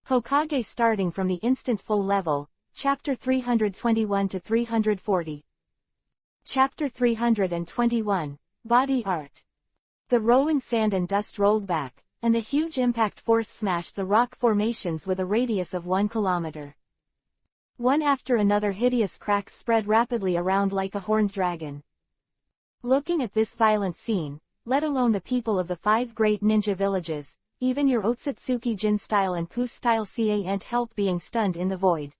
Hokage Starting from the instant full level, Chapter 321 to 340. Chapter 321, Body Art. The rolling sand and dust rolled back, and the huge impact force smashed the rock formations with a radius of 1 kilometer. One after another hideous cracks spread rapidly around like a horned dragon. Looking at this violent scene, let alone the people of the 5 great ninja villages, even your Otsutsuki Jin style and Poo style can't help being stunned in the void.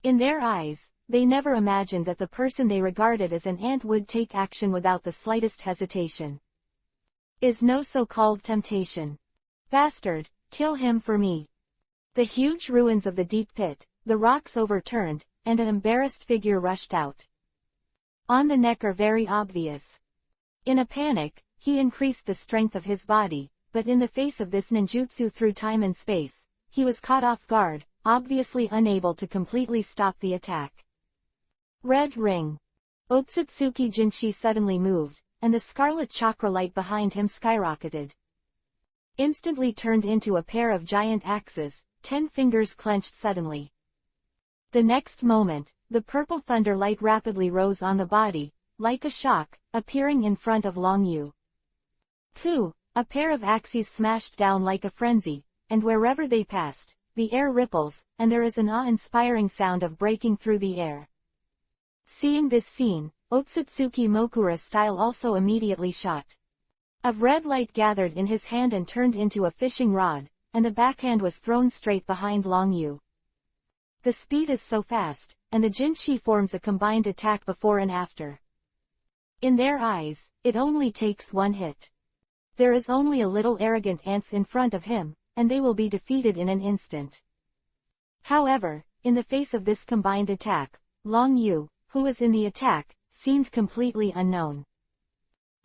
In their eyes, they never imagined that the person they regarded as an ant would take action without the slightest hesitation. Is no so-called temptation. Bastard, kill him for me. The huge ruins of the deep pit, the rocks overturned, and an embarrassed figure rushed out. On the neck are very obvious. In a panic, he increased the strength of his body, but in the face of this ninjutsu through time and space, he was caught off guard, obviously unable to completely stop the attack. Red ring. Otsutsuki Jinshi suddenly moved, and the scarlet chakra light behind him skyrocketed. Instantly turned into a pair of giant axes, 10 fingers clenched suddenly. The next moment, the purple thunder light rapidly rose on the body, like a shock, appearing in front of Long Yu. Phew! A pair of axes smashed down like a frenzy, and wherever they passed, the air ripples, and there is an awe-inspiring sound of breaking through the air. Seeing this scene, Otsutsuki Mokura style also immediately shot. A red light gathered in his hand and turned into a fishing rod, and the backhand was thrown straight behind Long Yu. The speed is so fast, and the Jinshi forms a combined attack before and after. In their eyes, it only takes one hit. There is only a little arrogant ants in front of him, and they will be defeated in an instant. However, in the face of this combined attack, Long Yu, who was in the attack, seemed completely unknown.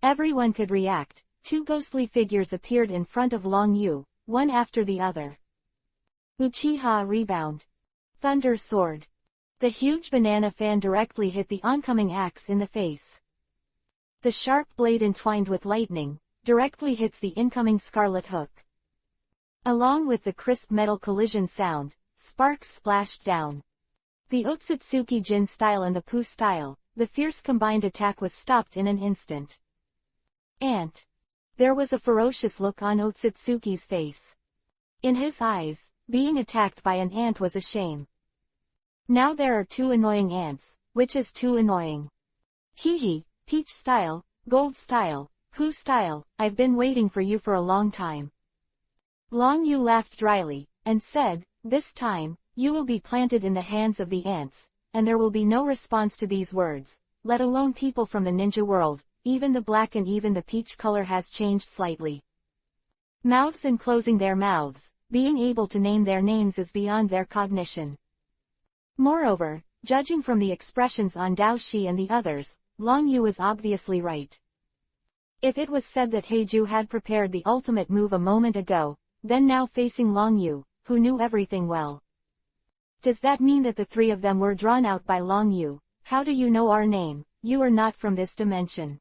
Everyone could react. 2 ghostly figures appeared in front of Long Yu, one after the other. Uchiha Rebound. Thunder Sword. The huge banana fan directly hit the oncoming axe in the face. The sharp blade entwined with lightning, directly hits the incoming scarlet hook. Along with the crisp metal collision sound, sparks splashed down. The Otsutsuki Jin style and the Poo style, the fierce combined attack was stopped in an instant. Ant. There was a ferocious look on Otsutsuki's face. In his eyes, being attacked by an ant was a shame. Now there are 2 annoying ants, which is too annoying. Hee, Peach style, Gold style, Poo style, I've been waiting for you for a long time. Long Yu laughed dryly, and said, this time, you will be planted in the hands of the ants, and there will be no response to these words, let alone people from the ninja world, even the black and even the peach color has changed slightly. Mouths enclosing their mouths, being able to name their names is beyond their cognition. Moreover, judging from the expressions on Dao Shi and the others, Long Yu is obviously right. If it was said that Heiju had prepared the ultimate move a moment ago, then now facing Long Yu, who knew everything well. Does that mean that the 3 of them were drawn out by Long Yu? How do you know our name? You are not from this dimension.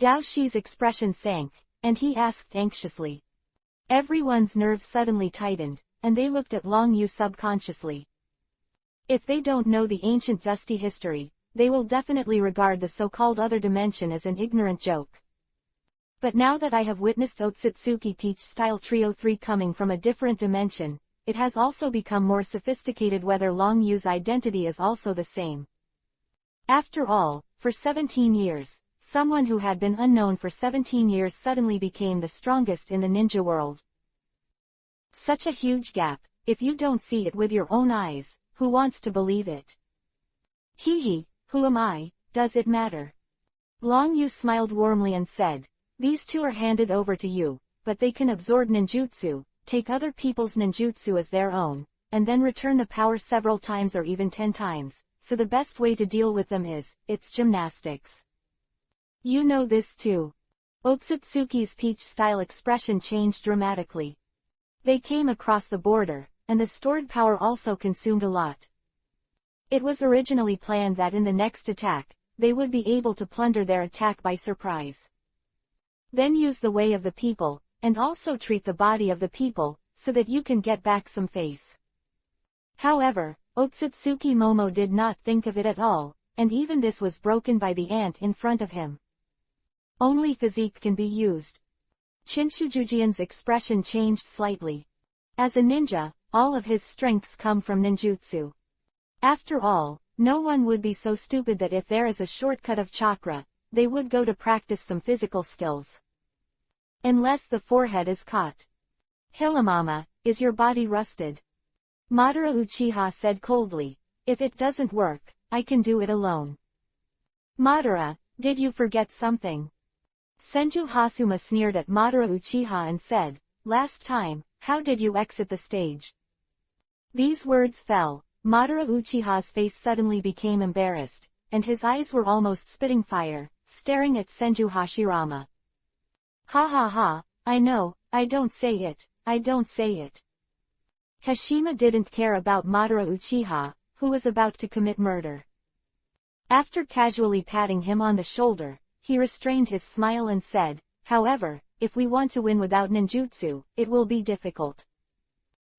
Dao Shi's expression sank, and he asked anxiously. Everyone's nerves suddenly tightened, and they looked at Long Yu subconsciously. If they don't know the ancient dusty history, they will definitely regard the so-called other dimension as an ignorant joke. But now that I have witnessed Otsutsuki Peach Style Trio 3 coming from a different dimension, it has also become more sophisticated whether Long Yu's identity is also the same. After all, for 17 years, someone who had been unknown for 17 years suddenly became the strongest in the ninja world. Such a huge gap. If you don't see it with your own eyes, who wants to believe it? Hee, who am I, does it matter? Long Yu smiled warmly and said, these 2 are handed over to you, but they can absorb ninjutsu, take other people's ninjutsu as their own, and then return the power several times or even 10 times, so the best way to deal with them is, it's gymnastics. You know this too. Otsutsuki's peach-style expression changed dramatically. They came across the border, and the stored power also consumed a lot. It was originally planned that in the next attack, they would be able to plunder their attack by surprise. Then use the way of the people, and also treat the body of the people, so that you can get back some face. However, Otsutsuki Momo did not think of it at all, and even this was broken by the ant in front of him. Only physique can be used. Chinshujujian's expression changed slightly. As a ninja, all of his strengths come from ninjutsu. After all, no one would be so stupid that if there is a shortcut of chakra, they would go to practice some physical skills. Unless the forehead is caught. Hilamama, is your body rusted? Madara Uchiha said coldly. If it doesn't work, I can do it alone. Madara, did you forget something? Senju Hasuma sneered at Madara Uchiha and said, last time, how did you exit the stage? These words fell. Madara Uchiha's face suddenly became embarrassed, and his eyes were almost spitting fire, staring at Senju Hashirama. Ha ha ha, I know, I don't say it, I don't say it. Hashima didn't care about Madara Uchiha, who was about to commit murder. After casually patting him on the shoulder, he restrained his smile and said, however, if we want to win without ninjutsu, it will be difficult.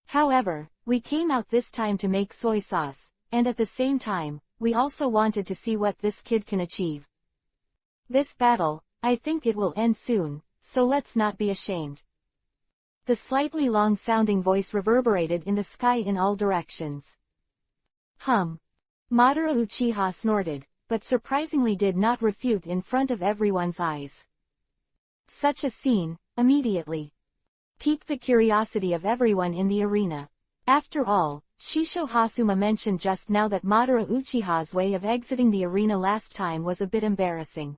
However, we came out this time to make soy sauce, and at the same time, we also wanted to see what this kid can achieve. This battle, I think it will end soon, so let's not be ashamed. The slightly long-sounding voice reverberated in the sky in all directions. Madara Uchiha snorted, but surprisingly did not refute in front of everyone's eyes. Such a scene, immediately, piqued the curiosity of everyone in the arena. After all, Shisho Hasuma mentioned just now that Madara Uchiha's way of exiting the arena last time was a bit embarrassing.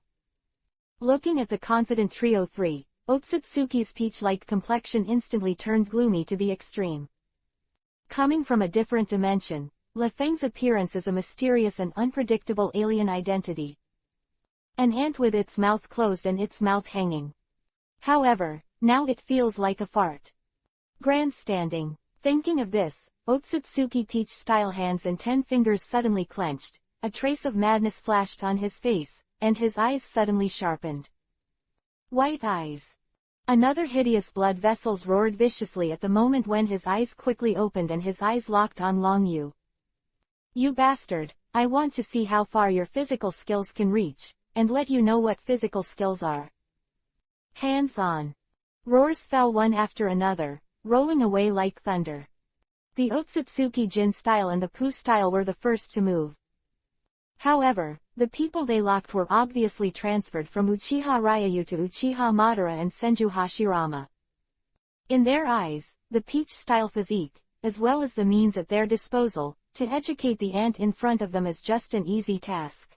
Looking at the confident Trio 3, Otsutsuki's peach-like complexion instantly turned gloomy to the extreme. Coming from a different dimension, Le Feng's appearance is a mysterious and unpredictable alien identity. An ant with its mouth closed and its mouth hanging. However, now it feels like a fart. Grandstanding. Thinking of this, Otsutsuki peach-style hands and 10 fingers suddenly clenched, a trace of madness flashed on his face, and his eyes suddenly sharpened. White eyes. Another hideous blood vessels roared viciously at the moment when his eyes quickly opened and his eyes locked on Long Yu. You bastard, I want to see how far your physical skills can reach, and let you know what physical skills are. Hands on. Roars fell one after another, rolling away like thunder. The Otsutsuki Jin style and the Poo style were the first to move. However, the people they locked were obviously transferred from Uchiha Ryayu to Uchiha Madara and Senju Hashirama. In their eyes, the peach-style physique, as well as the means at their disposal, to educate the ant in front of them is just an easy task.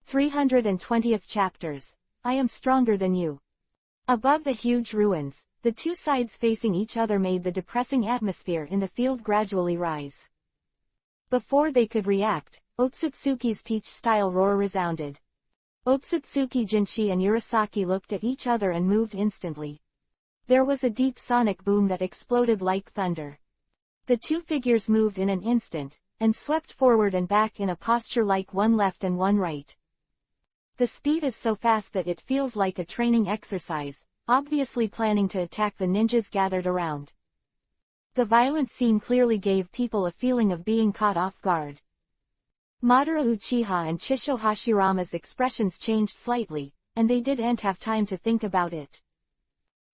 320th chapters. I am stronger than you. Above the huge ruins, the two sides facing each other made the depressing atmosphere in the field gradually rise. Before they could react, Otsutsuki's peach-style roar resounded. Otsutsuki Jinshi and Urasaki looked at each other and moved instantly. There was a deep sonic boom that exploded like thunder. The two figures moved in an instant, and swept forward and back in a posture like one left and one right. The speed is so fast that it feels like a training exercise, obviously planning to attack the ninjas gathered around. The violent scene clearly gave people a feeling of being caught off guard. Madara Uchiha and Shisho Hashirama's expressions changed slightly, and they didn't have time to think about it.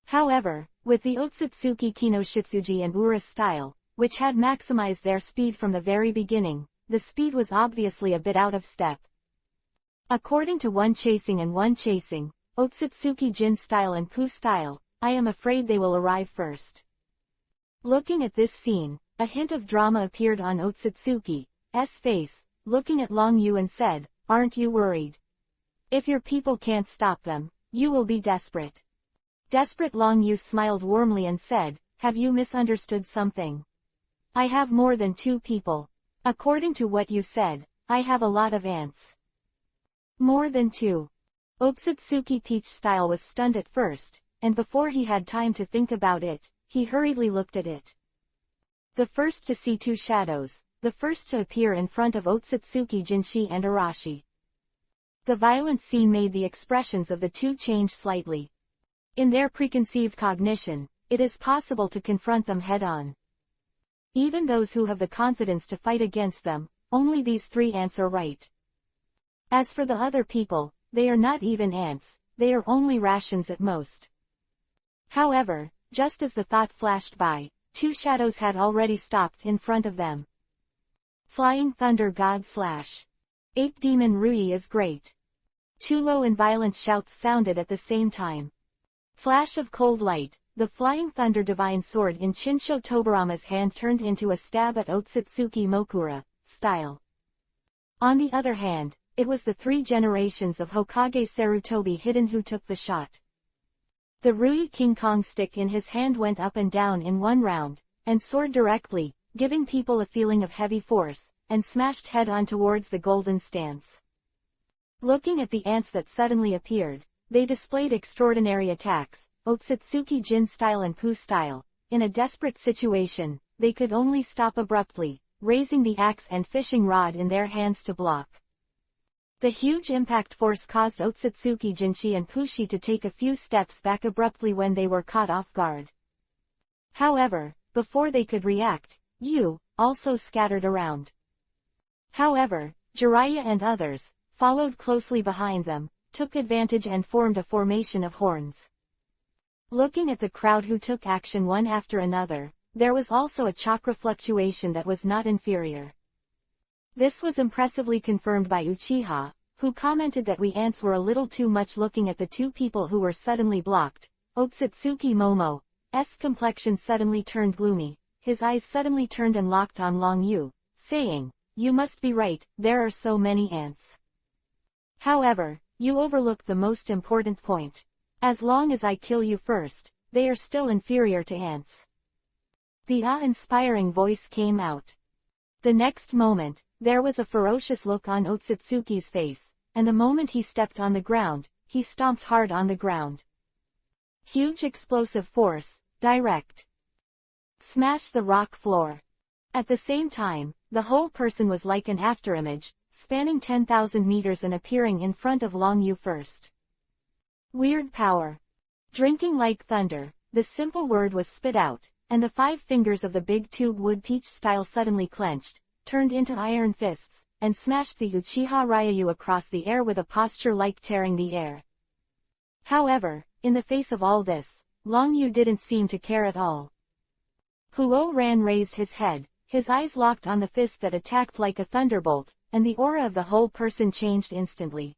However, with the Otsutsuki Kinoshitsuji and Ura style, which had maximized their speed from the very beginning, the speed was obviously a bit out of step. According to one chasing, Otsutsuki Jin style and Poo style, I am afraid they will arrive first. Looking at this scene, a hint of drama appeared on Otsutsuki's face, looking at Long Yu and said, aren't you worried? If your people can't stop them, you will be desperate. Desperate. Long Yu smiled warmly and said, have you misunderstood something? I have more than 2 people. According to what you said, I have a lot of ants. More than 2. Otsutsuki Peach style was stunned at first, and before he had time to think about it, he hurriedly looked at it. The first to see 2 shadows, the first to appear in front of Otsutsuki Jinshi and Arashi. The violent scene made the expressions of the two change slightly. In their preconceived cognition, it is possible to confront them head-on. Even those who have the confidence to fight against them, only these 3 ants are right. As for the other people, they are not even ants, they are only rations at most. However, just as the thought flashed by, 2 shadows had already stopped in front of them. Flying Thunder God / Ape Demon Rui is great. 2 low and violent shouts sounded at the same time. Flash of cold light, the Flying Thunder Divine Sword in Chinsho Tobarama's hand turned into a stab at Otsutsuki Mokura style. On the other hand, it was the 3 generations of Hokage Sarutobi hidden who took the shot. The Rui King Kong stick in his hand went up and down in one round, and soared directly, giving people a feeling of heavy force, and smashed head-on towards the golden stance. Looking at the ants that suddenly appeared, they displayed extraordinary attacks, Otsutsuki Jin style and Pooh style. In a desperate situation, they could only stop abruptly, raising the axe and fishing rod in their hands to block. The huge impact force caused Otsutsuki Jinshi and Pushi to take a few steps back abruptly when they were caught off guard. However, before they could react, Yu also scattered around. However, Jiraiya and others, followed closely behind them, took advantage and formed a formation of horns. Looking at the crowd who took action one after another, there was also a chakra fluctuation that was not inferior. This was impressively confirmed by Uchiha, who commented that we ants were a little too much looking at the 2 people who were suddenly blocked. Otsutsuki Momo's complexion suddenly turned gloomy, his eyes suddenly turned and locked on Long Yu, saying, "You must be right, there are so many ants." However, you overlooked the most important point. As long as I kill you first, they are still inferior to ants. The awe-inspiring voice came out. The next moment, there was a ferocious look on Otsutsuki's face, and the moment he stepped on the ground, he stomped hard on the ground. Huge explosive force, direct. Smashed the rock floor. At the same time, the whole person was like an afterimage, spanning 10,000 meters and appearing in front of Long Yu first. Weird power. Drinking like thunder, the simple word was spit out, and the 5 fingers of the big tube wood peach style suddenly clenched, turned into iron fists, and smashed the Uchiha Ryu across the air with a posture like tearing the air. However, in the face of all this, Long Yu didn't seem to care at all. Huo Ran raised his head, his eyes locked on the fist that attacked like a thunderbolt, and the aura of the whole person changed instantly.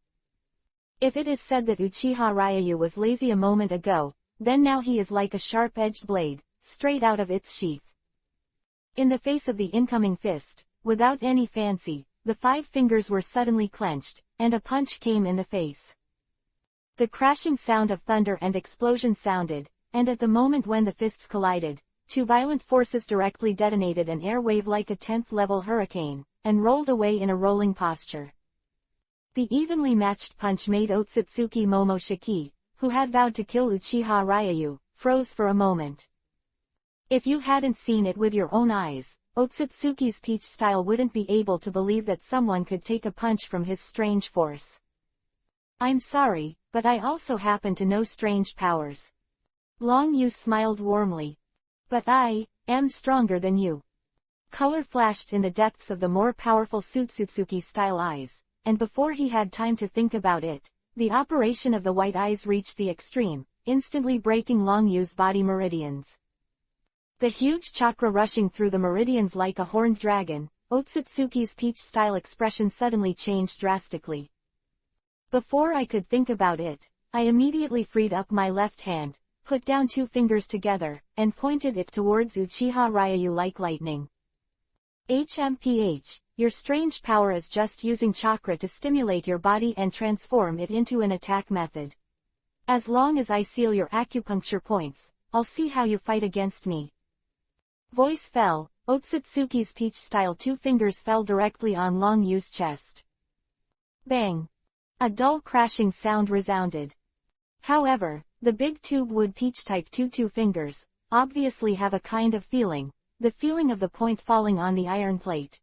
If it is said that Uchiha Ryu was lazy a moment ago, then now he is like a sharp-edged blade, straight out of its sheath. In the face of the incoming fist, without any fancy, the 5 fingers were suddenly clenched, and a punch came in the face. The crashing sound of thunder and explosion sounded, and at the moment when the fists collided, 2 violent forces directly detonated an air wave like a 10th-level hurricane, and rolled away in a rolling posture. The evenly matched punch made Otsutsuki Momoshiki, who had vowed to kill Uchiha Ryu, froze for a moment. If you hadn't seen it with your own eyes, Otsutsuki's peach style wouldn't be able to believe that someone could take a punch from his strange force. I'm sorry, but I also happen to know strange powers. Long Yu smiled warmly. But I am stronger than you. Color flashed in the depths of the more powerful Sutsutsuki-style eyes, and before he had time to think about it, the operation of the white eyes reached the extreme, instantly breaking Long Yu's body meridians. The huge chakra rushing through the meridians like a horned dragon, Otsutsuki's peach-style expression suddenly changed drastically. Before I could think about it, I immediately freed up my left hand, put down 2 fingers together, and pointed it towards Uchiha Ryu like lightning. HMPH, your strange power is just using chakra to stimulate your body and transform it into an attack method. As long as I seal your acupuncture points, I'll see how you fight against me. Voice fell, Otsutsuki's peach-style 2 fingers fell directly on Long Yu's chest. Bang! A dull crashing sound resounded. However, the big tube wood peach type 2 fingers, obviously have a kind of feeling, the feeling of the point falling on the iron plate.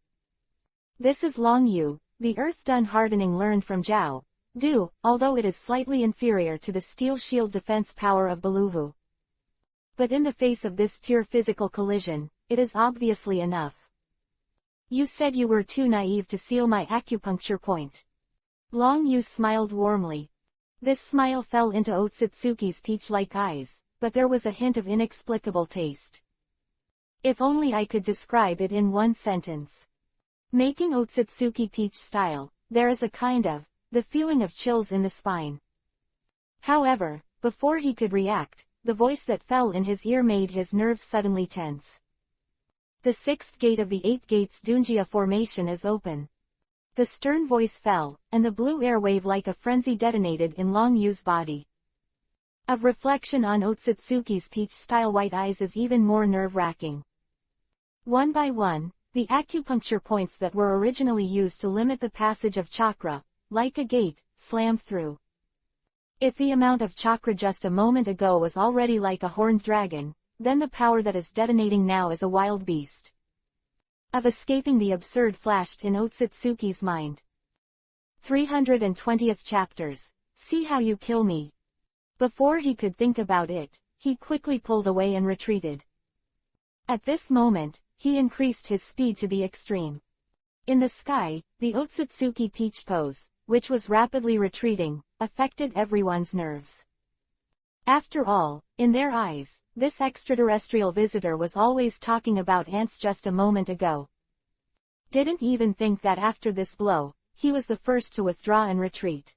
This is Long Yu, the earth-done hardening learned from Zhao Du, although it is slightly inferior to the steel shield defense power of Beluvu. But in the face of this pure physical collision, it is obviously enough. You said you were too naive to seal my acupuncture point. Long Yu smiled warmly. This smile fell into Otsutsuki's peach-like eyes, but there was a hint of inexplicable taste. If only I could describe it in one sentence. Making Otsutsuki peach style, there is a kind of, the feeling of chills in the spine. However, before he could react, the voice that fell in his ear made his nerves suddenly tense. The sixth gate of the 8 gates Dunjia formation is open. The stern voice fell, and the blue airwave like a frenzy detonated in Long Yu's body. Of reflection on Otsutsuki's peach-style white eyes is even more nerve-wracking. One by one, the acupuncture points that were originally used to limit the passage of chakra, like a gate, slammed through. If the amount of chakra just a moment ago was already like a horned dragon, then the power that is detonating now is a wild beast. Of escaping the absurd flashed in Otsutsuki's mind. 320th chapters. See how you kill me. Before he could think about it, he quickly pulled away and retreated. At this moment, he increased his speed to the extreme. In the sky, the Otsutsuki peach pose, which was rapidly retreating, affected everyone's nerves. After all, in their eyes, this extraterrestrial visitor was always talking about ants just a moment ago. Didn't even think that after this blow, he was the first to withdraw and retreat.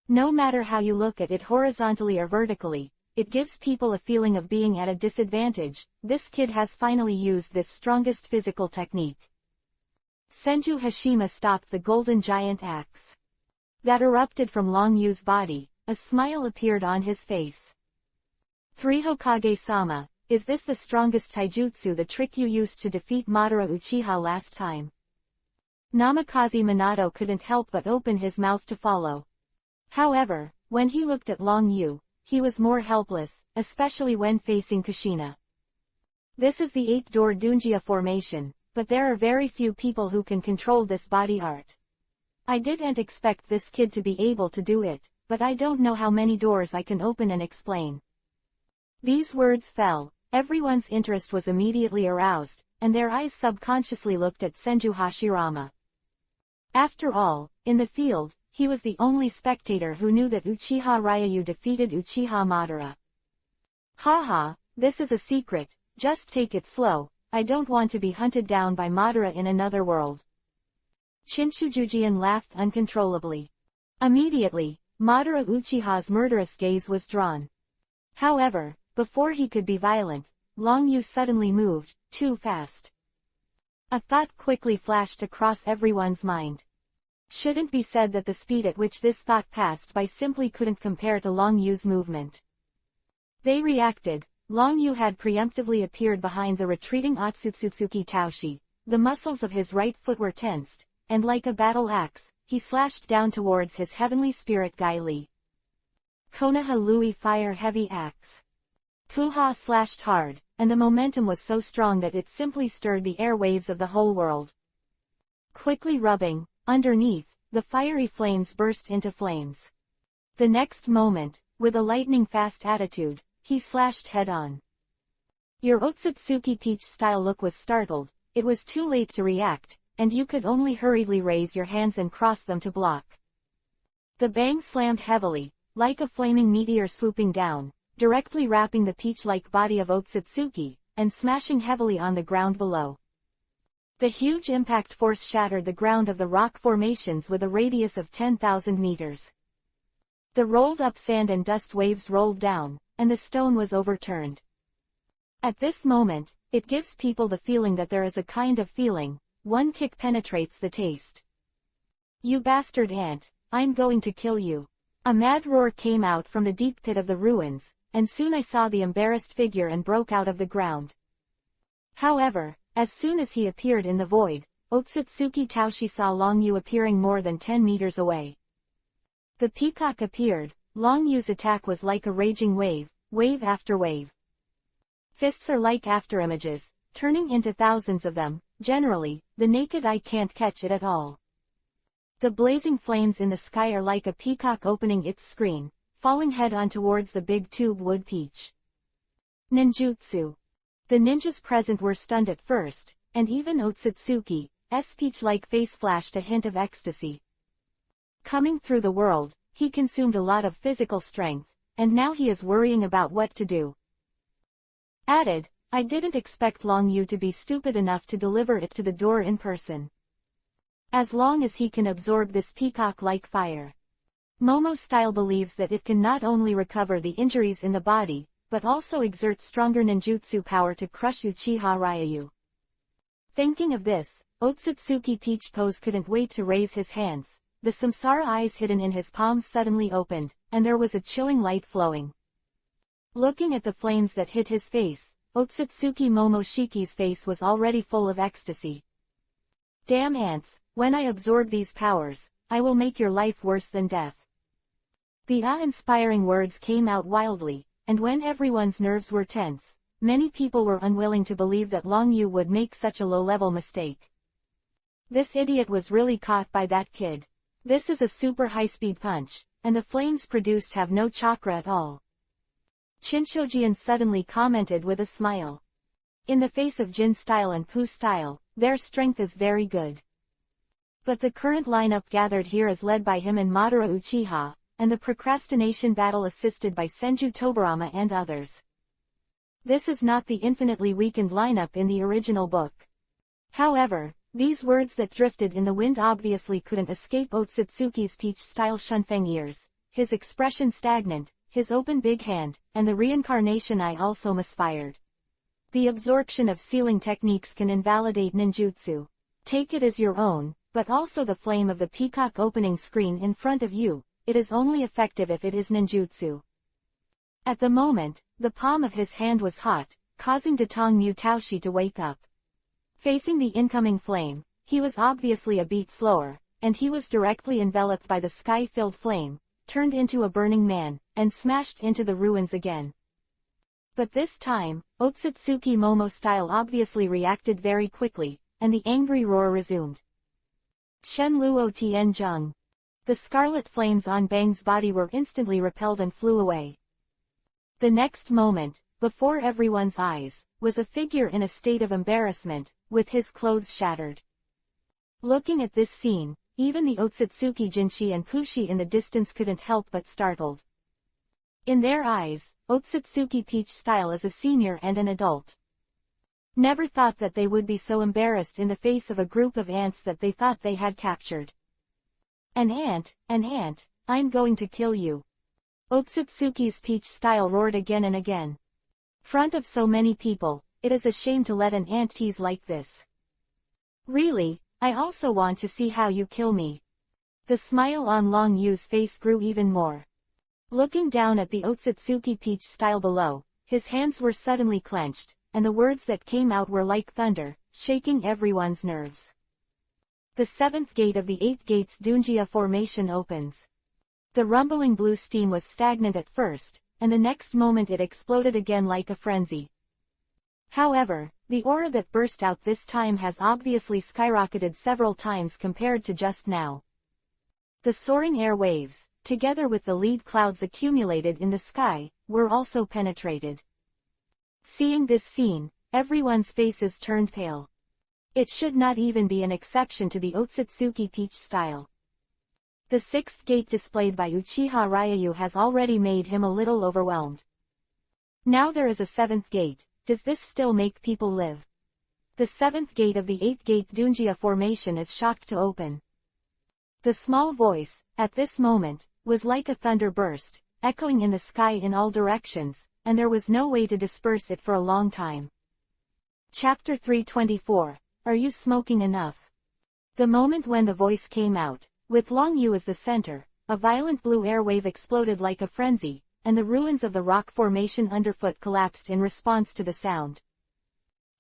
No matter how you look at it horizontally or vertically, it gives people a feeling of being at a disadvantage. This kid has finally used this strongest physical technique. Senju Hashima stopped the golden giant axe that erupted from Long Yu's body. A smile appeared on his face. 3 Hokage-sama, is this the strongest taijutsu, the trick you used to defeat Madara Uchiha last time? Namikaze Minato couldn't help but open his mouth to follow. However, when he looked at Long Yu, he was more helpless, especially when facing Kushina. This is the 8-door Dunjia formation, but there are very few people who can control this body art. I didn't expect this kid to be able to do it, but I don't know how many doors I can open and explain. These words fell, everyone's interest was immediately aroused, and their eyes subconsciously looked at Senju Hashirama. After all, in the field, he was the only spectator who knew that Uchiha Ryu defeated Uchiha Madara. Haha, this is a secret, just take it slow, I don't want to be hunted down by Madara in another world. Chinchujujian laughed uncontrollably. Immediately, Madara Uchiha's murderous gaze was drawn. However, before he could be violent, Long Yu suddenly moved, too fast. A thought quickly flashed across everyone's mind. Shouldn't be said that the speed at which this thought passed by simply couldn't compare to Long Yu's movement. They reacted. Long Yu had preemptively appeared behind the retreating Otsutsuki Taoshi. The muscles of his right foot were tensed, and like a battle axe, he slashed down towards his heavenly spirit Gai Li. Konoha Lui Fire Heavy Axe. Kuha slashed hard, and the momentum was so strong that it simply stirred the airwaves of the whole world. Quickly rubbing, underneath, the fiery flames burst into flames. The next moment, with a lightning-fast attitude, he slashed head-on. Your Otsutsuki peach-style look was startled, it was too late to react, and you could only hurriedly raise your hands and cross them to block. The bang slammed heavily, like a flaming meteor swooping down, directly wrapping the peach-like body of Otsutsuki, and smashing heavily on the ground below. The huge impact force shattered the ground of the rock formations with a radius of 10,000 meters. The rolled-up sand and dust waves rolled down, and the stone was overturned. At this moment, it gives people the feeling that there is a kind of feeling, one kick penetrates the taste. You bastard ant, I'm going to kill you. A mad roar came out from the deep pit of the ruins, and soon I saw the embarrassed figure and broke out of the ground. However, as soon as he appeared in the void, Otsutsuki Taoshi saw Long Yu appearing more than 10 meters away. The peacock appeared. Long Yu's attack was like a raging wave, wave after wave. Fists are like afterimages, turning into thousands of them. Generally, the naked eye can't catch it at all. The blazing flames in the sky are like a peacock opening its screen, falling head-on towards the big tube wood peach. Ninjutsu. The ninjas present were stunned at first, and even Otsutsuki's peach-like face flashed a hint of ecstasy. Coming through the world, he consumed a lot of physical strength, and now he is worrying about what to do. Added, I didn't expect Long Yu to be stupid enough to deliver it to the door in person. As long as he can absorb this peacock-like fire. Momo-style believes that it can not only recover the injuries in the body, but also exert stronger ninjutsu power to crush Uchiha Ryu. Thinking of this, Otsutsuki Peach Pose couldn't wait to raise his hands. The samsara eyes hidden in his palms suddenly opened, and there was a chilling light flowing. Looking at the flames that hit his face, Otsutsuki Momoshiki's face was already full of ecstasy. Damn ants, when I absorb these powers, I will make your life worse than death. The awe-inspiring words came out wildly, and when everyone's nerves were tense, many people were unwilling to believe that Long Yu would make such a low-level mistake. This idiot was really caught by that kid. This is a super high-speed punch, and the flames produced have no chakra at all. Chinshojian suddenly commented with a smile. In the face of Jin style and Pooh style, their strength is very good. But the current lineup gathered here is led by him and Madara Uchiha, and the procrastination battle assisted by Senju Tobarama and others. This is not the infinitely weakened lineup in the original book. However, these words that drifted in the wind obviously couldn't escape Otsutsuki's peach-style Shunfeng ears, his expression stagnant, his open big hand, and the reincarnation eye also misfired. The absorption of sealing techniques can invalidate ninjutsu. Take it as your own, but also the flame of the peacock opening screen in front of you, it is only effective if it is ninjutsu. At the moment, the palm of his hand was hot, causing Datong Mu Taoshi to wake up. Facing the incoming flame, he was obviously a beat slower, and he was directly enveloped by the sky-filled flame, turned into a burning man, and smashed into the ruins again. But this time, Otsutsuki Momo style obviously reacted very quickly, and the angry roar resumed. Shen Luo Tien Zheng. The scarlet flames on Bang's body were instantly repelled and flew away. The next moment, before everyone's eyes, was a figure in a state of embarrassment, with his clothes shattered. Looking at this scene, even the Otsutsuki Jinshi and Pushi in the distance couldn't help but startled. In their eyes, Otsutsuki Peach style is a senior and an adult. Never thought that they would be so embarrassed in the face of a group of ants that they thought they had captured. An ant, I'm going to kill you. Otsutsuki's Peach style roared again and again. Front of so many people, it is a shame to let an ant tease like this. Really, I also want to see how you kill me. The smile on Long Yu's face grew even more. Looking down at the Otsutsuki Peach style below, his hands were suddenly clenched, and the words that came out were like thunder, shaking everyone's nerves. The seventh gate of the 8 gates Dunjia formation opens. The rumbling blue steam was stagnant at first, and the next moment it exploded again like a frenzy. However, the aura that burst out this time has obviously skyrocketed several times compared to just now. The soaring air waves, together with the lead clouds accumulated in the sky, were also penetrated. Seeing this scene, everyone's faces turned pale. It should not even be an exception to the Otsutsuki Peach style. The 6th gate displayed by Uchiha Ryu has already made him a little overwhelmed. Now there is a 7th gate, does this still make people live? The 7th gate of the 8 gate Dunjia formation is shocked to open. The small voice, at this moment, was like a thunder burst, echoing in the sky in all directions, and there was no way to disperse it for a long time. Chapter 324. Are you smoking enough? The moment when the voice came out, with Long Yu as the center, a violent blue air wave exploded like a frenzy, and the ruins of the rock formation underfoot collapsed in response to the sound.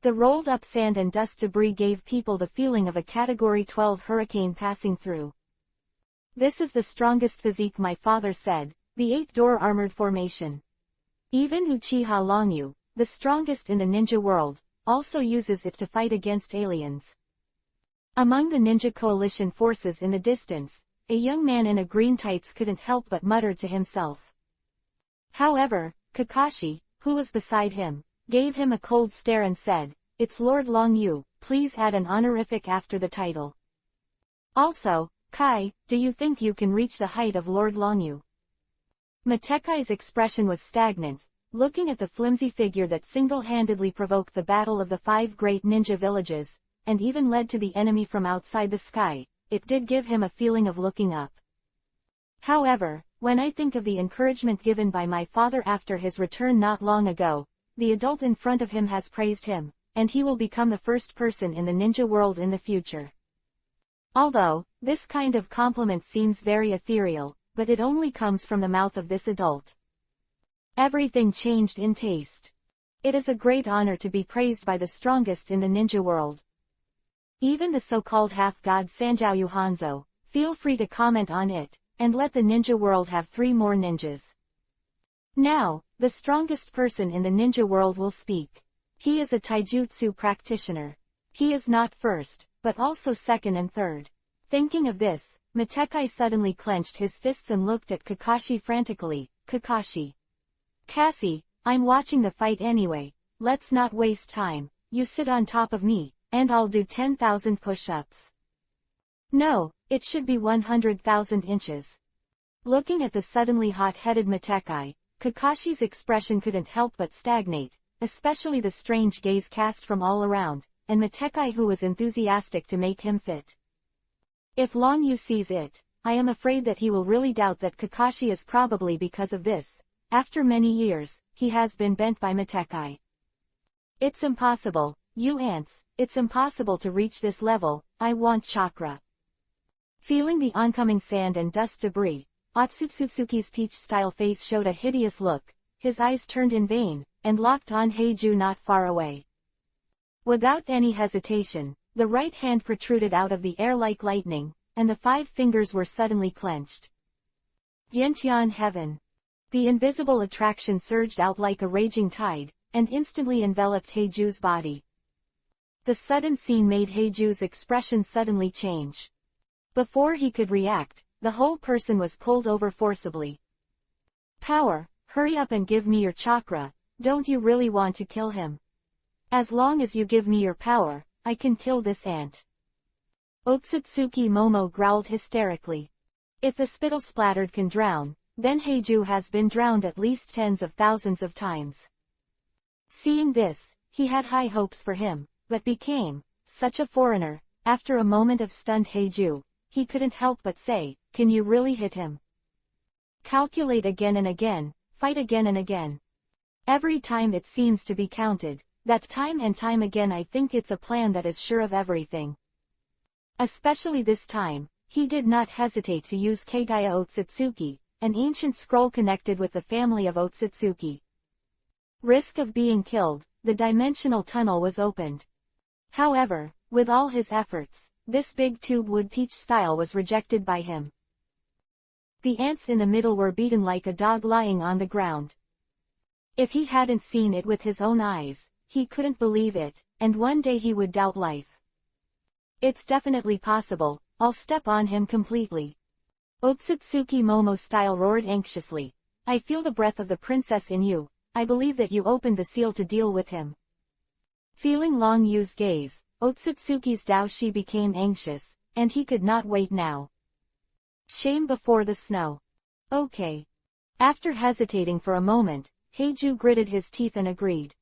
The rolled-up sand and dust debris gave people the feeling of a Category 12 hurricane passing through. This is the strongest physique, my father said, the 8-door armored formation. Even Uchiha Long Yu, the strongest in the ninja world, also uses it to fight against aliens. Among the ninja coalition forces in the distance, a young man in a green tights couldn't help but mutter to himself. However, Kakashi, who was beside him, gave him a cold stare and said, "It's Lord Long Yu, please add an honorific after the title. Also, Kai, do you think you can reach the height of Lord Long Yu?" Matekai's expression was stagnant, looking at the flimsy figure that single-handedly provoked the battle of the 5 great ninja villages, and even led to the enemy from outside the sky. It did give him a feeling of looking up. However, when I think of the encouragement given by my father after his return not long ago, the adult in front of him has praised him, and he will become the first person in the ninja world in the future. Although, this kind of compliment seems very ethereal, but it only comes from the mouth of this adult. Everything changed in taste. It is a great honor to be praised by the strongest in the ninja world. Even the so-called half-god Sanjiao Hanzo, feel free to comment on it, and let the ninja world have 3 more ninjas. Now, the strongest person in the ninja world will speak. He is a taijutsu practitioner. He is not first, but also second and third. Thinking of this, Matekai suddenly clenched his fists and looked at Kakashi frantically. "Kakashi. Cassie, I'm watching the fight anyway, let's not waste time, you sit on top of me, and I'll do 10,000 push-ups." "No, it should be 100,000 inches. Looking at the suddenly hot-headed Matekai, Kakashi's expression couldn't help but stagnate, especially the strange gaze cast from all around, and Matekai who was enthusiastic to make him fit. If Long Yu sees it, I am afraid that he will really doubt that Kakashi is probably because of this. After many years, he has been bent by Matekai. "It's impossible, you ants, it's impossible to reach this level, I want chakra." Feeling the oncoming sand and dust debris, Otsutsuki's peach-style face showed a hideous look, his eyes turned in vain, and locked on Heiju not far away. Without any hesitation, the right hand protruded out of the air like lightning, and the 5 fingers were suddenly clenched. Yantian heaven. The invisible attraction surged out like a raging tide, and instantly enveloped Heiju's body. The sudden scene made Heiju's expression suddenly change. Before he could react, the whole person was pulled over forcibly. "Power, hurry up and give me your chakra, don't you really want to kill him? As long as you give me your power, I can kill this ant." Otsutsuki Momo growled hysterically. If the spittle splattered can drown, then Heiju has been drowned at least tens of thousands of times. Seeing this, he had high hopes for him, but became such a foreigner. After a moment of stunned Heiju, he couldn't help but say, "Can you really hit him? Calculate again and again, fight again and again. Every time it seems to be counted, that time and time again I think it's a plan that is sure of everything." Especially this time, he did not hesitate to use Kagaya Otsutsuki, an ancient scroll connected with the family of Otsutsuki. Risk of being killed, the dimensional tunnel was opened. However, with all his efforts, this big tube wood peach style was rejected by him. The ants in the middle were beaten like a dog lying on the ground. If he hadn't seen it with his own eyes, he couldn't believe it, and one day he would doubt life. "It's definitely possible, I'll step on him completely." Otsutsuki Momo style roared anxiously. "I feel the breath of the princess in you, I believe that you opened the seal to deal with him." Feeling Long Yu's gaze, Otsutsuki's Daoshi became anxious, and he could not wait now. Shame before the snow. "Okay." After hesitating for a moment, Heiju gritted his teeth and agreed.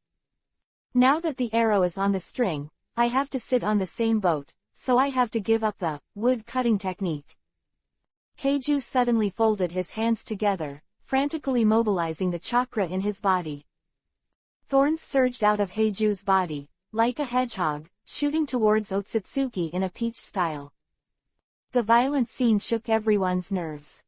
"Now that the arrow is on the string, I have to sit on the same boat, so I have to give up the wood-cutting technique." Heiju suddenly folded his hands together, frantically mobilizing the chakra in his body. Thorns surged out of Heiju's body, like a hedgehog, shooting towards Otsutsuki in a peach style. The violent scene shook everyone's nerves.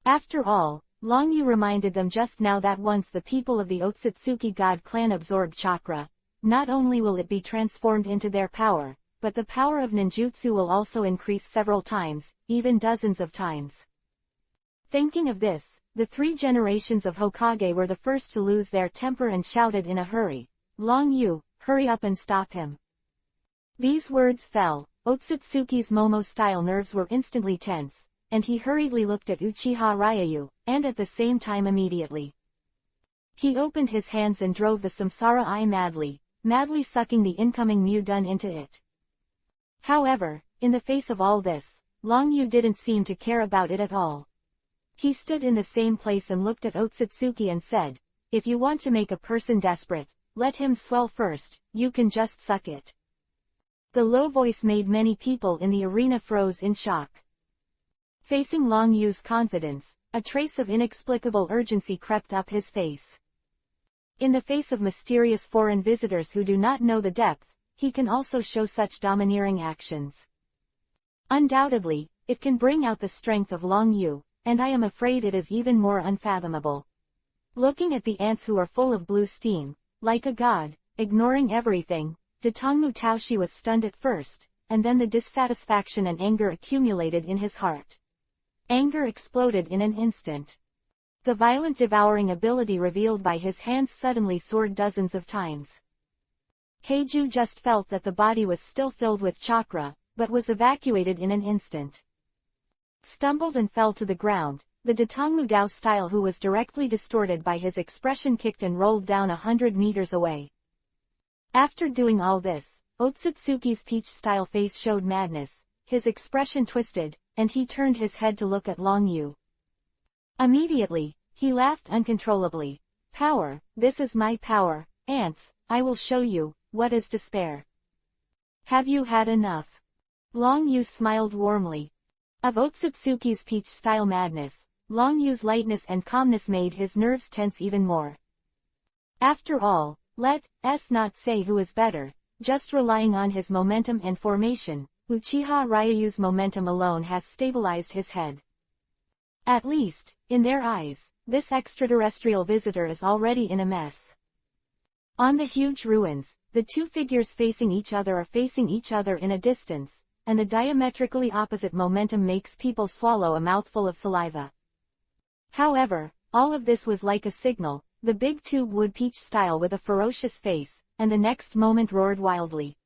After all, Long Yu reminded them just now that once the people of the Otsutsuki god clan absorb chakra, not only will it be transformed into their power, but the power of ninjutsu will also increase several times, even dozens of times. Thinking of this, the 3 generations of Hokage were the first to lose their temper and shouted in a hurry, "Long Yu, hurry up and stop him." These words fell, Otsutsuki's Momo-style nerves were instantly tense, and he hurriedly looked at Uchiha Ryayu, and at the same time immediately. He opened his hands and drove the samsara eye madly sucking the incoming Mu Dun into it. However, in the face of all this, Long Yu didn't seem to care about it at all. He stood in the same place and looked at Otsutsuki and said, "If you want to make a person desperate, let him swell first, you can just suck it." The low voice made many people in the arena froze in shock. Facing Long Yu's confidence, a trace of inexplicable urgency crept up his face. In the face of mysterious foreign visitors who do not know the depth, he can also show such domineering actions. Undoubtedly, it can bring out the strength of Long Yu, and I am afraid it is even more unfathomable. Looking at the ants who are full of blue steam, like a god, ignoring everything, Datongmu Taoshi was stunned at first, and then the dissatisfaction and anger accumulated in his heart. Anger exploded in an instant. The violent devouring ability revealed by his hands suddenly soared dozens of times. Heiju just felt that the body was still filled with chakra, but was evacuated in an instant. Stumbled and fell to the ground, the Datongmu Dao style who was directly distorted by his expression kicked and rolled down 100 meters away. After doing all this, Otsutsuki's peach-style face showed madness, his expression twisted, and he turned his head to look at Long Yu. Immediately, he laughed uncontrollably. "Power, this is my power, ants, I will show you, what is despair. Have you had enough?" Long Yu smiled warmly. Of Otsutsuki's peach-style madness, Long Yu's lightness and calmness made his nerves tense even more. After all, let's not say who is better, just relying on his momentum and formation, Uchiha Ryu's momentum alone has stabilized his head. At least, in their eyes, this extraterrestrial visitor is already in a mess. On the huge ruins, the two figures facing each other are facing each other in a distance, and the diametrically opposite momentum makes people swallow a mouthful of saliva. However, all of this was like a signal, the big tube wood peach style with a ferocious face, and the next moment roared wildly.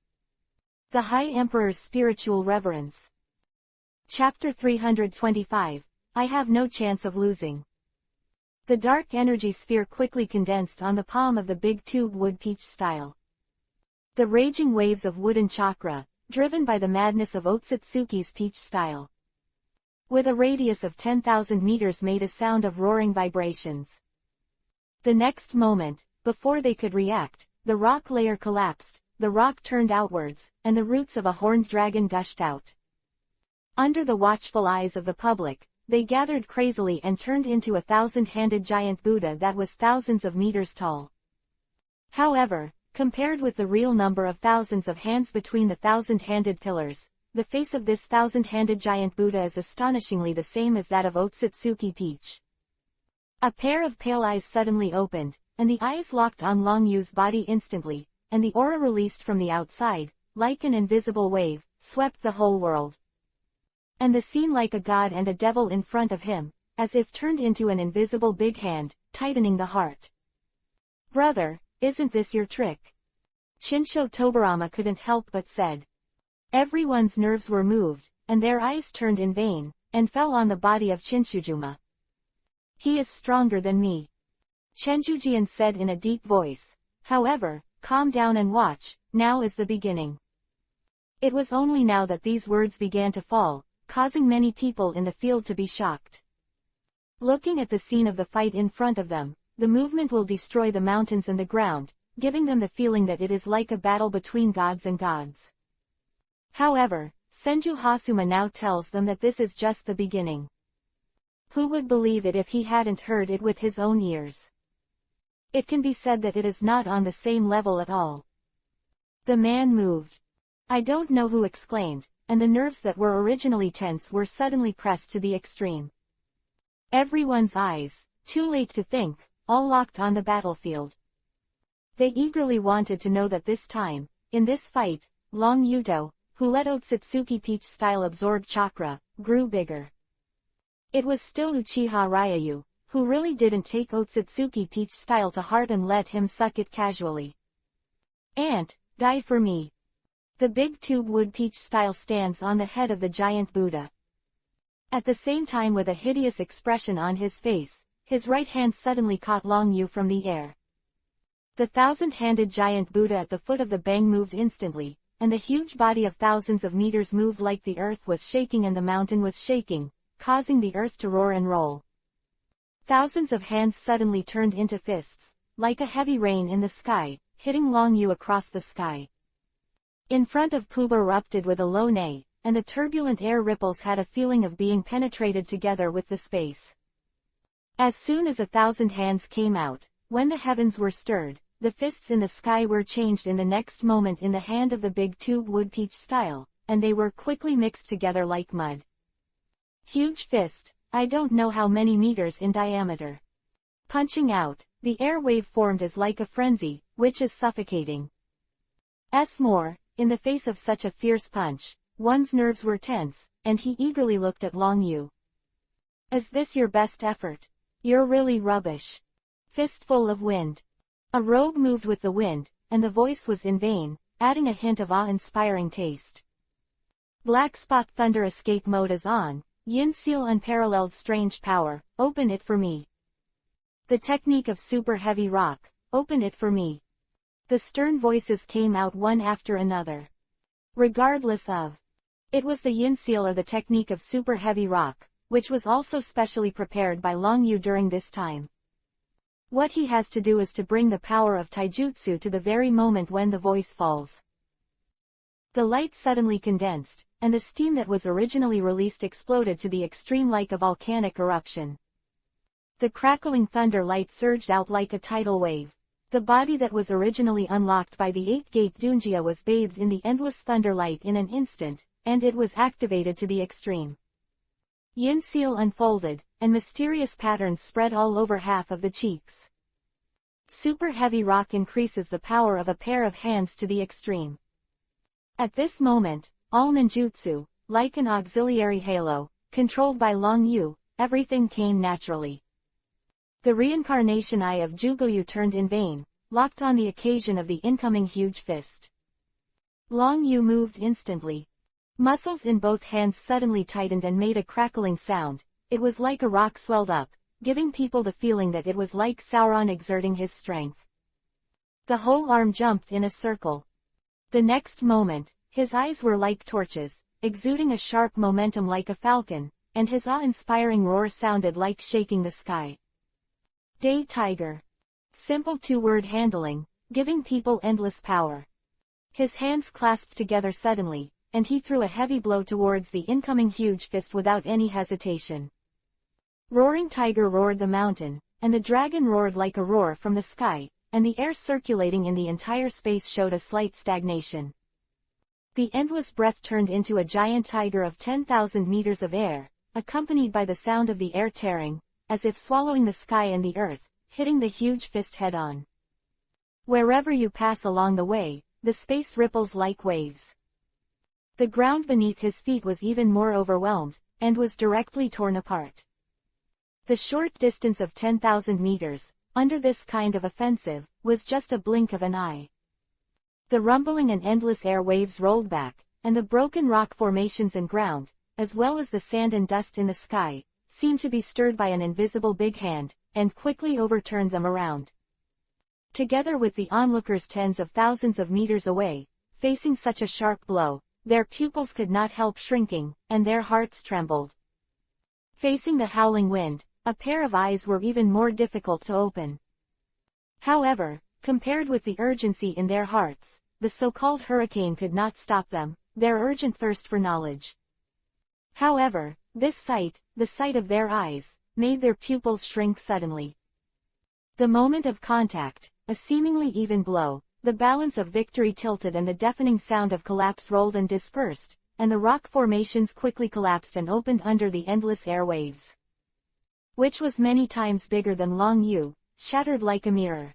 The High Emperor's Spiritual Reverence. Chapter 325, I have no chance of losing. The dark energy sphere quickly condensed on the palm of the big tube wood peach style. The raging waves of wooden chakra, driven by the madness of Otsutsuki's peach style, with a radius of 10,000 meters made a sound of roaring vibrations. The next moment, before they could react, the rock layer collapsed, the rock turned outwards, and the roots of a horned dragon gushed out. Under the watchful eyes of the public, they gathered crazily and turned into a 1,000-handed giant Buddha that was thousands of meters tall. However, compared with the real number of thousands of hands between the 1,000-handed pillars, the face of this 1,000-handed giant Buddha is astonishingly the same as that of Otsutsuki Peach. A pair of pale eyes suddenly opened, and the eyes locked on Long Yu's body instantly, and the aura released from the outside, like an invisible wave, swept the whole world. And the scene like a god and a devil in front of him, as if turned into an invisible big hand, tightening the heart. "Brother, isn't this your trick?" Shinsho Tobarama couldn't help but said. Everyone's nerves were moved, and their eyes turned in vain, and fell on the body of Chinchujuma. "He is stronger than me," Chenjujian said in a deep voice. "However, calm down and watch, now is the beginning." It was only now that these words began to fall, causing many people in the field to be shocked. Looking at the scene of the fight in front of them, the movement will destroy the mountains and the ground, giving them the feeling that it is like a battle between gods and gods. However, Senju Hasuma now tells them that this is just the beginning. Who would believe it if he hadn't heard it with his own ears? It can be said that it is not on the same level at all. The man moved. I don't know who exclaimed, and the nerves that were originally tense were suddenly pressed to the extreme. Everyone's eyes, too late to think, all locked on the battlefield. They eagerly wanted to know that this time, in this fight, Long Yuto, who let Otsutsuki Peach style absorb chakra, grew bigger. It was still Uchiha Ryu, who really didn't take Otsutsuki Peach style to heart and let him suck it casually. "Ant, die for me." The big tube wood peach style stands on the head of the giant Buddha. At the same time with a hideous expression on his face, his right hand suddenly caught Long Yu from the air. The thousand-handed giant Buddha at the foot of the bang moved instantly, and the huge body of thousands of meters moved like the earth was shaking and the mountain was shaking, causing the earth to roar and roll. Thousands of hands suddenly turned into fists, like a heavy rain in the sky, hitting Long Yu across the sky. In front of Kobo erupted with a low neigh, and the turbulent air ripples had a feeling of being penetrated together with the space. As soon as 1,000 hands came out, when the heavens were stirred, the fists in the sky were changed in the next moment in the hand of the big tube wood peach style, and they were quickly mixed together like mud. Huge fist, I don't know how many meters in diameter. Punching out, the air wave formed as like a frenzy, which is suffocating. More, in the face of such a fierce punch, one's nerves were tense, and he eagerly looked at Long Yu. Is this your best effort? You're really rubbish. Fistful of wind. A robe moved with the wind, and the voice was in vain, adding a hint of awe-inspiring taste. Black spot thunder escape mode is on. Yin seal unparalleled strange power, open it for me. The technique of super heavy rock, open it for me. The stern voices came out one after another. Regardless of. It was the yin seal or the technique of super heavy rock, which was also specially prepared by Long Yu during this time. What he has to do is to bring the power of taijutsu to the very moment when the voice falls. The light suddenly condensed, and the steam that was originally released exploded to the extreme like a volcanic eruption. The crackling thunder light surged out like a tidal wave. The body that was originally unlocked by the 8-gate Dunjia was bathed in the endless thunder light in an instant, and it was activated to the extreme. Yin seal unfolded, and mysterious patterns spread all over half of the cheeks. Super heavy rock increases the power of a pair of hands to the extreme. At this moment, all ninjutsu, like an auxiliary halo, controlled by Long Yu, everything came naturally. The reincarnation eye of Jugoyu turned in vain, locked on the occasion of the incoming huge fist. Long Yu moved instantly. Muscles in both hands suddenly tightened and made a crackling sound. It was like a rock swelled up, giving people the feeling that it was like Sauron exerting his strength. The whole arm jumped in a circle. The next moment, his eyes were like torches, exuding a sharp momentum like a falcon, and his awe-inspiring roar sounded like shaking the sky. Day Tiger. Simple two-word handling, giving people endless power. His hands clasped together suddenly, and he threw a heavy blow towards the incoming huge fist without any hesitation. Roaring Tiger roared the mountain, and the dragon roared like a roar from the sky, and the air circulating in the entire space showed a slight stagnation. The endless breath turned into a giant tiger of 10,000 meters of air, accompanied by the sound of the air tearing, as if swallowing the sky and the earth, hitting the huge fist head-on. Wherever you pass along the way, the space ripples like waves. The ground beneath his feet was even more overwhelmed, and was directly torn apart. The short distance of 10,000 meters, under this kind of offensive, was just a blink of an eye. The rumbling and endless air waves rolled back, and the broken rock formations and ground, as well as the sand and dust in the sky, seemed to be stirred by an invisible big hand, and quickly overturned them around. Together with the onlookers tens of thousands of meters away, facing such a sharp blow, their pupils could not help shrinking, and their hearts trembled. Facing the howling wind, a pair of eyes were even more difficult to open. However, compared with the urgency in their hearts, the so-called hurricane could not stop them, their urgent thirst for knowledge. However, this sight, the sight of their eyes, made their pupils shrink suddenly. The moment of contact, a seemingly even blow, the balance of victory tilted and the deafening sound of collapse rolled and dispersed, and the rock formations quickly collapsed and opened under the endless air waves. Which was many times bigger than Long Yu, shattered like a mirror.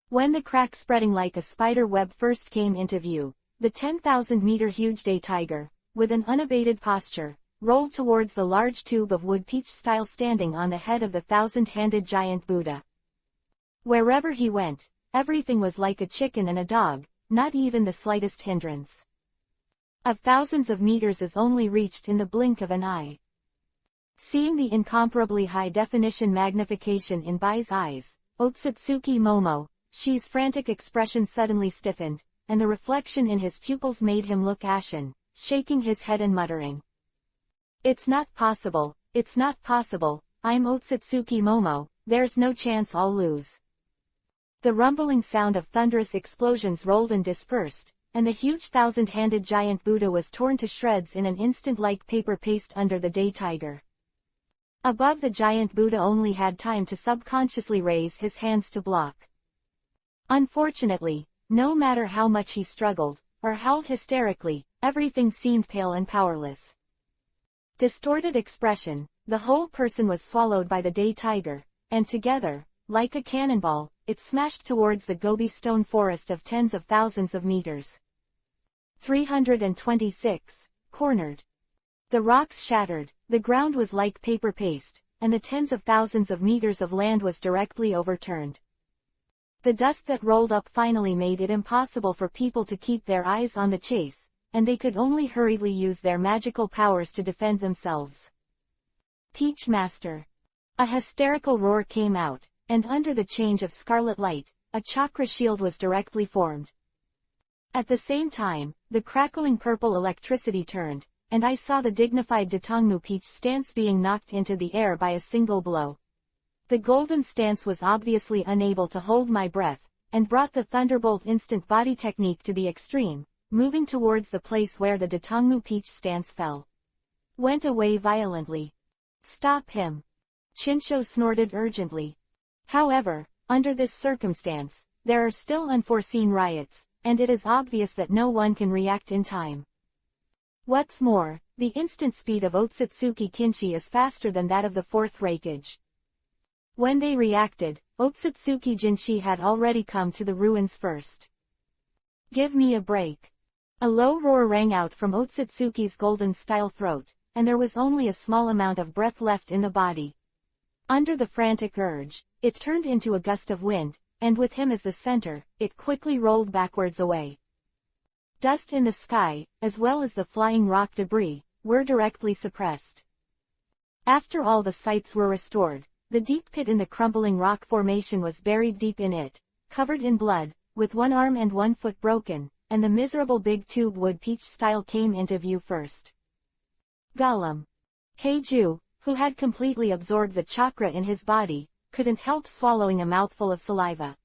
When the crack spreading like a spider web first came into view, the 10,000-meter huge day tiger, with an unabated posture, rolled towards the large tube of wood peach style standing on the head of the 1,000-handed giant Buddha. Wherever he went, everything was like a chicken and a dog, not even the slightest hindrance. Of thousands of meters is only reached in the blink of an eye. Seeing the incomparably high-definition magnification in Bai's eyes, Otsutsuki Momo, Shi's frantic expression suddenly stiffened, and the reflection in his pupils made him look ashen, shaking his head and muttering. It's not possible, I'm Otsutsuki Momo, there's no chance I'll lose. The rumbling sound of thunderous explosions rolled and dispersed, and the huge thousand-handed giant Buddha was torn to shreds in an instant like paper paste under the day tiger. Above the giant Buddha only had time to subconsciously raise his hands to block. Unfortunately, no matter how much he struggled, or howled hysterically, everything seemed pale and powerless. Distorted expression, the whole person was swallowed by the day tiger, and together, like a cannonball, it smashed towards the Gobi stone forest of tens of thousands of meters. 326. Cornered. The rocks shattered, the ground was like paper paste, and the tens of thousands of meters of land was directly overturned. The dust that rolled up finally made it impossible for people to keep their eyes on the chase, and they could only hurriedly use their magical powers to defend themselves. Peach Master. A hysterical roar came out, and under the change of scarlet light, a chakra shield was directly formed. At the same time, the crackling purple electricity turned, and I saw the dignified Datongmu Peach stance being knocked into the air by a single blow. The golden stance was obviously unable to hold my breath, and brought the Thunderbolt instant body technique to the extreme, moving towards the place where the Datongmu Peach stance fell. Went away violently. Stop him. Chinsho snorted urgently. However, under this circumstance, there are still unforeseen riots, and it is obvious that no one can react in time. What's more, the instant speed of Otsutsuki Kinshi is faster than that of the fourth Reikage. When they reacted, Otsutsuki Jinshi had already come to the ruins first. Give me a break. A low roar rang out from Otsutsuki's golden-style throat, and there was only a small amount of breath left in the body. Under the frantic urge, it turned into a gust of wind, and with him as the center, it quickly rolled backwards away. Dust in the sky, as well as the flying rock debris, were directly suppressed. After all the sights were restored, the deep pit in the crumbling rock formation was buried deep in it, covered in blood, with one arm and one foot broken, and the miserable big tube wood peach style came into view first. Gollum. Heiju, who had completely absorbed the chakra in his body, couldn't help swallowing a mouthful of saliva.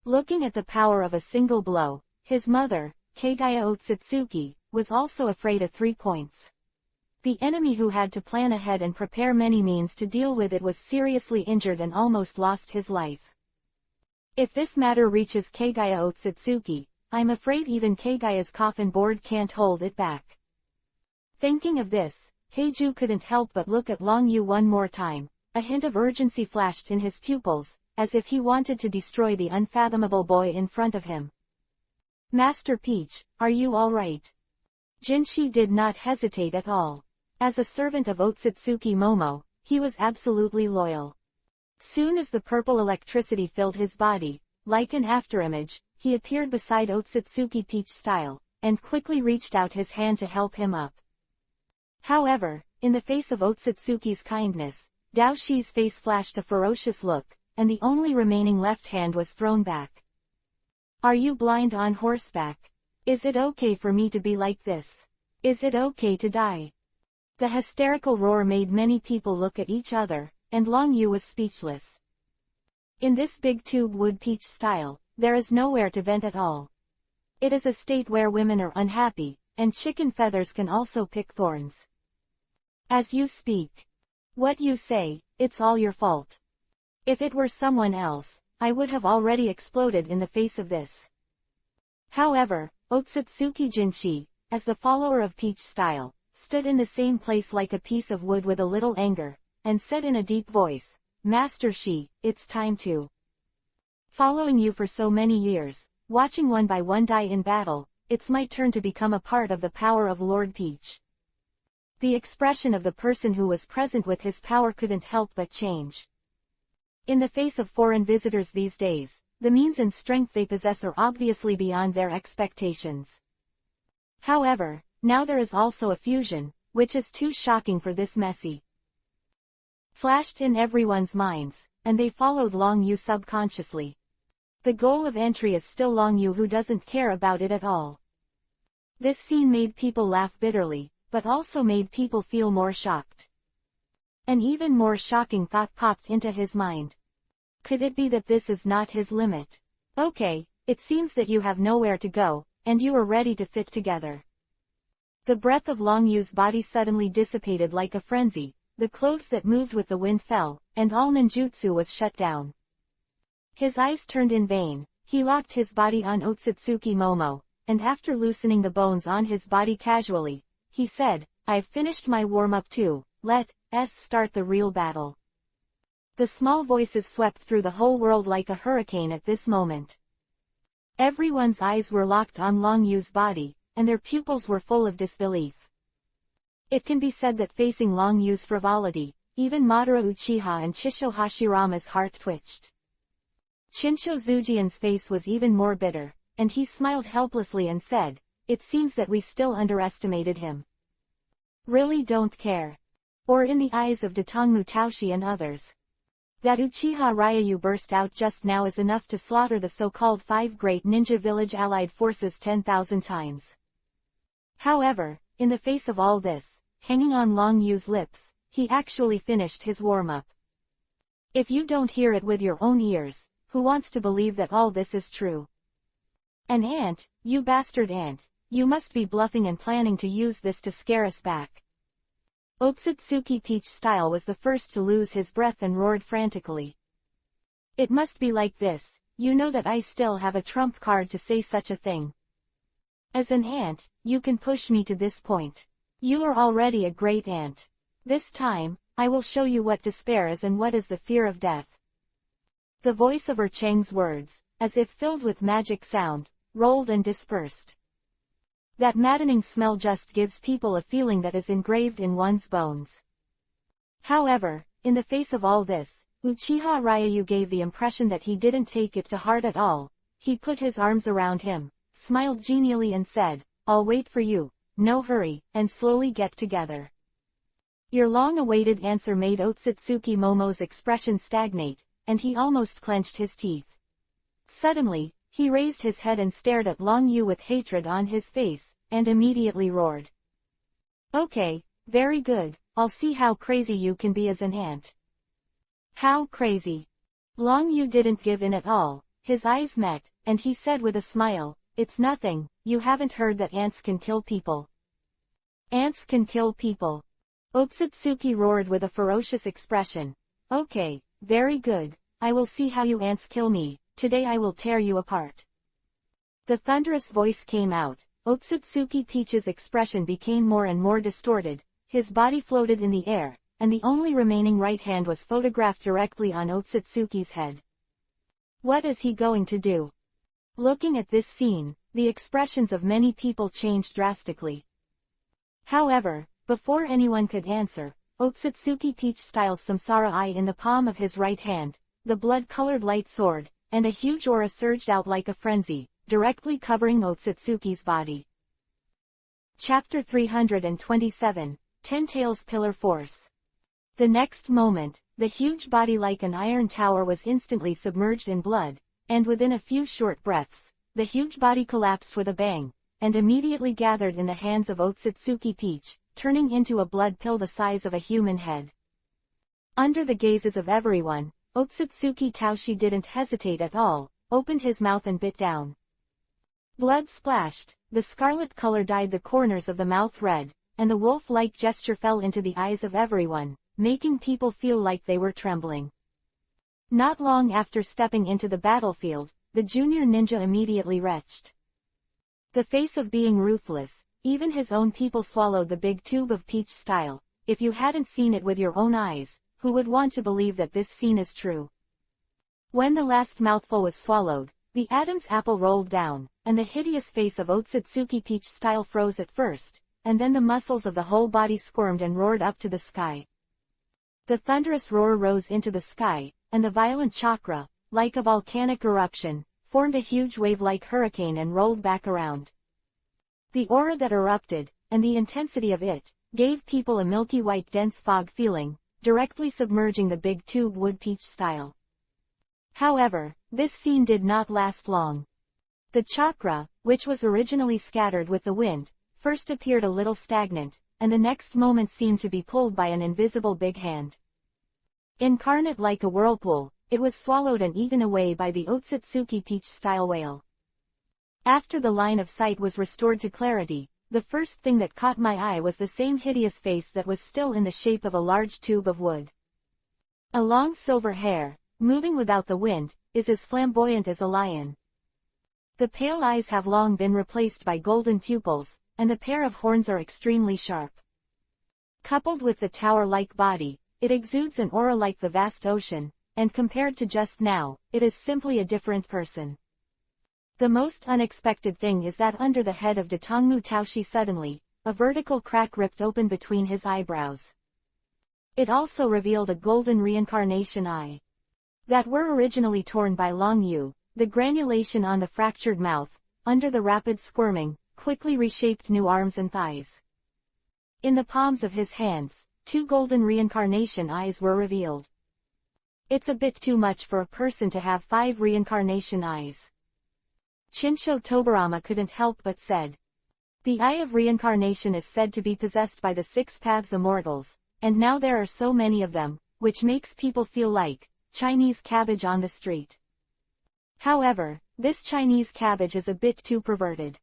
Looking at the power of a single blow, his mother, Kagaya Otsutsuki, was also afraid of 3 points. The enemy who had to plan ahead and prepare many means to deal with it was seriously injured and almost lost his life. If this matter reaches Kagaya Otsutsuki, I'm afraid even Kagaya's coffin board can't hold it back. Thinking of this, Heiju couldn't help but look at Long Yu one more time. A hint of urgency flashed in his pupils, as if he wanted to destroy the unfathomable boy in front of him. Master Peach, are you all right? Jinshi did not hesitate at all. As a servant of Otsutsuki Momo, he was absolutely loyal. Soon as the purple electricity filled his body, like an afterimage, he appeared beside Otsutsuki Peach style, and quickly reached out his hand to help him up. However, in the face of Otsutsuki's kindness, Dao Shi's face flashed a ferocious look, and the only remaining left hand was thrown back. Are you blind on horseback? Is it okay for me to be like this? Is it okay to die? The hysterical roar made many people look at each other, and Long Yu was speechless. In this big tube wood peach style, there is nowhere to vent at all. It is a state where women are unhappy, and chicken feathers can also pick thorns. As you speak. What you say, it's all your fault. If it were someone else, I would have already exploded in the face of this. However, Otsutsuki Jinshi, as the follower of Peach style, stood in the same place like a piece of wood with a little anger, and said in a deep voice, Master Shi, it's time to. Following you for so many years, watching one by one die in battle, it's my turn to become a part of the power of Lord Peach. The expression of the person who was present with his power couldn't help but change. In the face of foreign visitors these days, the means and strength they possess are obviously beyond their expectations. However, now there is also a fusion, which is too shocking for this messy. flashed in everyone's minds, and they followed Long Yu subconsciously. The goal of entry is still Long Yu, who doesn't care about it at all. This scene made people laugh bitterly, but also made people feel more shocked. An even more shocking thought popped into his mind. Could it be that this is not his limit? Okay, it seems that you have nowhere to go, and you are ready to fit together. The breath of Long Yu's body suddenly dissipated like a frenzy, the clothes that moved with the wind fell, and all ninjutsu was shut down. His eyes turned in vain, he locked his body on Otsutsuki Momo, and after loosening the bones on his body casually, he said, "I've finished my warm-up too, let's start the real battle." The small voices swept through the whole world like a hurricane at this moment. Everyone's eyes were locked on Long Yu's body, and their pupils were full of disbelief. It can be said that facing Long Yu's frivolity, even Madara Uchiha and Chisho Hashirama's heart twitched. Chinsho Zujian's face was even more bitter, and he smiled helplessly and said, "It seems that we still underestimated him. Really don't care." Or in the eyes of Datong Mutaoshi and others. That Uchiha Ryu burst out just now is enough to slaughter the so-called 5 great ninja village allied forces 10,000 times. However, in the face of all this, hanging on Long Yu's lips, he actually finished his warm-up. If you don't hear it with your own ears, who wants to believe that all this is true? An ant, you bastard ant, you must be bluffing and planning to use this to scare us back. Otsutsuki Peach Style was the first to lose his breath and roared frantically. It must be like this, you know that I still have a trump card to say such a thing. As an ant, you can push me to this point. You are already a great ant. This time, I will show you what despair is and what is the fear of death. The voice of Chang's words, as if filled with magic sound, rolled and dispersed. That maddening smell just gives people a feeling that is engraved in one's bones. However, in the face of all this, Uchiha Ryu gave the impression that he didn't take it to heart at all. He put his arms around him, smiled genially and said, "I'll wait for you, no hurry, and slowly get together." Your long-awaited answer made Otsutsuki Momo's expression stagnate, and he almost clenched his teeth. Suddenly, he raised his head and stared at Long Yu with hatred on his face, and immediately roared. "Okay, very good, I'll see how crazy you can be as an ant." How crazy? Long Yu didn't give in at all, his eyes met, and he said with a smile, "It's nothing, you haven't heard that ants can kill people." Ants can kill people. Otsutsuki roared with a ferocious expression. "Okay, very good, I will see how you ants kill me, today I will tear you apart." The thunderous voice came out, Otsutsuki Peach's expression became more and more distorted, his body floated in the air, and the only remaining right hand was photographed directly on Otsutsuki's head. What is he going to do? Looking at this scene, the expressions of many people changed drastically. However, before anyone could answer, Otsutsuki Peach styles Samsara Eye in the palm of his right hand, the blood-colored light sword, and a huge aura surged out like a frenzy, directly covering Otsutsuki's body. Chapter 327, Ten Tails Pillar Force. The next moment, the huge body like an iron tower was instantly submerged in blood, and within a few short breaths, the huge body collapsed with a bang, and immediately gathered in the hands of Otsutsuki Peach, turning into a blood pill the size of a human head. Under the gazes of everyone, Otsutsuki Taoshi didn't hesitate at all, opened his mouth and bit down. Blood splashed, the scarlet color dyed the corners of the mouth red, and the wolf-like gesture fell into the eyes of everyone, making people feel like they were trembling. Not long after stepping into the battlefield, the junior ninja immediately retched. The face of being ruthless, even his own people swallowed the big tube of Peach Style. If you hadn't seen it with your own eyes, who would want to believe that this scene is true? When the last mouthful was swallowed, the Adam's apple rolled down, and the hideous face of Otsutsuki Peach Style froze at first, and then the muscles of the whole body squirmed and roared up to the sky. The thunderous roar rose into the sky, and the violent chakra, like a volcanic eruption, formed a huge wave-like hurricane and rolled back around. The aura that erupted, and the intensity of it, gave people a milky white dense fog feeling, directly submerging the big tube wood peach style. However, this scene did not last long. The chakra, which was originally scattered with the wind, first appeared a little stagnant, and the next moment seemed to be pulled by an invisible big hand. Incarnate like a whirlpool, it was swallowed and eaten away by the Otsutsuki peach-style whale. After the line of sight was restored to clarity, the first thing that caught my eye was the same hideous face that was still in the shape of a large tube of wood. A long silver hair, moving without the wind, is as flamboyant as a lion. The pale eyes have long been replaced by golden pupils, and the pair of horns are extremely sharp. Coupled with the tower-like body, it exudes an aura like the vast ocean, and compared to just now, it is simply a different person. The most unexpected thing is that under the head of Datongmu Taoshi suddenly, a vertical crack ripped open between his eyebrows. It also revealed a golden reincarnation eye that were originally torn by Long Yu. The granulation on the fractured mouth, under the rapid squirming, quickly reshaped new arms and thighs. In the palms of his hands, 2 golden reincarnation eyes were revealed. It's a bit too much for a person to have 5 reincarnation eyes. Chinsho Tobarama couldn't help but said. The eye of reincarnation is said to be possessed by the 6 paths immortals, and now there are so many of them, which makes people feel like Chinese cabbage on the street. However, this Chinese cabbage is a bit too perverted.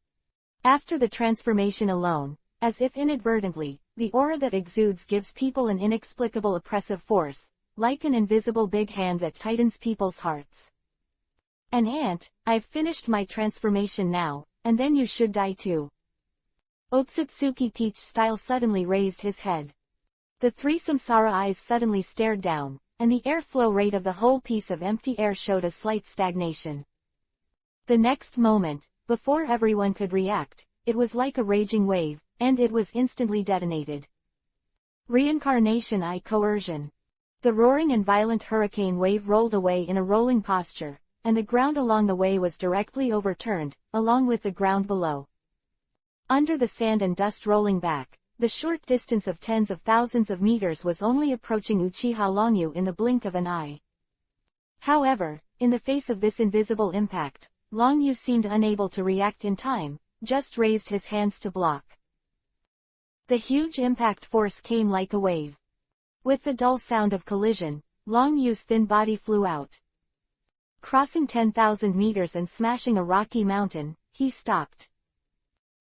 After the transformation alone, as if inadvertently, the aura that exudes gives people an inexplicable oppressive force, like an invisible big hand that tightens people's hearts. An ant, I've finished my transformation now, and then you should die too. Otsutsuki Peach Style suddenly raised his head. The 3 samsara eyes suddenly stared down, and the airflow rate of the whole piece of empty air showed a slight stagnation. The next moment, before everyone could react, it was like a raging wave, and it was instantly detonated. Reincarnation Eye Coercion. The roaring and violent hurricane wave rolled away in a rolling posture, and the ground along the way was directly overturned, along with the ground below. Under the sand and dust rolling back, the short distance of tens of thousands of meters was only approaching Uchiha Longyu in the blink of an eye. However, in the face of this invisible impact, Longyu seemed unable to react in time, just raised his hands to block. The huge impact force came like a wave. With the dull sound of collision, Longyu's thin body flew out. Crossing 10,000 meters and smashing a rocky mountain, he stopped.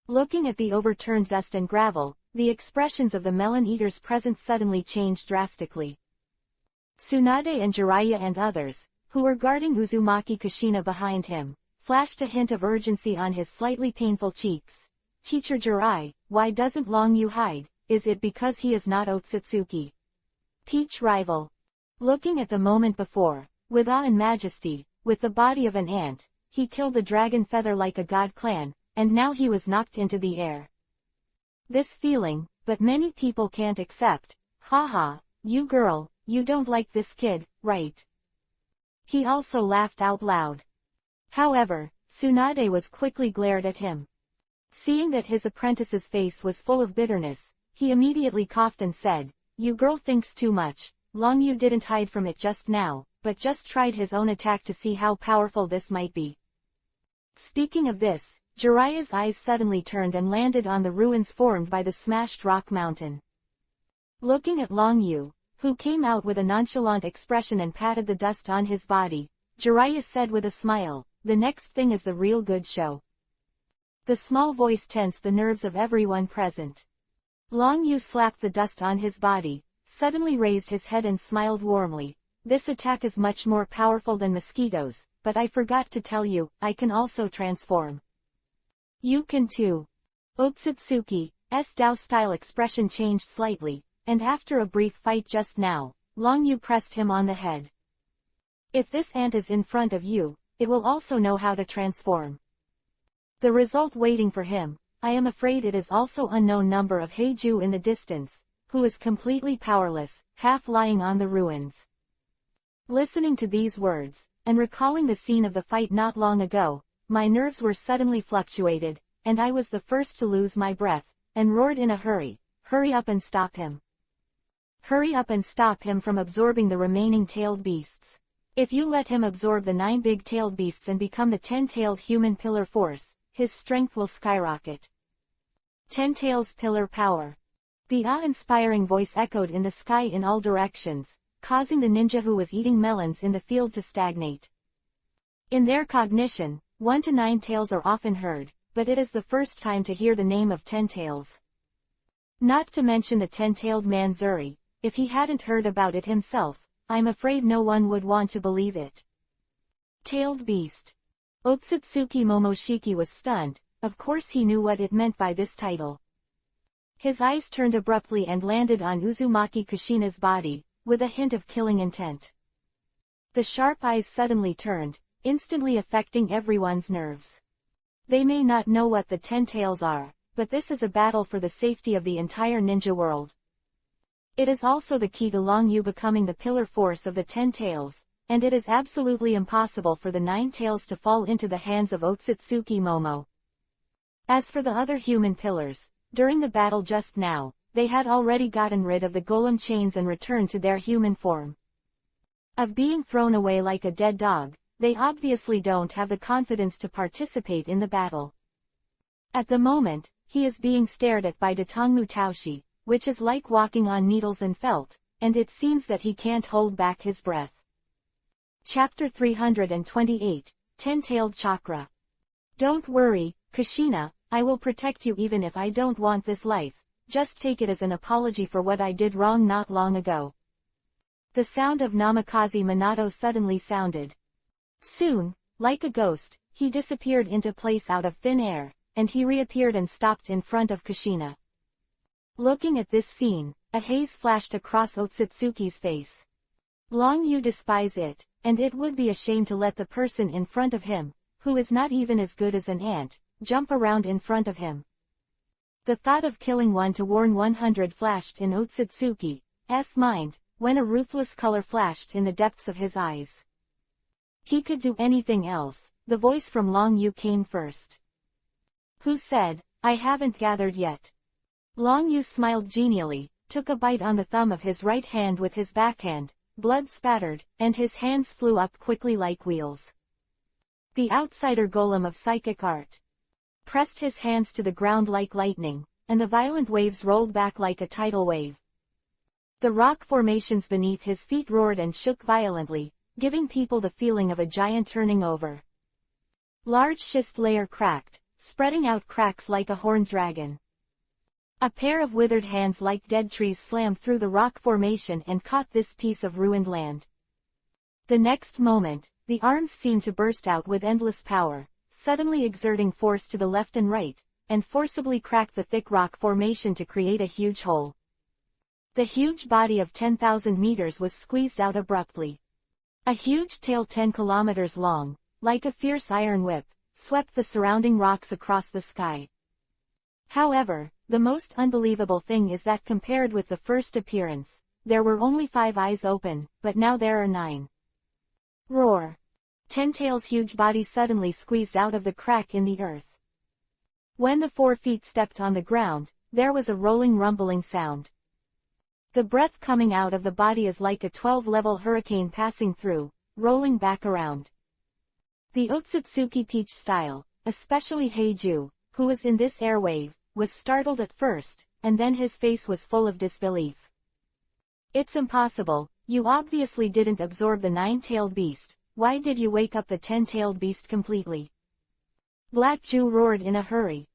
Looking at the overturned dust and gravel, the expressions of the melon eaters present suddenly changed drastically. Tsunade and Jiraiya and others, who were guarding Uzumaki Kushina behind him, flashed a hint of urgency on his slightly painful cheeks. Teacher Jirai, why doesn't Longyu hide? Is it because he is not Otsutsuki Peach rival? Looking at the moment before, with awe and majesty, with the body of an ant, he killed the dragon feather like a god clan, and now he was knocked into the air. This feeling, but many people can't accept. Haha, you girl, you don't like this kid, right? He also laughed out loud. However, Tsunade was quickly glared at him. Seeing that his apprentice's face was full of bitterness, he immediately coughed and said, "You girl thinks too much. Longyu didn't hide from it just now, but just tried his own attack to see how powerful this might be." Speaking of this, Jiraiya's eyes suddenly turned and landed on the ruins formed by the smashed rock mountain. Looking at Longyu, who came out with a nonchalant expression and patted the dust on his body, Jiraiya said with a smile, "The next thing is the real good show." The small voice tensed the nerves of everyone present. Longyu slapped the dust on his body, suddenly raised his head and smiled warmly. "This attack is much more powerful than mosquitoes, but I forgot to tell you, I can also transform." "You can too." Otsutsuki's Dao-style expression changed slightly, and after a brief fight just now, Longyu pressed him on the head. "If this ant is in front of you, it will also know how to transform. The result waiting for him, I am afraid it is also unknown number of Heiju in the distance, who is completely powerless, half lying on the ruins." Listening to these words, and recalling the scene of the fight not long ago, my nerves were suddenly fluctuated, and I was the first to lose my breath, and roared in a hurry, "Hurry up and stop him." Hurry up and stop him from absorbing the remaining tailed beasts. If you let him absorb the 9 big-tailed beasts and become the 10-tailed human pillar force, his strength will skyrocket. 10 tails pillar power. The awe-inspiring voice echoed in the sky in all directions, causing the ninja who was eating melons in the field to stagnate. In their cognition, 1 to 9 tails are often heard, but it is the first time to hear the name of 10 tails. Not to mention the 10-tailed man Zuri. If he hadn't heard about it himself, I'm afraid no one would want to believe it. Tailed beast. Otsutsuki Momoshiki was stunned. Of course he knew what it meant by this title. His eyes turned abruptly and landed on Uzumaki Kushina's body, with a hint of killing intent. The sharp eyes suddenly turned, instantly affecting everyone's nerves. They may not know what the 10 tails are, but this is a battle for the safety of the entire ninja world. It is also the key to Long Yu becoming the pillar force of the 10 tails, and it is absolutely impossible for the 9 tails to fall into the hands of Otsutsuki Momo. As for the other human pillars, during the battle just now, they had already gotten rid of the golem chains and returned to their human form. Of being thrown away like a dead dog, they obviously don't have the confidence to participate in the battle. At the moment, he is being stared at by Datongmu Taoshi, which is like walking on needles and felt, and it seems that he can't hold back his breath. Chapter 328, 10-Tailed Chakra. Don't worry, Kushina, I will protect you even if I don't want this life, just take it as an apology for what I did wrong not long ago. The sound of Namikaze Minato suddenly sounded. Soon, like a ghost, he disappeared into place out of thin air, and he reappeared and stopped in front of Kushina. Looking at this scene, a haze flashed across Otsutsuki's face. Long Yu despise it, and it would be a shame to let the person in front of him, who is not even as good as an ant, jump around in front of him. The thought of killing 1 to warn 100 flashed in Otsutsuki's mind, when a ruthless color flashed in the depths of his eyes. He could do anything else. The voice from Long Yu came first. Who said, I haven't gathered yet? Long Yu smiled genially, took a bite on the thumb of his right hand with his backhand, blood spattered, and his hands flew up quickly like wheels. The outsider golem of psychic art pressed his hands to the ground like lightning, and the violent waves rolled back like a tidal wave. The rock formations beneath his feet roared and shook violently, giving people the feeling of a giant turning over. Large schist layer cracked, spreading out cracks like a horned dragon. A pair of withered hands like dead trees slammed through the rock formation and caught this piece of ruined land. The next moment, the arms seemed to burst out with endless power, suddenly exerting force to the left and right, and forcibly cracked the thick rock formation to create a huge hole. The huge body of 10,000 meters was squeezed out abruptly. A huge tail 10 kilometers long, like a fierce iron whip, swept the surrounding rocks across the sky. However, the most unbelievable thing is that compared with the first appearance, there were only 5 eyes open, but now there are 9. Roar! 10 tails' huge body suddenly squeezed out of the crack in the earth. When the 4 feet stepped on the ground, there was a rolling rumbling sound. The breath coming out of the body is like a 12-level hurricane passing through, rolling back around. The Otsutsuki Peach style, especially Heiju, who was in this airwave, was startled at first, and then his face was full of disbelief. It's impossible, you obviously didn't absorb the 9-tailed beast, why did you wake up the 10-tailed beast completely? Black Jew roared in a hurry.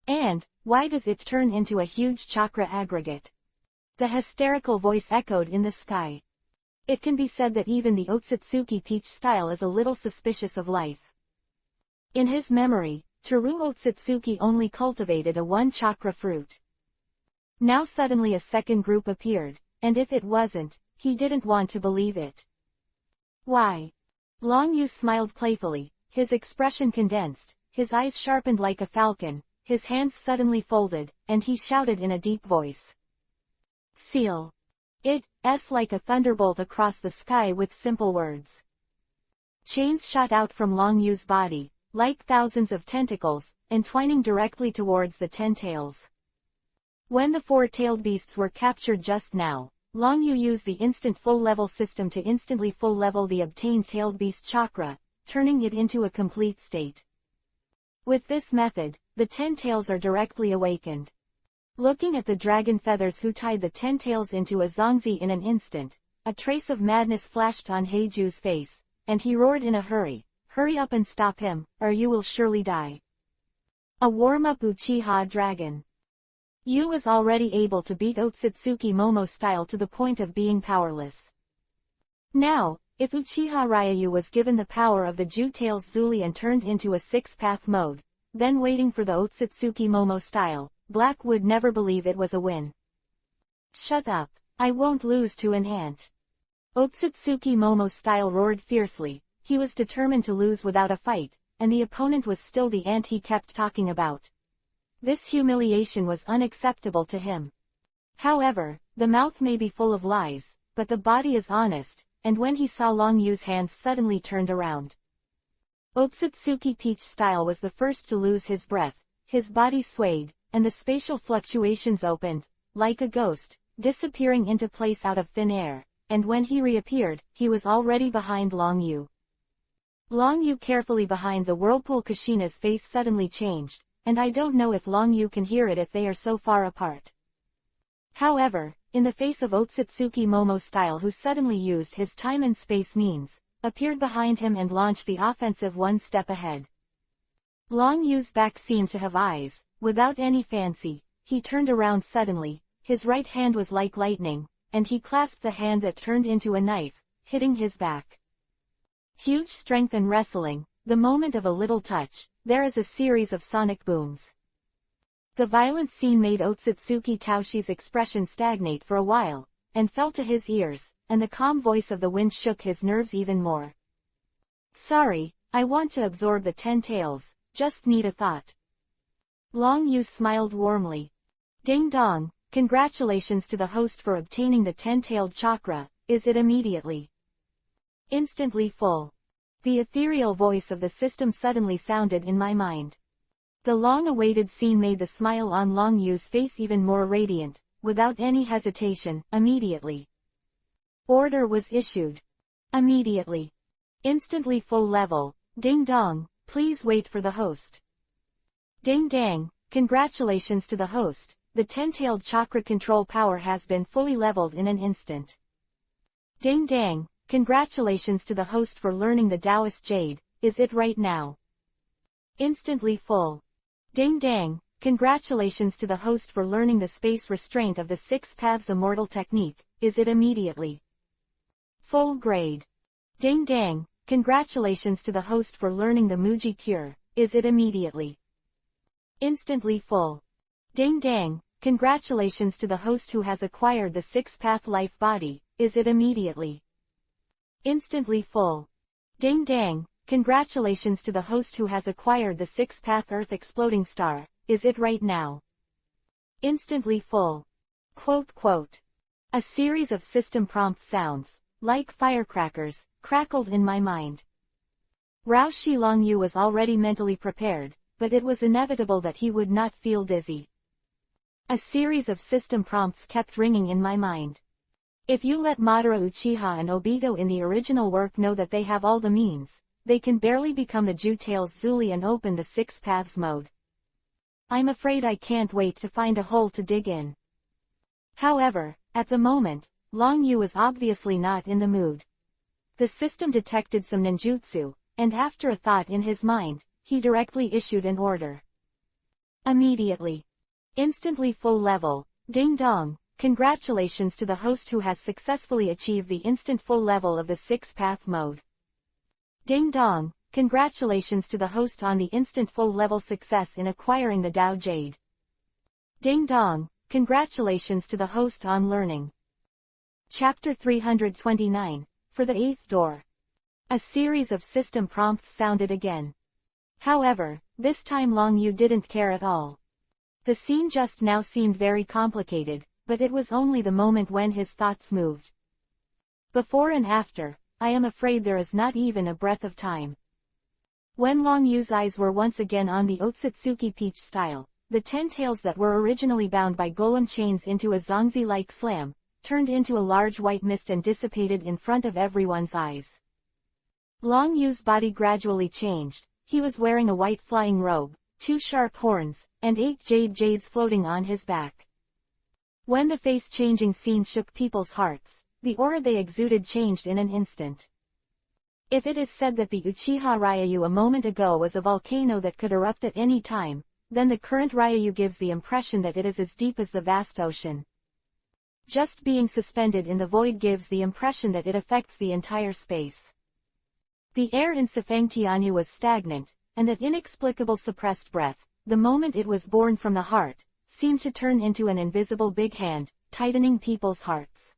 And, why does it turn into a huge chakra aggregate? The hysterical voice echoed in the sky. It can be said that even the Otsutsuki Peach style is a little suspicious of life. In his memory, Teru Otsutsuki only cultivated a 1-chakra fruit. Now suddenly a second group appeared, and if it wasn't, he didn't want to believe it. Why? Long Yu smiled playfully, his expression condensed, his eyes sharpened like a falcon, his hands suddenly folded, and he shouted in a deep voice. Seal. It's like a thunderbolt across the sky with simple words. Chains shot out from Long Yu's body, like thousands of tentacles, entwining directly towards the 10 tails. When the 4-tailed beasts were captured just now, Long Yu used the instant full level system to instantly full level the obtained tailed beast chakra, turning it into a complete state. With this method, the 10 tails are directly awakened. Looking at the dragon feathers who tied the 10 tails into a zongzi in an instant, a trace of madness flashed on Heiju's face, and he roared in a hurry, "Hurry up and stop him, or you will surely die." A warm-up Uchiha dragon. Yu was already able to beat Otsutsuki Momo style to the point of being powerless. Now, if Uchiha Ryu was given the power of the Ju-Tails Zuli and turned into a 6-path mode, then waiting for the Otsutsuki Momo style, Black would never believe it was a win. "Shut up, I won't lose to an ant." Otsutsuki Momo style roared fiercely. He was determined to lose without a fight, and the opponent was still the ant he kept talking about. This humiliation was unacceptable to him. However, the mouth may be full of lies, but the body is honest, and when he saw Long Yu's hands suddenly turned around. Otsutsuki Peach style was the first to lose his breath, his body swayed, and the spatial fluctuations opened, like a ghost, disappearing into place out of thin air, and when he reappeared, he was already behind Long Yu. Long Yu carefully behind the whirlpool. Kushina's face suddenly changed, and I don't know if Long Yu can hear it if they are so far apart. However, in the face of Otsutsuki Momo style, who suddenly used his time and space means, appeared behind him and launched the offensive one step ahead. Long Yu's back seemed to have eyes. Without any fancy, he turned around suddenly, his right hand was like lightning, and he clasped the hand that turned into a knife, hitting his back. Huge strength and wrestling, the moment of a little touch, there is a series of sonic booms. The violent scene made Otsutsuki Taoshi's expression stagnate for a while, and fell to his ears, and the calm voice of the wind shook his nerves even more. "Sorry, I want to absorb the 10 tails, just need a thought." Long Yu smiled warmly. "Ding dong, congratulations to the host for obtaining the 10-tailed chakra, is it immediately?" "Instantly full." The ethereal voice of the system suddenly sounded in my mind. The long-awaited scene made the smile on Long Yu's face even more radiant. Without any hesitation, immediately. Order was issued. Immediately. Instantly full level. Ding dong, please wait for the host. Ding dang, congratulations to the host, the 10-tailed chakra control power has been fully leveled in an instant. Ding dang, congratulations to the host for learning the Taoist Jade, is it right now? Instantly full. Ding dang, congratulations to the host for learning the space restraint of the 6 paths immortal technique, is it immediately? Full grade. Ding dang, congratulations to the host for learning the Muji cure, is it immediately? Instantly full. Ding dang, congratulations to the host who has acquired the 6-path life body, is it immediately? Instantly full. Ding dang, congratulations to the host who has acquired the 6-path Earth exploding star, is it right now? Instantly full. Quote. A series of system prompt sounds, like firecrackers, crackled in my mind. Rao Shi Long Yu was already mentally prepared, but it was inevitable that he would not feel dizzy. A series of system prompts kept ringing in my mind. If you let Madara Uchiha and Obito in the original work know that they have all the means, they can barely become the Ju-Tails Zuli and open the 6 paths mode. I'm afraid I can't wait to find a hole to dig in. However, at the moment, Long Yu was obviously not in the mood. The system detected some ninjutsu, and after a thought in his mind, he directly issued an order. Immediately. Instantly full level. Ding dong, congratulations to the host who has successfully achieved the instant full level of the 6-path mode. Ding dong, congratulations to the host on the instant full level success in acquiring the Tao Jade. Ding dong, congratulations to the host on learning. Chapter 329, for the 8th door. A series of system prompts sounded again. However, this time Long Yu didn't care at all. The scene just now seemed very complicated, but it was only the moment when his thoughts moved. Before and after, I am afraid there is not even a breath of time. When Long Yu's eyes were once again on the Otsutsuki Peach style, the 10 tails that were originally bound by golem chains into a zongzi-like slam, turned into a large white mist and dissipated in front of everyone's eyes. Long Yu's body gradually changed. He was wearing a white flying robe, 2 sharp horns, and 8 jades floating on his back. When the face-changing scene shook people's hearts, the aura they exuded changed in an instant. If it is said that the Uchiha Ryayu a moment ago was a volcano that could erupt at any time, then the current Ryayu gives the impression that it is as deep as the vast ocean. Just being suspended in the void gives the impression that it affects the entire space. The air in Sifangtianyu was stagnant, and that inexplicable suppressed breath, the moment it was born from the heart, seemed to turn into an invisible big hand, tightening people's hearts.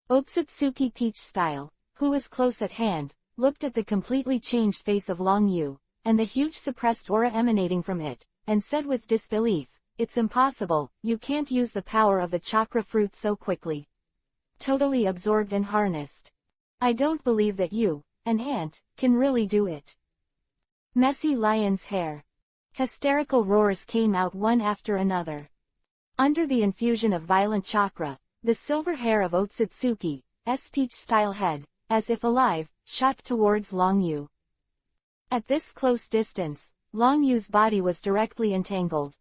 Otsutsuki Peach Style, who was close at hand, looked at the completely changed face of Long Yu, and the huge suppressed aura emanating from it, and said with disbelief, "It's impossible, you can't use the power of the chakra fruit so quickly. Totally absorbed and harnessed. I don't believe that you, an ant, can really do it." Messy lion's hair. Hysterical roars came out one after another. Under the infusion of violent chakra, the silver hair of Otsutsuki's peach-style head, as if alive, shot towards Long Yu. At this close distance, Long Yu's body was directly entangled.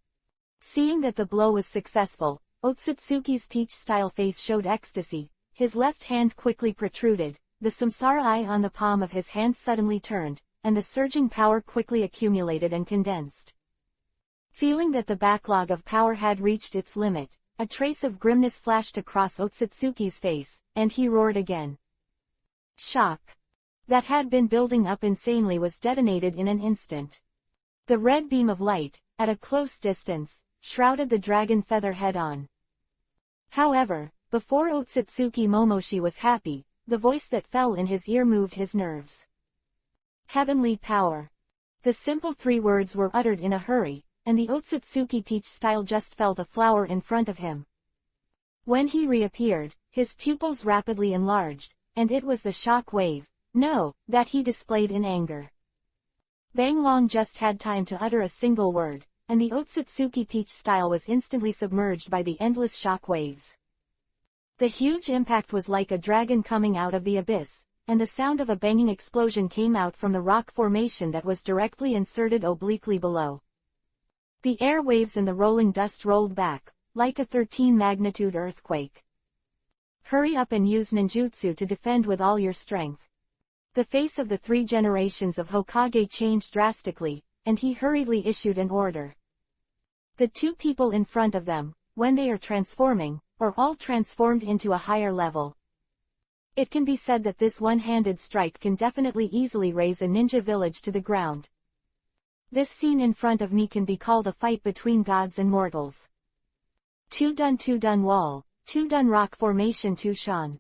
Seeing that the blow was successful, Otsutsuki's peach-style face showed ecstasy. His left hand quickly protruded, the samsara eye on the palm of his hand suddenly turned, and the surging power quickly accumulated and condensed. Feeling that the backlog of power had reached its limit, a trace of grimness flashed across Otsutsuki's face, and he roared again. Shock that had been building up insanely was detonated in an instant. The red beam of light, at a close distance, shrouded the dragon feather head-on. However, before Otsutsuki Momoshi was happy, the voice that fell in his ear moved his nerves. Heavenly power. The simple 3 words were uttered in a hurry, and the Otsutsuki peach-style just felt a flower in front of him. When he reappeared, his pupils rapidly enlarged, and it was the shock wave, no, that he displayed in anger. Bang Long just had time to utter a single word, and the Otsutsuki peach-style was instantly submerged by the endless shock waves. The huge impact was like a dragon coming out of the abyss, and the sound of a banging explosion came out from the rock formation that was directly inserted obliquely below. The air waves and the rolling dust rolled back, like a 13-magnitude earthquake. Hurry up and use ninjutsu to defend with all your strength. The face of the 3 generations of Hokage changed drastically, and he hurriedly issued an order. The 2 people in front of them, when they are transforming, are all transformed into a higher level. It can be said that this one-handed strike can definitely easily raise a ninja village to the ground. This scene in front of me can be called a fight between gods and mortals. Two dun wall, 2 dun rock formation 2 shan.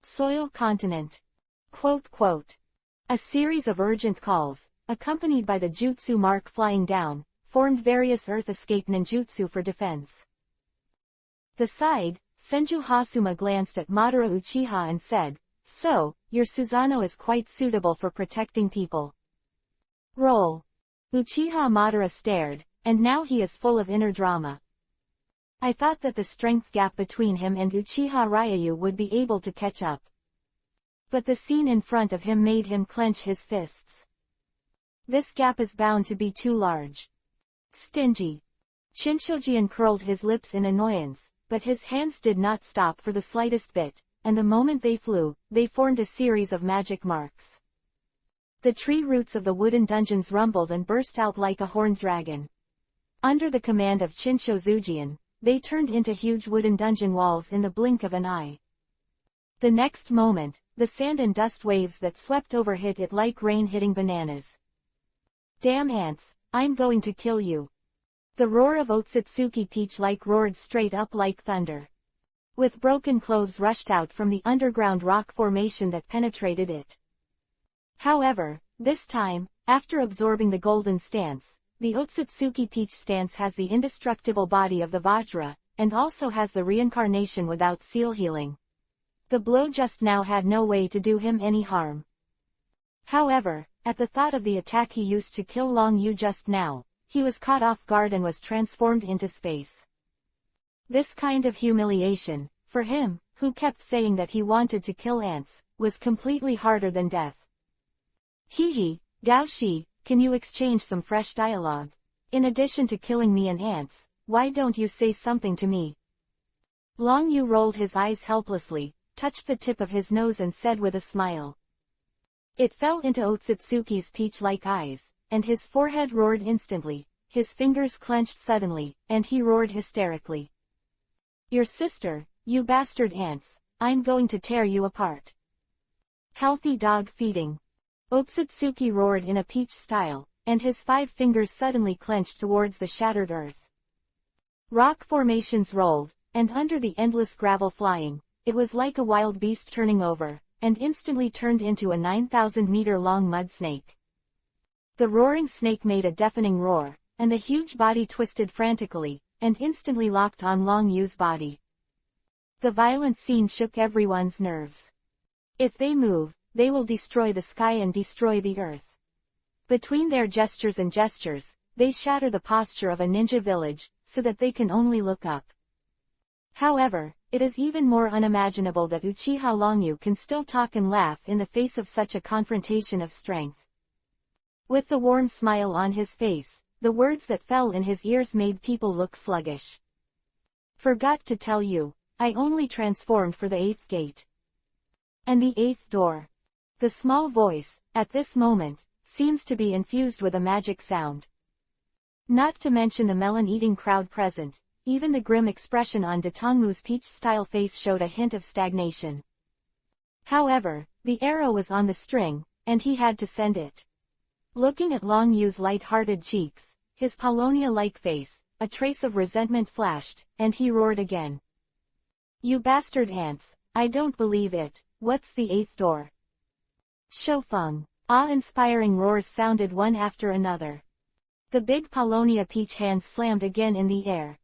Soil continent. Quote. A series of urgent calls, accompanied by the jutsu mark flying down, formed various earth escape ninjutsu for defense. The side, Senju Hasuma glanced at Madara Uchiha and said, "So, your Susanoo is quite suitable for protecting people." Roll. Uchiha Madara stared, and now he is full of inner drama. I thought that the strength gap between him and Uchiha Ryayu would be able to catch up. But the scene in front of him made him clench his fists. This gap is bound to be too large. Stingy. Shinshojian curled his lips in annoyance, but his hands did not stop for the slightest bit, and the moment they flew, they formed a series of magic marks. The tree roots of the wooden dungeons rumbled and burst out like a horned dragon. Under the command of Shinshozujian, they turned into huge wooden dungeon walls in the blink of an eye. The next moment, the sand and dust waves that swept over hit it like rain hitting bananas. Damn ants, I'm going to kill you. The roar of Otsutsuki Peach-like roared straight up like thunder. With broken clothes rushed out from the underground rock formation that penetrated it. However, this time, after absorbing the golden stance, the Otsutsuki Peach stance has the indestructible body of the Vajra, and also has the reincarnation without seal healing. The blow just now had no way to do him any harm. However, at the thought of the attack he used to kill Long Yu just now, he was caught off guard and was transformed into space. This kind of humiliation, For him, who kept saying that he wanted to kill ants, was completely harder than death. Hee, Dao Shi, can you exchange some fresh dialogue? In addition to killing me and ants, why don't you say something to me? Long Yu rolled his eyes helplessly, touched the tip of his nose and said with a smile. It fell into Otsutsuki's peach-like eyes, and his forehead roared instantly, his fingers clenched suddenly, and he roared hysterically. Your sister, you bastard ants, I'm going to tear you apart. Healthy dog feeding. Otsutsuki roared in a peach style, and his 5 fingers suddenly clenched towards the shattered earth. Rock formations rolled, and under the endless gravel flying, it was like a wild beast turning over, and instantly turned into a 9,000-meter-long mud snake. The roaring snake made a deafening roar, and the huge body twisted frantically, and instantly locked on Long Yu's body. The violent scene shook everyone's nerves. If they move, they will destroy the sky and destroy the earth. Between their gestures and gestures, they shatter the posture of a ninja village, so that they can only look up. However, it is even more unimaginable that Uchiha Longyu can still talk and laugh in the face of such a confrontation of strength. With the warm smile on his face, the words that fell in his ears made people look sluggish. Forgot to tell you, I only transformed for the 8th gate. And the 8th door. The small voice, at this moment, seems to be infused with a magic sound. Not to mention the melon-eating crowd present, even the grim expression on Datongmu's peach-style face showed a hint of stagnation. However, the arrow was on the string, and he had to send it. Looking at Long Yu's light-hearted cheeks, his Paulownia-like face, a trace of resentment flashed, and he roared again. You bastard ants, I don't believe it, what's the 8th door? Shofeng. Awe-inspiring roars sounded one after another. The big Paulownia peach hands slammed again in the air.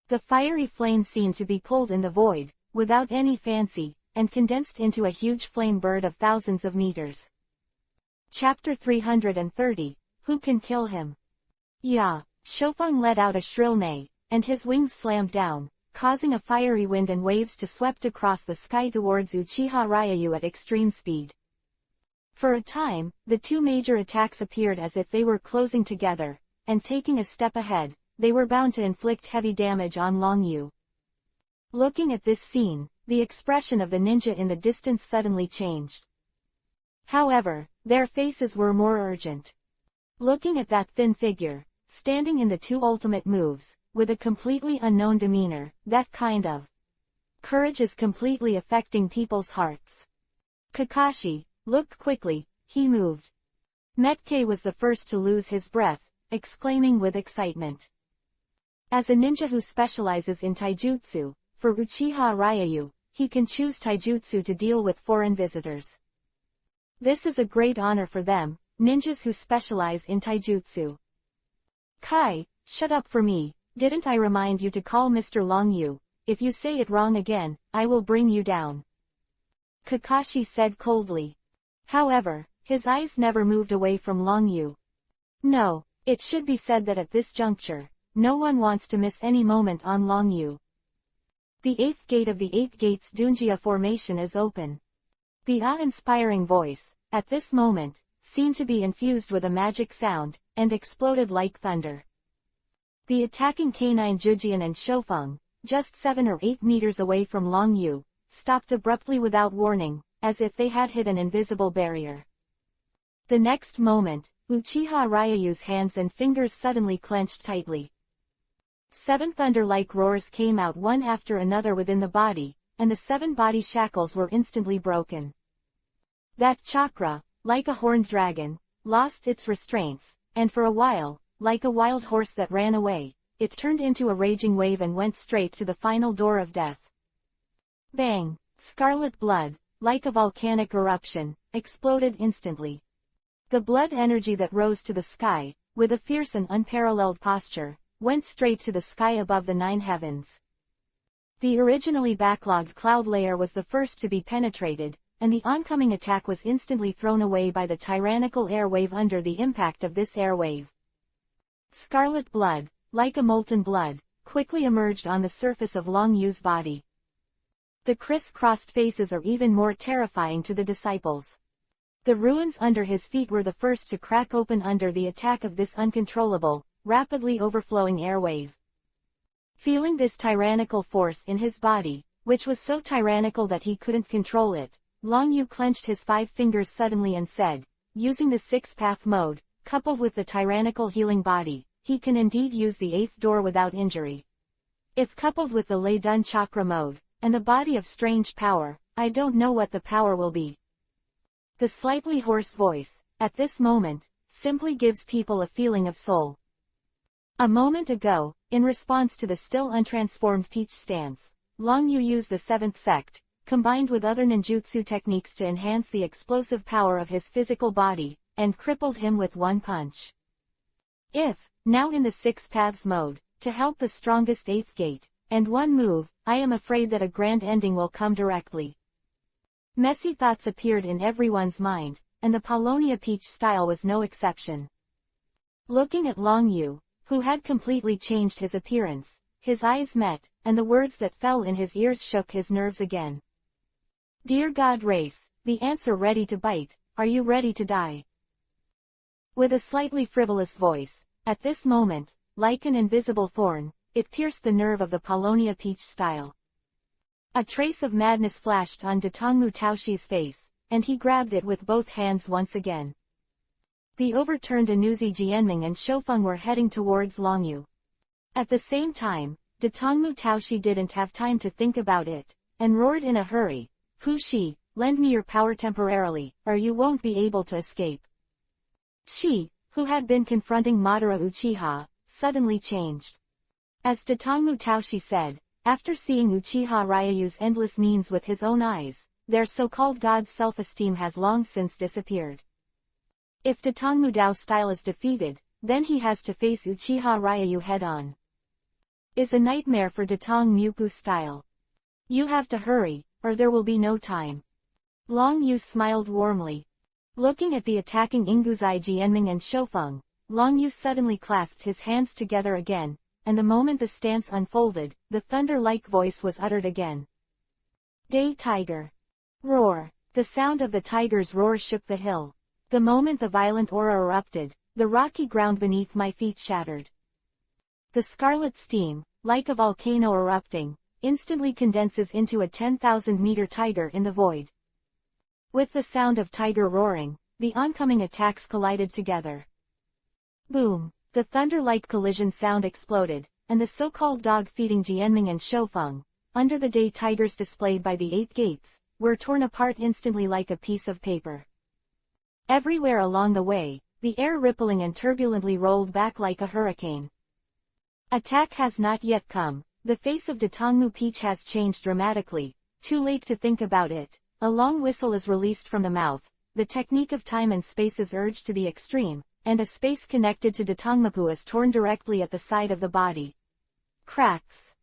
The fiery flame seemed to be pulled in the void, without any fancy, and condensed into a huge flame bird of thousands of meters. Chapter 330, Who Can Kill Him? Ya! Shofeng let out a shrill neigh, and his wings slammed down, causing a fiery wind and waves to sweep across the sky towards Uchiha Ryu at extreme speed. For a time, the 2 major attacks appeared as if they were closing together, and taking a step ahead, they were bound to inflict heavy damage on Long Yu. Looking at this scene, the expression of the ninja in the distance suddenly changed. However, their faces were more urgent. Looking at that thin figure, standing in the 2 ultimate moves, with a completely unknown demeanor, that kind of courage is completely affecting people's hearts. Kakashi, look quickly, he moved. Metke was the first to lose his breath, exclaiming with excitement. As a ninja who specializes in taijutsu, for Uchiha Ryu, he can choose taijutsu to deal with foreign visitors. This is a great honor for them, ninjas who specialize in taijutsu. Kai, shut up for me, didn't I remind you to call Mr. Long Yu? If you say it wrong again, I will bring you down. Kakashi said coldly. However, his eyes never moved away from Long Yu. No, it should be said that at this juncture, no one wants to miss any moment on Long Yu. The 8th gate of the 8 gates Dunjia formation is open. The awe-inspiring voice, at this moment, seemed to be infused with a magic sound, and exploded like thunder. The attacking canine Jujian and Shofeng, just 7 or 8 meters away from Long Yu, stopped abruptly without warning, as if they had hit an invisible barrier. The next moment, Uchiha Ryu's hands and fingers suddenly clenched tightly. 7 thunder-like roars came out one after another within the body, and the 7 body shackles were instantly broken. That chakra, like a horned dragon, lost its restraints, and for a while, like a wild horse that ran away, it turned into a raging wave and went straight to the final door of death. Bang! Scarlet blood, like a volcanic eruption, exploded instantly. The blood energy that rose to the sky, with a fierce and unparalleled posture, went straight to the sky above the 9 heavens. The originally backlogged cloud layer was the first to be penetrated, and the oncoming attack was instantly thrown away by the tyrannical air wave under the impact of this air wave. Scarlet blood, like a molten blood, quickly emerged on the surface of Long Yu's body. The criss-crossed faces are even more terrifying to the disciples. The ruins under his feet were the first to crack open under the attack of this uncontrollable, rapidly overflowing airwave. Feeling this tyrannical force in his body, which was so tyrannical that he couldn't control it, Long Yu clenched his 5 fingers suddenly and said, using the 6-path mode, coupled with the tyrannical healing body, he can indeed use the 8th door without injury. If coupled with the Lei Dun chakra mode, and the body of strange power, I don't know what the power will be. The slightly hoarse voice, at this moment, simply gives people a feeling of soul. A moment ago, in response to the still untransformed Peach stance, Long Yu used the 7th sect, combined with other ninjutsu techniques to enhance the explosive power of his physical body, and crippled him with one punch. If, now in the 6 paths mode, to help the strongest 8th gate, and one move, I am afraid that a grand ending will come directly. Messy thoughts appeared in everyone's mind, and the Paulownia Peach style was no exception. Looking at Long Yu, who had completely changed his appearance, his eyes met, and the words that fell in his ears shook his nerves again. Dear God race, the ants are ready to bite, are you ready to die? With a slightly frivolous voice, at this moment, like an invisible thorn, it pierced the nerve of the Paulownia Peach style. A trace of madness flashed on Datongmu Taoshi's face, and he grabbed it with both hands once again. The overturned Anuzi Jianming and Shofeng were heading towards Long Yu. At the same time, Datongmu Taoshi didn't have time to think about it, and roared in a hurry, Fu Shi, lend me your power temporarily, or you won't be able to escape. Shi, who had been confronting Madara Uchiha, suddenly changed. As Datongmu Taoshi said, after seeing Uchiha Ryu's endless means with his own eyes, their so-called god's self-esteem has long since disappeared. If Datongmu Dao's style is defeated, then he has to face Uchiha Ryu head-on. Is a nightmare for Datong Mupu's style. You have to hurry, or there will be no time. Long Yu smiled warmly. Looking at the attacking Inguzai Jianming and Shofeng, Long Yu suddenly clasped his hands together again, and the moment the stance unfolded, the thunder-like voice was uttered again. Day Tiger. Roar. The sound of the tiger's roar shook the hill. The moment the violent aura erupted, the rocky ground beneath my feet shattered. The scarlet steam, like a volcano erupting, instantly condenses into a 10,000-meter tiger in the void. With the sound of tiger roaring, the oncoming attacks collided together. Boom! The thunder-like collision sound exploded, and the so-called dog-feeding Jianming and Shofeng, under the day tigers displayed by the 8 gates, were torn apart instantly like a piece of paper. Everywhere along the way, the air rippling and turbulently rolled back like a hurricane. Attack has not yet come, the face of Datongmu Peach has changed dramatically, too late to think about it, a long whistle is released from the mouth, the technique of time and space is urged to the extreme, and a space connected to Datongmapu is torn directly at the side of the body. Cracks.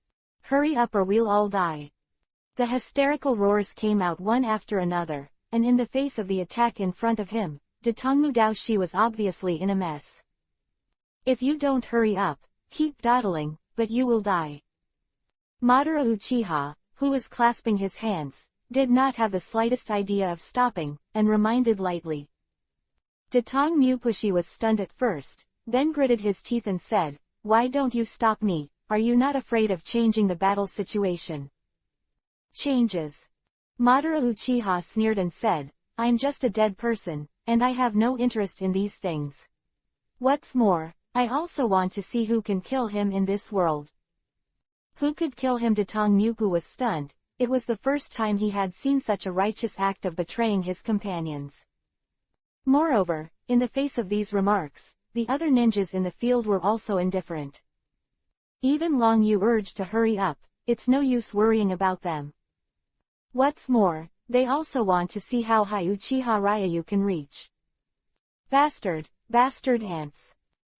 Hurry up or we'll all die. The hysterical roars came out one after another, and in the face of the attack in front of him, Datongmu Daoshi was obviously in a mess. If you don't hurry up, keep dawdling, but you will die. Madara Uchiha, who was clasping his hands, did not have the slightest idea of stopping, and reminded lightly. Datong Mupushi was stunned at first, then gritted his teeth and said, Why don't you stop me, are you not afraid of changing the battle situation? Changes. Madara Uchiha sneered and said, I'm just a dead person, and I have no interest in these things. What's more, I also want to see who can kill him in this world. Who could kill him? Datong Mupu was stunned, it was the first time he had seen such a righteous act of betraying his companions. Moreover, in the face of these remarks, the other ninjas in the field were also indifferent. Even Long Yu urged to hurry up, it's no use worrying about them. What's more, they also want to see how high Uchiha Ryu can reach. Bastard ants.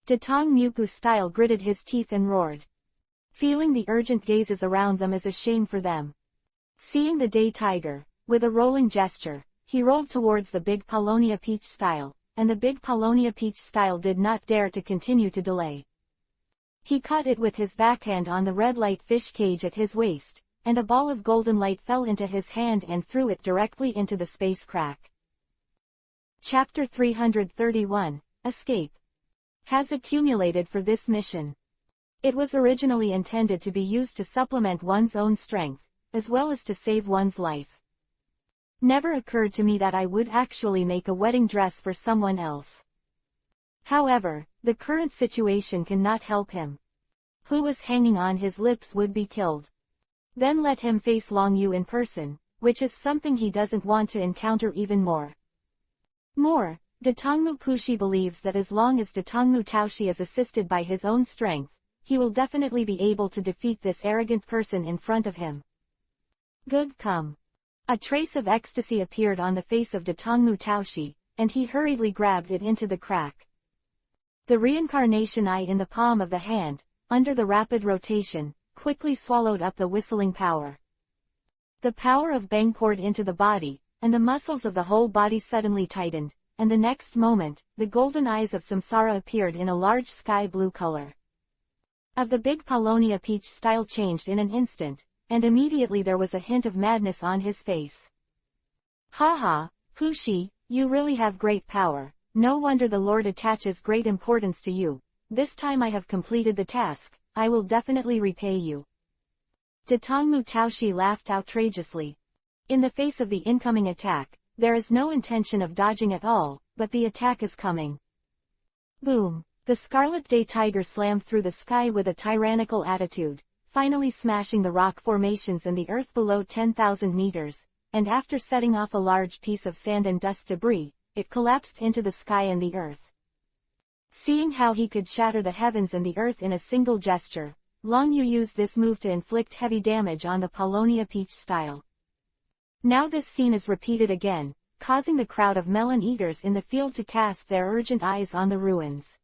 Datong Mupu's style gritted his teeth and roared. Feeling the urgent gazes around them as a shame for them. Seeing the day tiger, with a rolling gesture, he rolled towards the big Paulownia Peach style, and the big Paulownia Peach style did not dare to continue to delay. He caught it with his backhand on the red light fish cage at his waist, and a ball of golden light fell into his hand and threw it directly into the space crack. Chapter 331, Escape, has accumulated for this mission. It was originally intended to be used to supplement one's own strength, as well as to save one's life. Never occurred to me that I would actually make a wedding dress for someone else. However, the current situation cannot help him. Who was hanging on his lips would be killed. Then let him face Long Yu in person, which is something he doesn't want to encounter even more. Datongmu Pushi believes that as long as Datongmu Taoshi is assisted by his own strength, he will definitely be able to defeat this arrogant person in front of him. Good come. A trace of ecstasy appeared on the face of Datongmu Taoshi, and he hurriedly grabbed it into the crack. The reincarnation eye in the palm of the hand, under the rapid rotation, quickly swallowed up the whistling power. The power of Bang poured into the body, and the muscles of the whole body suddenly tightened, and the next moment, the golden eyes of Samsara appeared in a large sky blue color. Of the big Paulownia Peach style changed in an instant, and immediately there was a hint of madness on his face. Haha, Pushi, you really have great power. No wonder the Lord attaches great importance to you. This time I have completed the task, I will definitely repay you. Datongmu Taoshi laughed outrageously. In the face of the incoming attack, there is no intention of dodging at all, but the attack is coming. Boom! The Scarlet Day Tiger slammed through the sky with a tyrannical attitude, finally smashing the rock formations and the earth below 10,000 meters, and after setting off a large piece of sand and dust debris, it collapsed into the sky and the earth. Seeing how he could shatter the heavens and the earth in a single gesture, Long Yu used this move to inflict heavy damage on the Paulownia Peach style. Now this scene is repeated again, causing the crowd of melon eaters in the field to cast their urgent eyes on the ruins.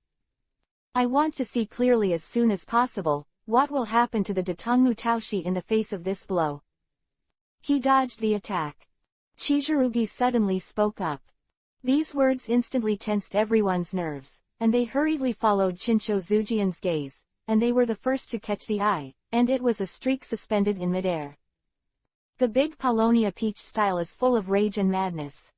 I want to see clearly as soon as possible, what will happen to the Datongmu Taoshi in the face of this blow. He dodged the attack. Chijirugi suddenly spoke up. These words instantly tensed everyone's nerves, and they hurriedly followed Chincho Zujian's gaze, and they were the first to catch the eye, and it was a streak suspended in midair. The big Paulownia Peach style is full of rage and madness.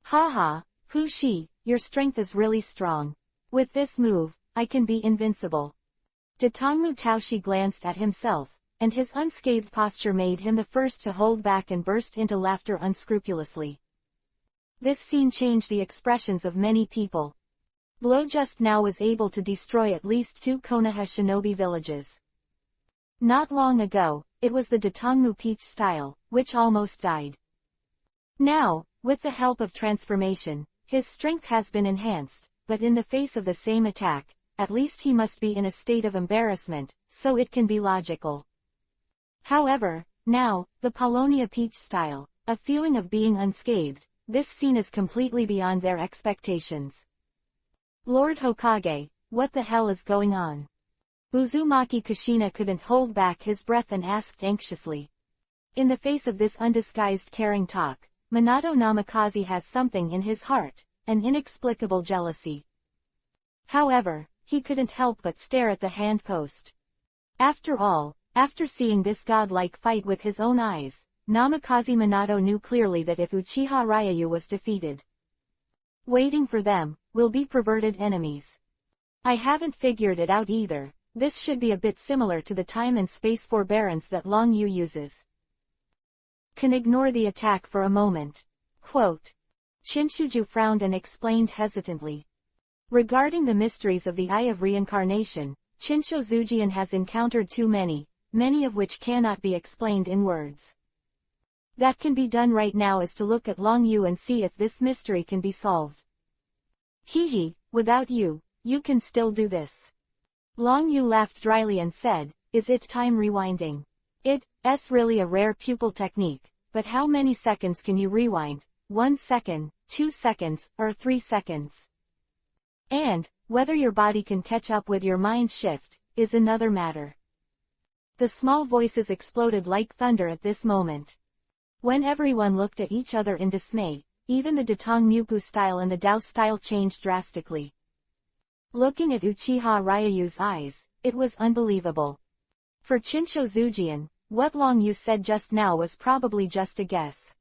Haha, Pushi, your strength is really strong. With this move, I can be invincible. Datongmu Taoshi glanced at himself, and his unscathed posture made him the first to hold back and burst into laughter unscrupulously. This scene changed the expressions of many people. Blow just now was able to destroy at least 2 Konoha shinobi villages. Not long ago, it was the Datongmu Peach style, which almost died. Now, with the help of transformation, his strength has been enhanced, but in the face of the same attack, at least he must be in a state of embarrassment, so it can be logical. However, now, the Paulownia Peach style, a feeling of being unscathed, this scene is completely beyond their expectations. Lord Hokage, what the hell is going on? Uzumaki Kushina couldn't hold back his breath and asked anxiously. In the face of this undisguised caring talk, Minato Namikaze has something in his heart, an inexplicable jealousy. However, he couldn't help but stare at the handpost. After all, after seeing this godlike fight with his own eyes, Namikaze Minato knew clearly that if Uchiha Ryayu was defeated, waiting for them will be perverted enemies. I haven't figured it out either. This should be a bit similar to the time and space forbearance that Long Yu uses. Can ignore the attack for a moment. Quote. Chinshuju frowned and explained hesitantly. Regarding the mysteries of the Eye of Reincarnation, Chinsho Zujian has encountered too many of which cannot be explained in words. That can be done right now is to look at Long Yu and see if this mystery can be solved. Hehe, without you, you can still do this. Long Yu laughed dryly and said, is it time rewinding? It's really a rare pupil technique, but how many seconds can you rewind? 1 second, 2 seconds, or 3 seconds? And, whether your body can catch up with your mind shift, is another matter. The small voices exploded like thunder at this moment. When everyone looked at each other in dismay, even the Datongmu style and the Dao style changed drastically. Looking at Uchiha Ryayu's eyes, it was unbelievable. For Chinsho Zujian, what Long Yu said just now was probably just a guess.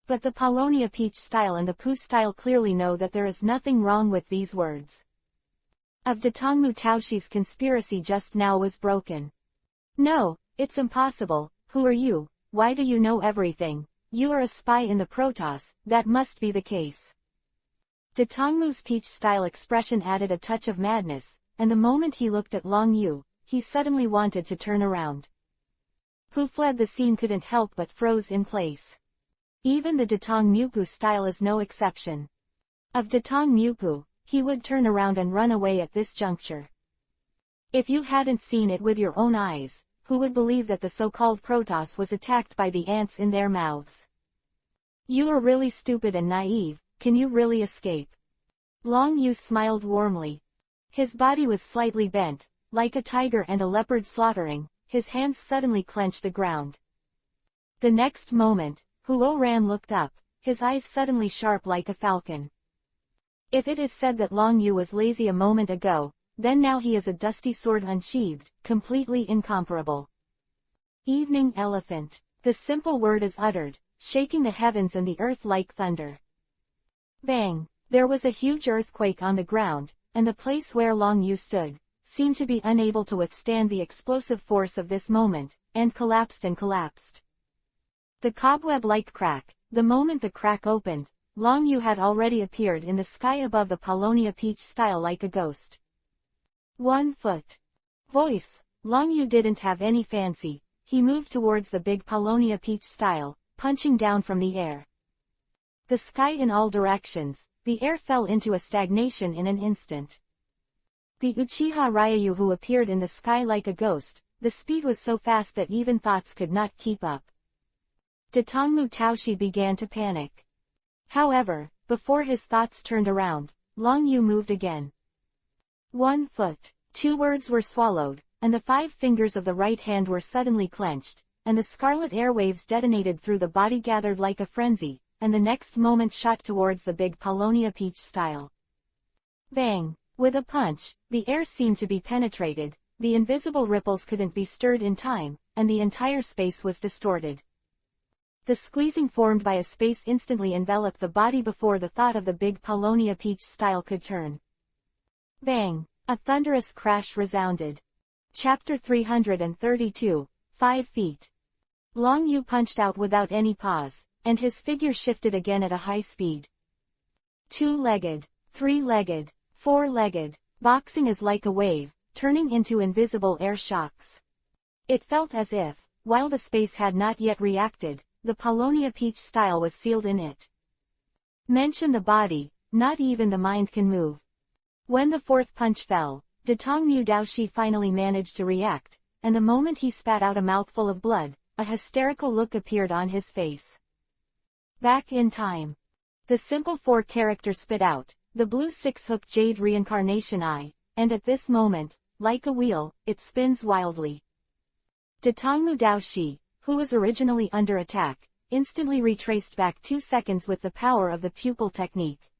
But the Paulownia Peach style and the Pooh style clearly know that there is nothing wrong with these words. Of Datongmu Taoshi's conspiracy just now was broken. No, it's impossible. Who are you? Why do you know everything? You are a spy in the Protoss, that must be the case. Datongmu's peach style expression added a touch of madness, and the moment he looked at Long Yu, he suddenly wanted to turn around. Who fled the scene couldn't help but froze in place. Even the Datong Mupu style is no exception. Of Datong Mupu, he would turn around and run away at this juncture. If you hadn't seen it with your own eyes, who would believe that the so-called Protoss was attacked by the ants in their mouths? You are really stupid and naive. Can you really escape? Long Yu smiled warmly. His body was slightly bent, like a tiger and a leopard slaughtering. His hands suddenly clenched the ground. The next moment, Huo Ran looked up, his eyes suddenly sharp like a falcon. If it is said that Long Yu was lazy a moment ago, then now he is a dusty sword unsheathed, completely incomparable. Evening Elephant. The simple word is uttered, shaking the heavens and the earth like thunder. Bang! There was a huge earthquake on the ground, and the place where Long Yu stood seemed to be unable to withstand the explosive force of this moment, and collapsed and collapsed. The cobweb-like crack. The moment the crack opened, Long Yu had already appeared in the sky above the Paulownia Peach style like a ghost. 1 foot. Voice. Long Yu didn't have any fancy. He moved towards the big Paulownia Peach style, punching down from the air. The sky in all directions, the air fell into a stagnation in an instant. The Uchiha Ryayu who appeared in the sky like a ghost, the speed was so fast that even thoughts could not keep up. Datongmu Taoshi began to panic. However, before his thoughts turned around, Long Yu moved again. 1 foot. 2 words were swallowed, and the 5 fingers of the right hand were suddenly clenched, and the scarlet airwaves detonated through the body gathered like a frenzy, and the next moment shot towards the big Paulownia Peach style. Bang! With a punch, the air seemed to be penetrated, the invisible ripples couldn't be stirred in time, and the entire space was distorted. The squeezing formed by a space instantly enveloped the body before the thought of the big Paulownia Peach style could turn. Bang! A thunderous crash resounded. Chapter 332, 5 feet. Long Yu punched out without any pause, and his figure shifted again at a high speed. 2-legged, 3-legged, 4-legged, boxing is like a wave, turning into invisible air shocks. It felt as if, while the space had not yet reacted, the Paulownia Peach style was sealed in it. Mention the body, not even the mind can move. When the 4th punch fell, Datongmu Daoshi finally managed to react, and the moment he spat out a mouthful of blood, a hysterical look appeared on his face. Back in time. The simple 4-character spit out, the blue 6-hook jade reincarnation eye, and at this moment, like a wheel, it spins wildly. Datongmu Daoshi, who was originally under attack, instantly retraced back 2 seconds with the power of the pupil technique.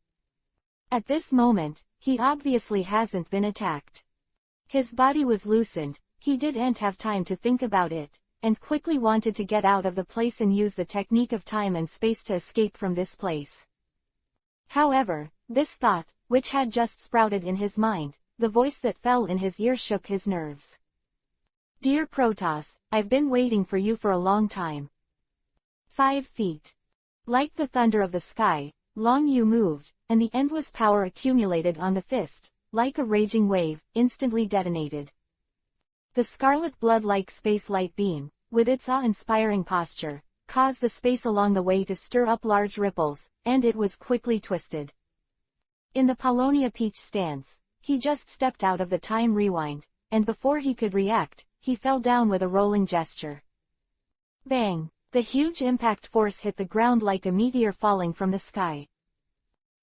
At this moment, he obviously hasn't been attacked. His body was loosened, he didn't have time to think about it, and quickly wanted to get out of the place and use the technique of time and space to escape from this place. However, this thought, which had just sprouted in his mind, the voice that fell in his ear shook his nerves. Dear Protoss, I've been waiting for you for a long time. 5 feet. Like the thunder of the sky, Long Yu moved, and the endless power accumulated on the fist, like a raging wave, instantly detonated. The scarlet blood-like space light beam, with its awe-inspiring posture, caused the space along the way to stir up large ripples, and it was quickly twisted. In the Paulownia Peach stance, he just stepped out of the time rewind, and before he could react, he fell down with a rolling gesture. Bang! The huge impact force hit the ground like a meteor falling from the sky.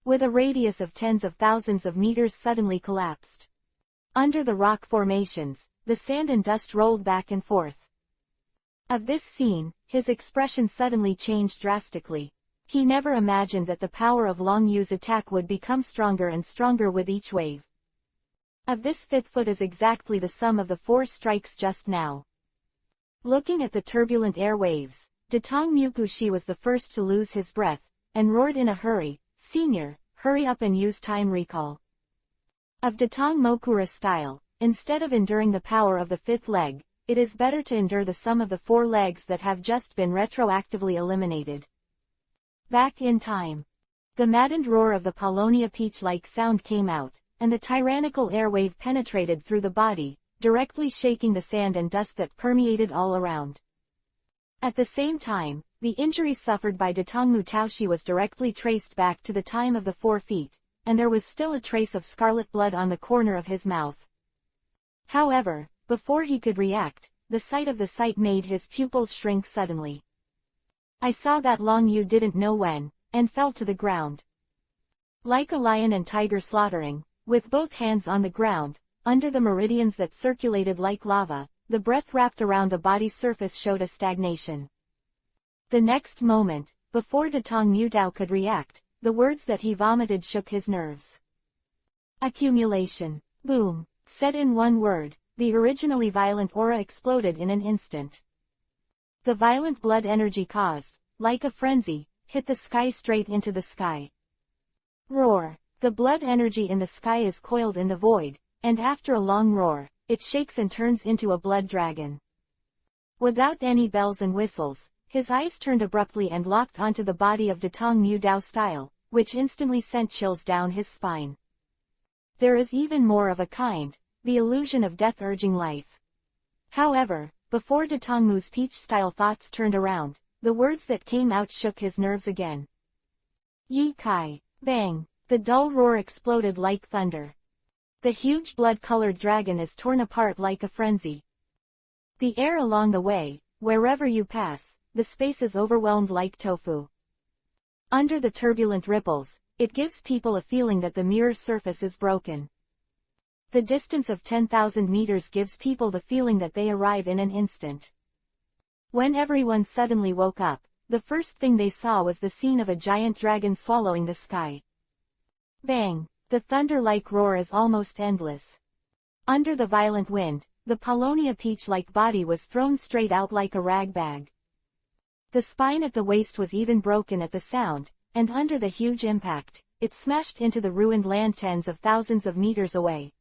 With a radius of tens of thousands of meters suddenly collapsed. Under the rock formations, the sand and dust rolled back and forth. Of this scene, his expression suddenly changed drastically. He never imagined that the power of Long Yu's attack would become stronger and stronger with each wave. Of this 5th foot is exactly the sum of the 4 strikes just now. Looking at the turbulent airwaves, Datang Mukushi was the first to lose his breath, and roared in a hurry, "Senior, hurry up and use time recall." Of Datang Mokura's style, instead of enduring the power of the fifth leg, it is better to endure the sum of the four legs that have just been retroactively eliminated. Back in time. The maddened roar of the Paulownia peach-like sound came out, and the tyrannical airwave penetrated through the body, directly shaking the sand and dust that permeated all around. At the same time, the injury suffered by Datang Mutaoshi was directly traced back to the time of the 4 feet, and there was still a trace of scarlet blood on the corner of his mouth. However, before he could react, the sight of the sight made his pupils shrink suddenly. I saw that Long Yu didn't know when, and fell to the ground. Like a lion and tiger slaughtering, with both hands on the ground, under the meridians that circulated like lava, the breath wrapped around the body's surface showed a stagnation. The next moment, before Datang Mutao could react, the words that he vomited shook his nerves. Accumulation. Boom. Said in one word, the originally violent aura exploded in an instant. The violent blood energy caused, like a frenzy, hit the sky straight into the sky. Roar. The blood energy in the sky is coiled in the void, and after a long roar, it shakes and turns into a blood dragon. Without any bells and whistles, his eyes turned abruptly and locked onto the body of Datang Mutao style, which instantly sent chills down his spine. There is even more of a kind, the illusion of death urging life. However, before Datang Mu's peach-style thoughts turned around, the words that came out shook his nerves again. Yi Kai. Bang. The dull roar exploded like thunder. The huge blood-colored dragon is torn apart like a frenzy. The air along the way, wherever you pass, the space is overwhelmed like tofu. Under the turbulent ripples, it gives people a feeling that the mirror surface is broken. The distance of 10,000 meters gives people the feeling that they arrive in an instant. When everyone suddenly woke up, the first thing they saw was the scene of a giant dragon swallowing the sky. Bang! The thunder-like roar is almost endless. Under the violent wind, the Paulownia peach-like body was thrown straight out like a rag bag. The spine at the waist was even broken at the sound, and under the huge impact, it smashed into the ruined land tens of thousands of meters away.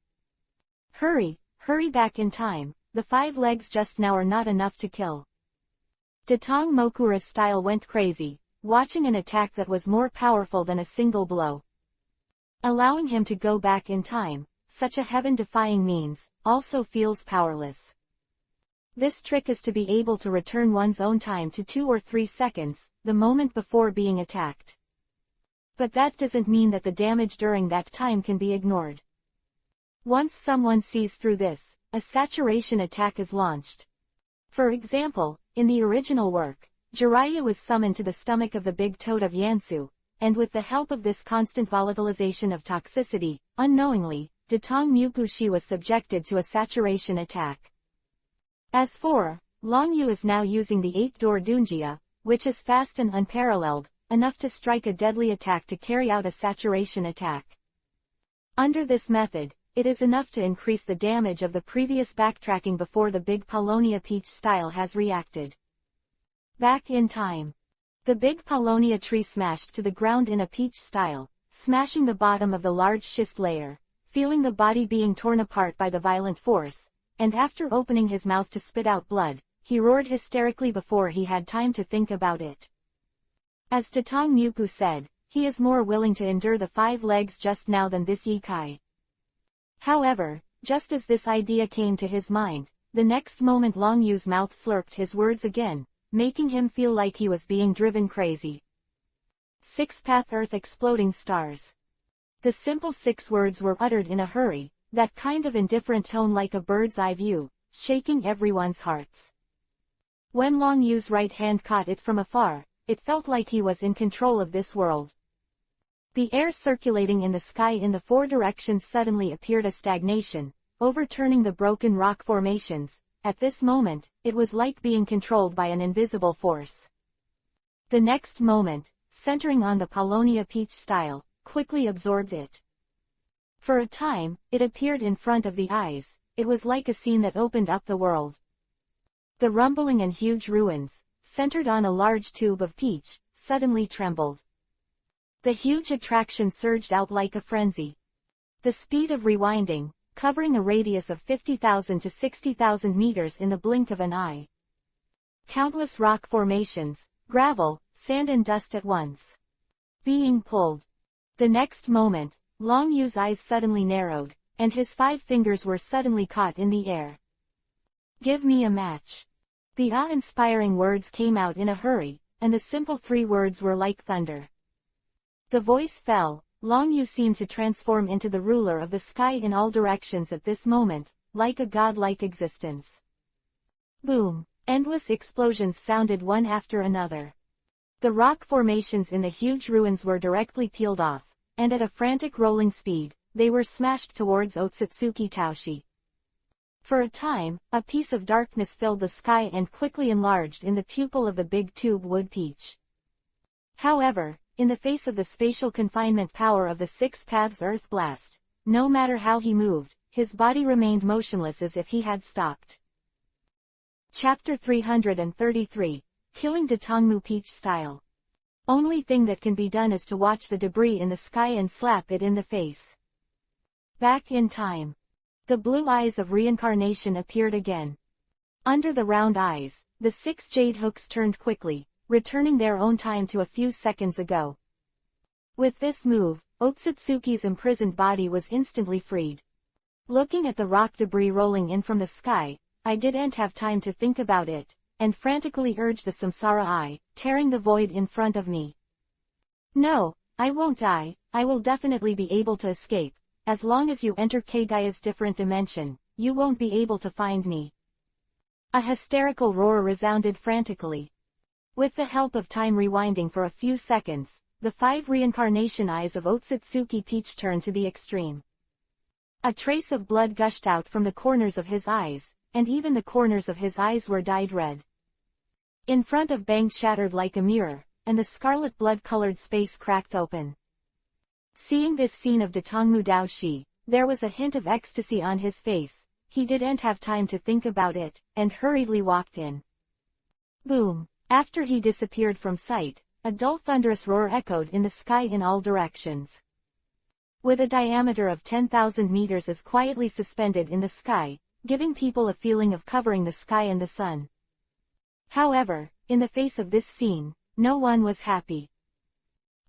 Hurry, hurry back in time, the 5 legs just now are not enough to kill. Datang Mokura's style went crazy, watching an attack that was more powerful than a single blow. Allowing him to go back in time, such a heaven-defying means, also feels powerless. This trick is to be able to return one's own time to 2 or 3 seconds, the moment before being attacked. But that doesn't mean that the damage during that time can be ignored. Once someone sees through this, a saturation attack is launched. For example, in the original work, Jiraiya was summoned to the stomach of the big toad of Yansu, and with the help of this constant volatilization of toxicity, unknowingly, Datang Mukushi was subjected to a saturation attack. As for Long Yu is now using the 8-door Dunjia, which is fast and unparalleled, enough to strike a deadly attack to carry out a saturation attack. Under this method, it is enough to increase the damage of the previous backtracking before the big Paulownia peach style has reacted. Back in time. The big Paulownia tree smashed to the ground in a peach style, smashing the bottom of the large schist layer, feeling the body being torn apart by the violent force, and after opening his mouth to spit out blood, he roared hysterically before he had time to think about it. As Datang Muku said, he is more willing to endure the 5 legs just now than this Yikai. However, just as this idea came to his mind, the next moment Long Yu's mouth slurped his words again, making him feel like he was being driven crazy. 6-path Earth exploding stars. The simple 6 words were uttered in a hurry, that kind of indifferent tone like a bird's eye view, shaking everyone's hearts. When Long Yu's right hand caught it from afar, it felt like he was in control of this world. The air circulating in the sky in the 4 directions suddenly appeared a stagnation, overturning the broken rock formations. At this moment, it was like being controlled by an invisible force. The next moment, centering on the Paulownia peach style, quickly absorbed it. For a time, it appeared in front of the eyes. It was like a scene that opened up the world. The rumbling and huge ruins, centered on a large tube of peach, suddenly trembled. The huge attraction surged out like a frenzy. The speed of rewinding, covering a radius of 50,000 to 60,000 meters in the blink of an eye. Countless rock formations, gravel, sand and dust at once. Being pulled. The next moment, Long Yu's eyes suddenly narrowed, and his 5 fingers were suddenly caught in the air. "Give me a match." The awe-inspiring words came out in a hurry, and the simple 3 words were like thunder. The voice fell. Long Yu seemed to transform into the ruler of the sky in all directions at this moment, like a godlike existence. Boom! Endless explosions sounded one after another. The rock formations in the huge ruins were directly peeled off, and at a frantic rolling speed, they were smashed towards Otsutsuki Taoshi. For a time, a piece of darkness filled the sky and quickly enlarged in the pupil of the big tube wood peach. However, in the face of the spatial confinement power of the 6 paths earth blast, no matter how he moved, his body remained motionless as if he had stopped. Chapter 333, Killing Datongmu Peach Style. Only thing that can be done is to watch the debris in the sky and slap it in the face. Back in time. The blue eyes of reincarnation appeared again. Under the round eyes, the 6 jade hooks turned quickly, returning their own time to a few seconds ago. With this move, Otsutsuki's imprisoned body was instantly freed. Looking at the rock debris rolling in from the sky, I didn't have time to think about it, and frantically urged the Samsara Eye, tearing the void in front of me. "No, I won't die. I will definitely be able to escape. As long as you enter Kagaya's different dimension, you won't be able to find me." A hysterical roar resounded frantically. With the help of time rewinding for a few seconds, the 5 reincarnation eyes of Otsutsuki Peach turned to the extreme. A trace of blood gushed out from the corners of his eyes, and even the corners of his eyes were dyed red. In front of Bang shattered like a mirror, and the scarlet blood-colored space cracked open. Seeing this scene of Datongmu Daoshi, there was a hint of ecstasy on his face. He didn't have time to think about it, and hurriedly walked in. Boom! After he disappeared from sight, a dull thunderous roar echoed in the sky in all directions. With a diameter of 10,000 meters as quietly suspended in the sky, giving people a feeling of covering the sky and the sun. However, in the face of this scene, no one was happy.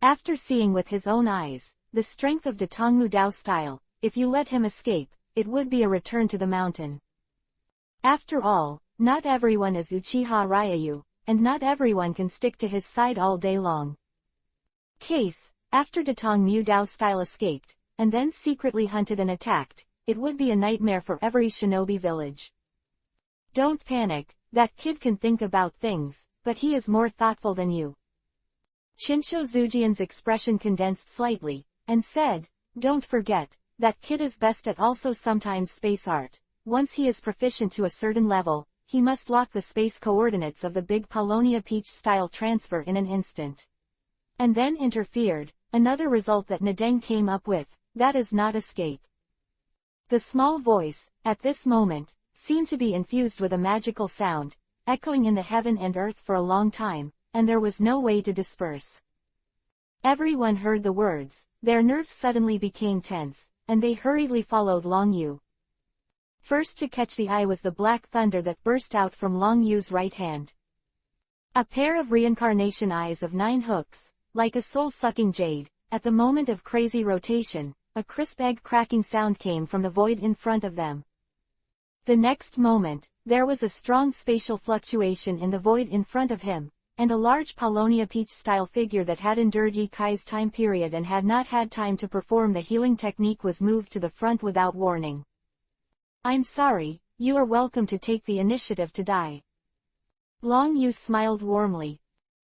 After seeing with his own eyes, the strength of Datongmu Dao style, if you let him escape, it would be a return to the mountain. After all, not everyone is Uchiha Ryayu, and not everyone can stick to his side all day long. After Datongmu Dao style escaped, and then secretly hunted and attacked, it would be a nightmare for every shinobi village. Don't panic, that kid can think about things, but he is more thoughtful than you. Chinsho Zujian's expression condensed slightly, and said, "Don't forget, that kid is best at also sometimes space art. Once he is proficient to a certain level, he must lock the space coordinates of the big Paulownia Peach-style transfer in an instant." And then interfered, another result that Nadeng came up with, that is not escape. The small voice, at this moment, seemed to be infused with a magical sound, echoing in the heaven and earth for a long time, and there was no way to disperse. Everyone heard the words, their nerves suddenly became tense, and they hurriedly followed Long Yu. First to catch the eye was the black thunder that burst out from Long Yu's right hand. A pair of reincarnation eyes of 9 hooks, like a soul-sucking jade. At the moment of crazy rotation, a crisp egg-cracking sound came from the void in front of them. The next moment, there was a strong spatial fluctuation in the void in front of him, and a large Paulownia Peach-style figure that had endured Yikai's time period and had not had time to perform the healing technique was moved to the front without warning. "I'm sorry, you are welcome to take the initiative to die." Long Yu smiled warmly.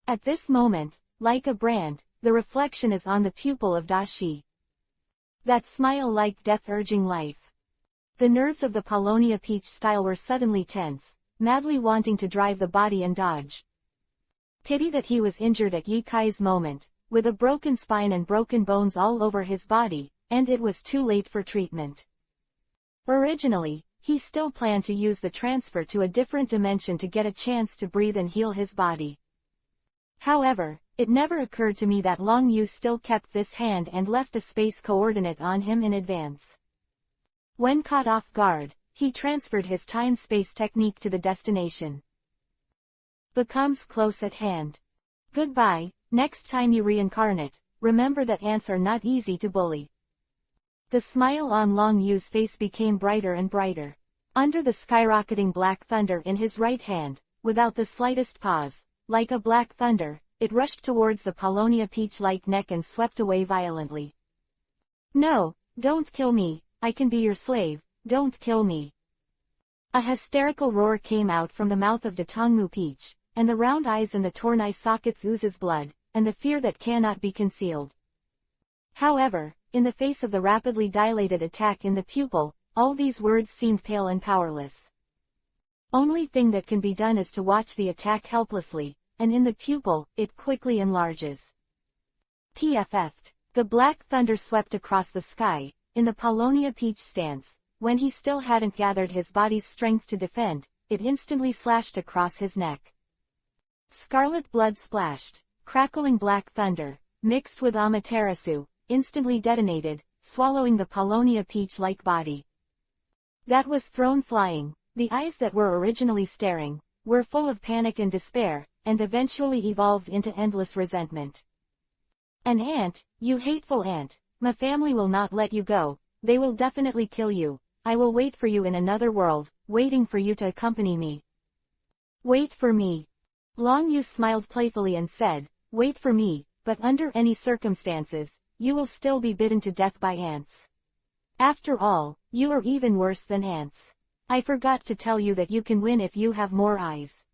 At this moment, like a brand, the reflection is on the pupil of Dashi. That smile like death urging life. The nerves of the Paulownia Peach-style were suddenly tense, madly wanting to drive the body and dodge. Pity that he was injured at Yikai's moment, with a broken spine and broken bones all over his body, and it was too late for treatment. Originally, he still planned to use the transfer to a different dimension to get a chance to breathe and heal his body. However, it never occurred to me that Long Yu still kept this hand and left a space coordinate on him in advance. When caught off guard, he transferred his time-space technique to the destination. Becomes close at hand. Goodbye, next time you reincarnate, remember that ants are not easy to bully. The smile on Long Yu's face became brighter and brighter. Under the skyrocketing black thunder in his right hand, without the slightest pause, like a black thunder, it rushed towards the Paulownia peach-like neck and swept away violently. No, don't kill me, I can be your slave, don't kill me. A hysterical roar came out from the mouth of Datongmu Peach, and the round eyes and the torn eye sockets oozes blood, and the fear that cannot be concealed. However, in the face of the rapidly dilated attack in the pupil, all these words seemed pale and powerless. Only thing that can be done is to watch the attack helplessly, and in the pupil, it quickly enlarges. PFF'd. The black thunder swept across the sky, in the Paulownia Peach stance. When he still hadn't gathered his body's strength to defend, it instantly slashed across his neck. Scarlet blood splashed, crackling black thunder, mixed with Amaterasu, instantly detonated, swallowing the Paulownia Peach-like body. That was thrown flying. The eyes that were originally staring, were full of panic and despair, and eventually evolved into endless resentment. An ant, you hateful ant, my family will not let you go, they will definitely kill you, I will wait for you in another world, waiting for you to accompany me. Wait for me. Long Yu smiled playfully and said, wait for me, but under any circumstances, you will still be bitten to death by ants. After all, you are even worse than ants. I forgot to tell you that you can win if you have more eyes.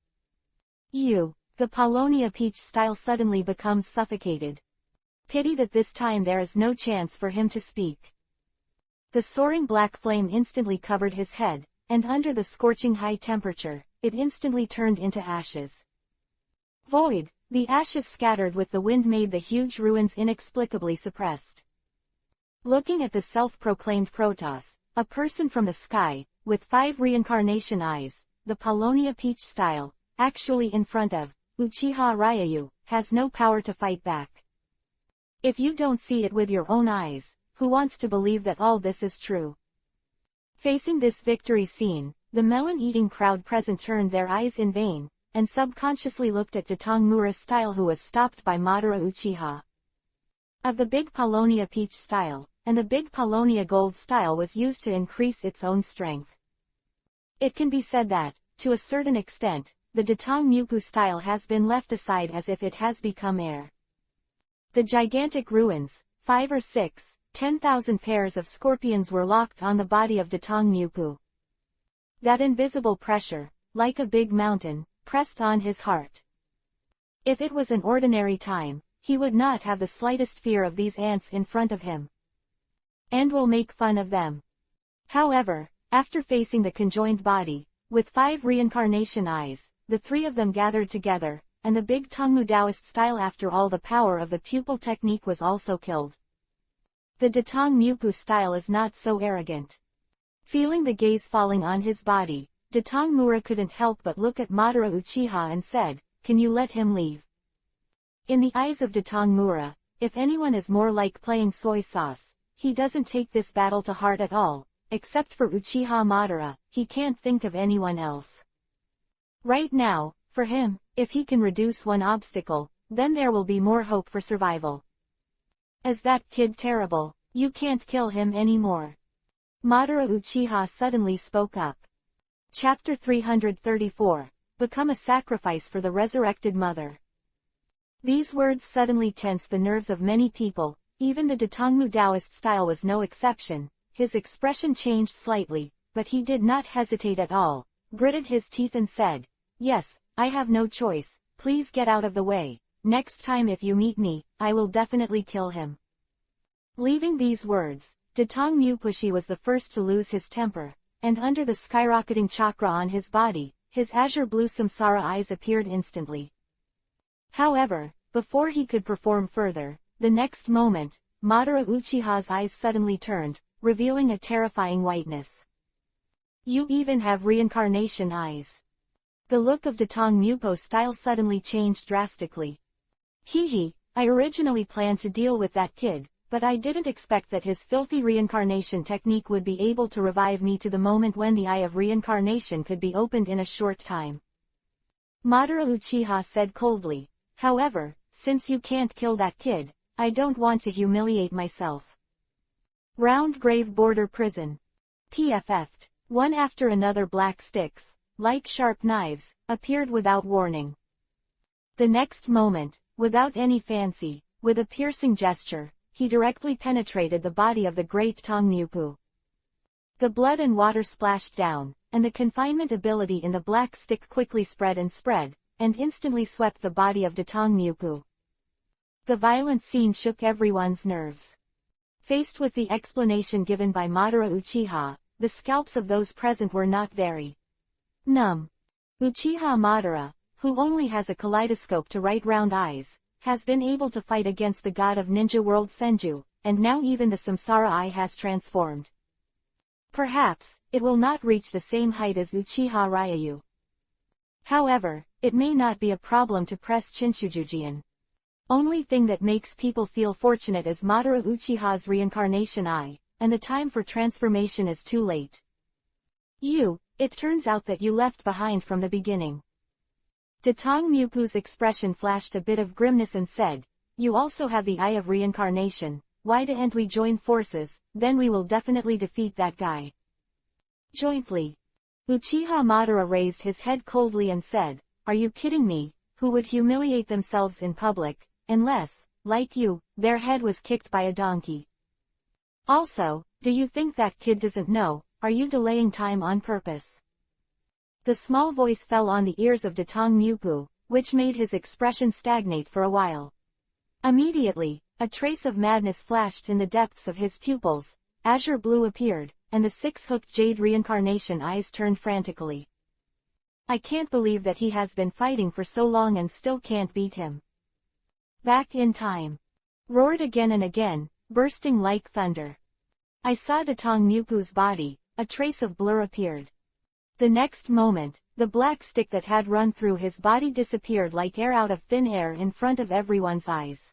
The Paulownia Peach style suddenly becomes suffocated. Pity that this time there is no chance for him to speak. The soaring black flame instantly covered his head, and under the scorching high temperature, it instantly turned into ashes. Void, the ashes scattered with the wind made the huge ruins inexplicably suppressed. Looking at the self-proclaimed Protoss, a person from the sky, with 5 reincarnation eyes, the Paulownia Peach style, actually in front of Uchiha Ryayu, has no power to fight back. If you don't see it with your own eyes, who wants to believe that all this is true? Facing this victory scene, the melon-eating crowd present turned their eyes in vain, and subconsciously looked at Datongmura's style, who was stopped by Madara Uchiha. Of the big Paulownia Peach style, and the big Paulownia Gold style was used to increase its own strength. It can be said that, to a certain extent, the Datongmupu style has been left aside as if it has become air. The gigantic ruins, 5 or 6, 10,000 pairs of scorpions were locked on the body of Datongmupu. That invisible pressure, like a big mountain, pressed on his heart. If it was an ordinary time, he would not have the slightest fear of these ants in front of him. And will make fun of them. However, after facing the conjoined body, with 5 reincarnation eyes, the 3 of them gathered together, and the big Tongmu Taoist style, after all, the power of the pupil technique was also killed. The Datongmupu style is not so arrogant. Feeling the gaze falling on his body, Datongmura couldn't help but look at Madara Uchiha and said, can you let him leave? In the eyes of Datongmura, if anyone is more like playing soy sauce, he doesn't take this battle to heart at all, except for Uchiha Madara, he can't think of anyone else. Right now, for him, if he can reduce one obstacle, then there will be more hope for survival. Is that kid terrible? You can't kill him anymore. Madara Uchiha suddenly spoke up. Chapter 334. Become a sacrifice for the resurrected mother. These words suddenly tensed the nerves of many people, even the Datongmu Taoist style was no exception. His expression changed slightly, but he did not hesitate at all, gritted his teeth and said, yes, I have no choice, please get out of the way, next time if you meet me, I will definitely kill him. Leaving these words, Datongmupushi was the first to lose his temper, and under the skyrocketing chakra on his body, his azure blue samsara eyes appeared instantly. However, before he could perform further, the next moment, Madara Uchiha's eyes suddenly turned, revealing a terrifying whiteness. You even have reincarnation eyes. The look of Datong Mupo's style suddenly changed drastically. Hee, I originally planned to deal with that kid, but I didn't expect that his filthy reincarnation technique would be able to revive me to the moment when the eye of reincarnation could be opened in a short time. Madara Uchiha said coldly. However, since you can't kill that kid, I don't want to humiliate myself. Round Grave Border Prison. PFF'd. One after another black sticks, like sharp knives, appeared without warning. The next moment, without any fancy, with a piercing gesture, he directly penetrated the body of the great Tong Mupo. The blood and water splashed down, and the confinement ability in the black stick quickly spread, and instantly swept the body of Datong Mupo. The violent scene shook everyone's nerves. Faced with the explanation given by Madara Uchiha, the scalps of those present were not very numb. Uchiha Madara, who only has a kaleidoscope to write round eyes, has been able to fight against the god of ninja world Senju, and now even the Samsara eye has transformed. Perhaps, it will not reach the same height as Uchiha Ryu. However, it may not be a problem to press Chinchujujian. Only thing that makes people feel fortunate is Madara Uchiha's reincarnation eye, and the time for transformation is too late. It turns out that you left behind from the beginning. Datong Mupo's expression flashed a bit of grimness and said, you also have the eye of reincarnation, why didn't we join forces, then we will definitely defeat that guy. Jointly. Uchiha Madara raised his head coldly and said, are you kidding me, who would humiliate themselves in public, unless, like you, their head was kicked by a donkey. Also, do you think that kid doesn't know, are you delaying time on purpose? The small voice fell on the ears of Datong Mupo, which made his expression stagnate for a while. Immediately, a trace of madness flashed in the depths of his pupils, azure blue appeared, and the six-hooked jade reincarnation eyes turned frantically. I can't believe that he has been fighting for so long and still can't beat him. Back in time. Roared again and again, bursting like thunder. I saw Datong Mupo's body, a trace of blur appeared. The next moment, the black stick that had run through his body disappeared like air out of thin air in front of everyone's eyes.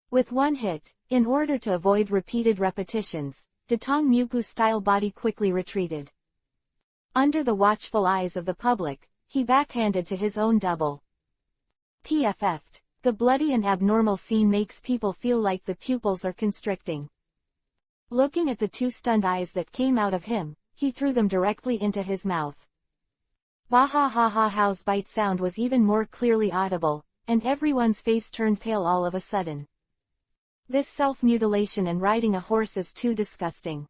With one hit, in order to avoid repeated repetitions, Datong Mupo's style body quickly retreated. Under the watchful eyes of the public, he backhanded to his own double. PFF'd. The bloody and abnormal scene makes people feel like the pupils are constricting. Looking at the two stunned eyes that came out of him, he threw them directly into his mouth. Bahahaha's bite sound was even more clearly audible, and everyone's face turned pale all of a sudden. This self-mutilation and riding a horse is too disgusting.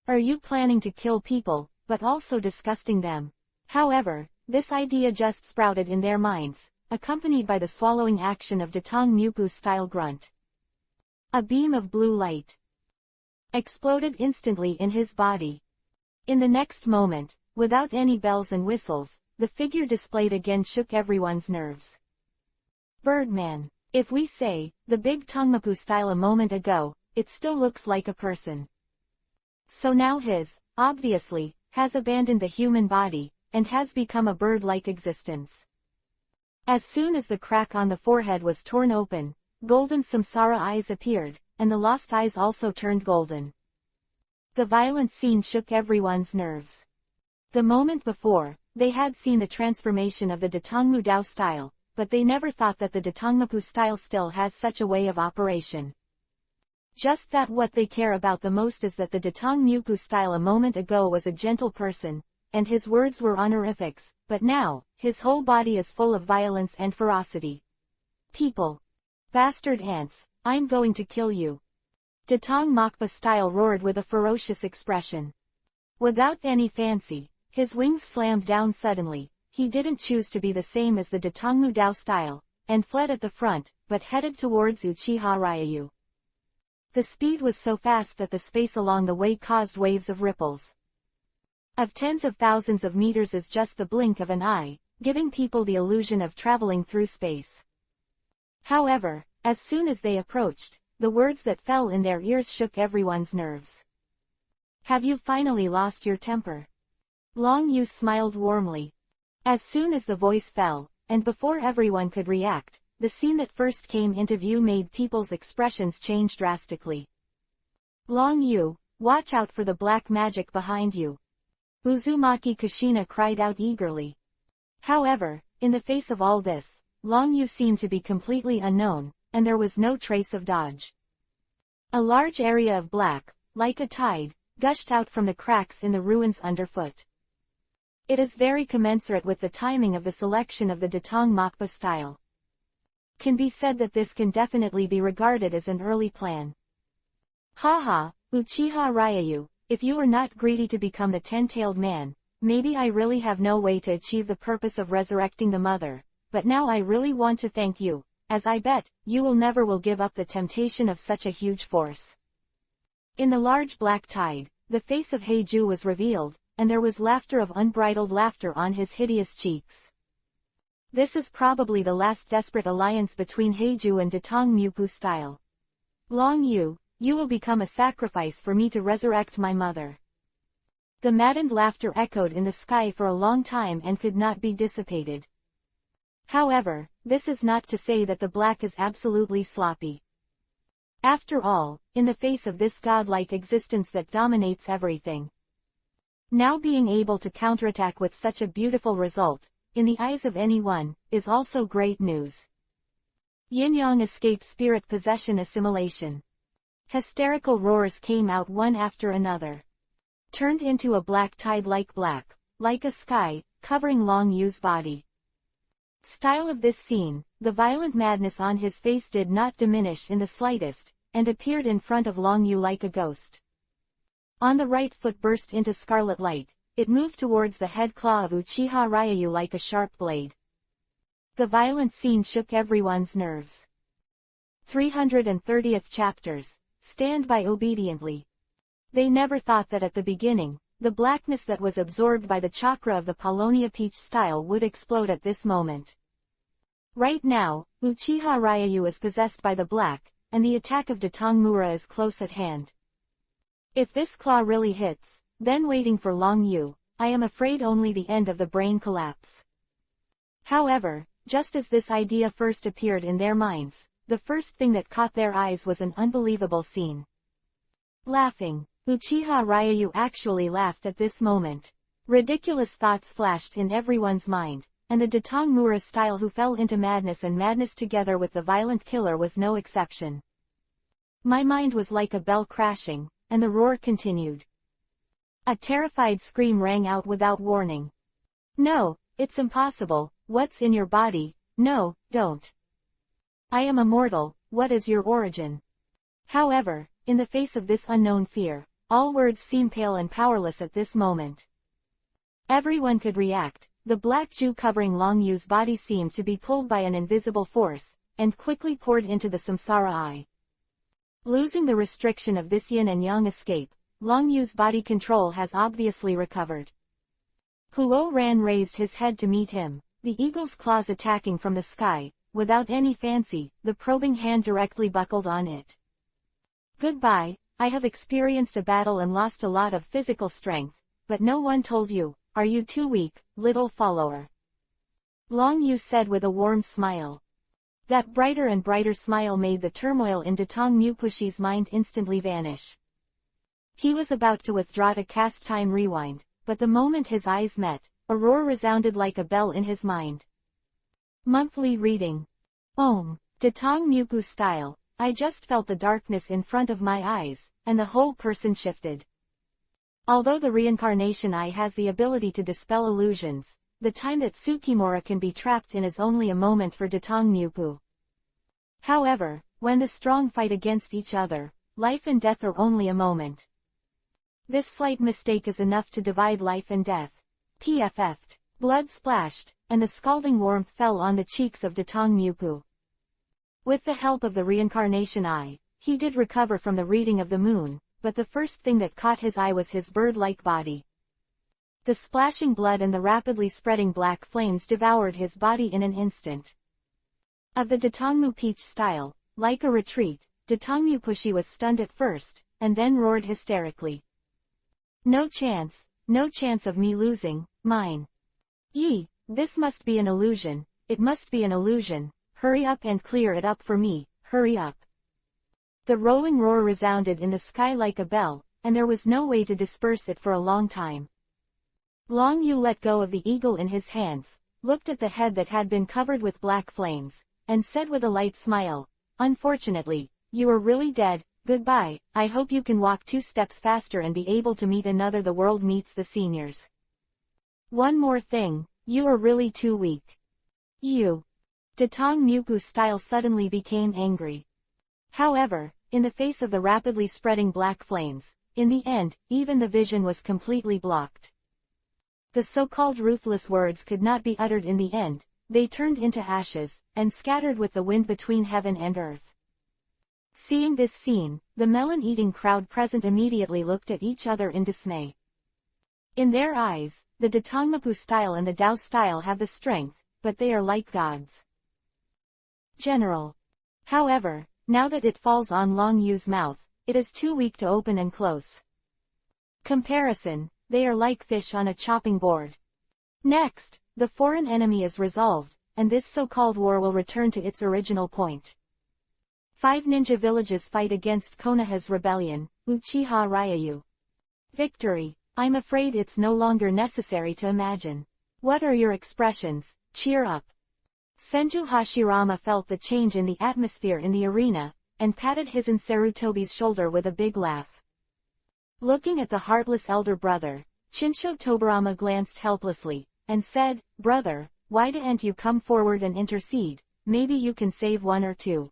Are you planning to kill people, but also disgusting them? However, this idea just sprouted in their minds, accompanied by the swallowing action of Datong Mupo's style grunt. A beam of blue light exploded instantly in his body. In the next moment, without any bells and whistles, the figure displayed again shook everyone's nerves. Birdman. If we say, the big Tongmapu style a moment ago, it still looks like a person. So now obviously, has abandoned the human body, and has become a bird-like existence. As soon as the crack on the forehead was torn open, golden samsara eyes appeared, and the lost eyes also turned golden. The violent scene shook everyone's nerves. The moment before, they had seen the transformation of the Datong Mudao style, but they never thought that the Datongmapu style still has such a way of operation. Just that what they care about the most is that the Datong Mupu style a moment ago was a gentle person, and his words were honorifics, but now, his whole body is full of violence and ferocity. People. Bastard ants, I'm going to kill you. Datong Mokpa style roared with a ferocious expression. Without any fancy, his wings slammed down suddenly. He didn't choose to be the same as the Datong Mudao style, and fled at the front, but headed towards Uchiha Ryu. The speed was so fast that the space along the way caused waves of ripples. Of tens of thousands of meters is just the blink of an eye, giving people the illusion of traveling through space. However, as soon as they approached, the words that fell in their ears shook everyone's nerves. Have you finally lost your temper? Long Yu smiled warmly. As soon as the voice fell, and before everyone could react, the scene that first came into view made people's expressions change drastically. Long Yu, watch out for the black magic behind you. Uzumaki Kushina cried out eagerly. However, in the face of all this, Long Yu seemed to be completely unknown, and there was no trace of dodge. A large area of black, like a tide, gushed out from the cracks in the ruins underfoot. It is very commensurate with the timing of the selection of the Datong Mappa style. Can be said that this can definitely be regarded as an early plan. Haha, Uchiha Ryayu, if you were not greedy to become the 10-tailed man, maybe I really have no way to achieve the purpose of resurrecting the mother, but now I really want to thank you, as I bet, you will never give up the temptation of such a huge force. In the large black tide, the face of Heiju was revealed, and there was laughter of unbridled laughter on his hideous cheeks. This is probably the last desperate alliance between Heiju and Datong Mupu style. Long Yu, you will become a sacrifice for me to resurrect my mother. The maddened laughter echoed in the sky for a long time and could not be dissipated. However, this is not to say that the black is absolutely sloppy. After all, in the face of this godlike existence that dominates everything, now being able to counterattack with such a beautiful result, in the eyes of anyone, is also great news. Yin-yang escaped spirit possession assimilation. Hysterical roars came out one after another. Turned into a black tide like a sky, covering Long Yu's body. Style of this scene, the violent madness on his face did not diminish in the slightest, and appeared in front of Long Yu like a ghost. On the right foot burst into scarlet light, it moved towards the head claw of Uchiha Ryayu like a sharp blade. The violent scene shook everyone's nerves. 330th chapters. Stand by obediently. They never thought that at the beginning, the blackness that was absorbed by the chakra of the Paulownia Peach style would explode at this moment. Right now, Uchiha Ryayu is possessed by the black, and the attack of Datong Mura is close at hand. If this claw really hits, then waiting for Long Yu, I am afraid only the end of the brain collapse. However, just as this idea first appeared in their minds, the first thing that caught their eyes was an unbelievable scene. Laughing, Uchiha Ryayu actually laughed at this moment. Ridiculous thoughts flashed in everyone's mind, and the Datong Mura style who fell into madness and madness together with the violent killer was no exception. My mind was like a bell crashing, and the roar continued. A terrified scream rang out without warning. No, it's impossible, what's in your body? No, don't. I am immortal, what is your origin? However, in the face of this unknown fear, all words seem pale and powerless at this moment. Everyone could react. The black Jew covering Long Yu's body seemed to be pulled by an invisible force, and quickly poured into the samsara eye. Losing the restriction of this yin and yang escape, Long Yu's body control has obviously recovered. Huo Ran raised his head to meet him, the eagle's claws attacking from the sky. Without any fancy, the probing hand directly buckled on it. Goodbye, I have experienced a battle and lost a lot of physical strength, but no one told you, are you too weak, little follower? Long Yu said with a warm smile. That brighter and brighter smile made the turmoil in Datong Mupushi's mind instantly vanish. He was about to withdraw to cast time rewind, but the moment his eyes met, a roar resounded like a bell in his mind. Monthly reading. Datong Mupu style, I just felt the darkness in front of my eyes, and the whole person shifted. Although the reincarnation eye has the ability to dispel illusions, the time that Tsukimura can be trapped in is only a moment for Datong Mupu. However, when the strong fight against each other, life and death are only a moment. This slight mistake is enough to divide life and death. PFF'd. Blood splashed, and the scalding warmth fell on the cheeks of Datong Mupu. With the help of the reincarnation eye, he did recover from the reading of the moon, but the first thing that caught his eye was his bird-like body. The splashing blood and the rapidly spreading black flames devoured his body in an instant. Of the Datongmu Peach style, like a retreat, Datong Mupushi was stunned at first, and then roared hysterically. No chance, no chance of me losing mine. Yee, this must be an illusion, it must be an illusion, hurry up and clear it up for me, hurry up. The rolling roar resounded in the sky like a bell, and there was no way to disperse it for a long time. Long Yu let go of the eagle in his hands, looked at the head that had been covered with black flames, and said with a light smile, "Unfortunately, you are really dead, goodbye, I hope you can walk 2 steps faster and be able to meet another the world meets the seniors. One more thing, you are really too weak." You. Datong Muku style suddenly became angry. However, in the face of the rapidly spreading black flames, in the end, even the vision was completely blocked. The so-called ruthless words could not be uttered in the end, they turned into ashes, and scattered with the wind between heaven and earth. Seeing this scene, the melon-eating crowd present immediately looked at each other in dismay. In their eyes, the Datongmapu style and the Dao style have the strength, but they are like gods. General. However, now that it falls on Long Yu's mouth, it is too weak to open and close. Comparison, they are like fish on a chopping board. Next, the foreign enemy is resolved, and this so-called war will return to its original point. 5 ninja villages fight against Konoha's rebellion, Uchiha Ryayu. Victory. I'm afraid it's no longer necessary to imagine. What are your expressions? Cheer up. Senju Hashirama felt the change in the atmosphere in the arena, and patted his and Sarutobi's shoulder with a big laugh. Looking at the heartless elder brother, Chinsho Tobarama glanced helplessly, and said, "Brother, why didn't you come forward and intercede? Maybe you can save 1 or 2.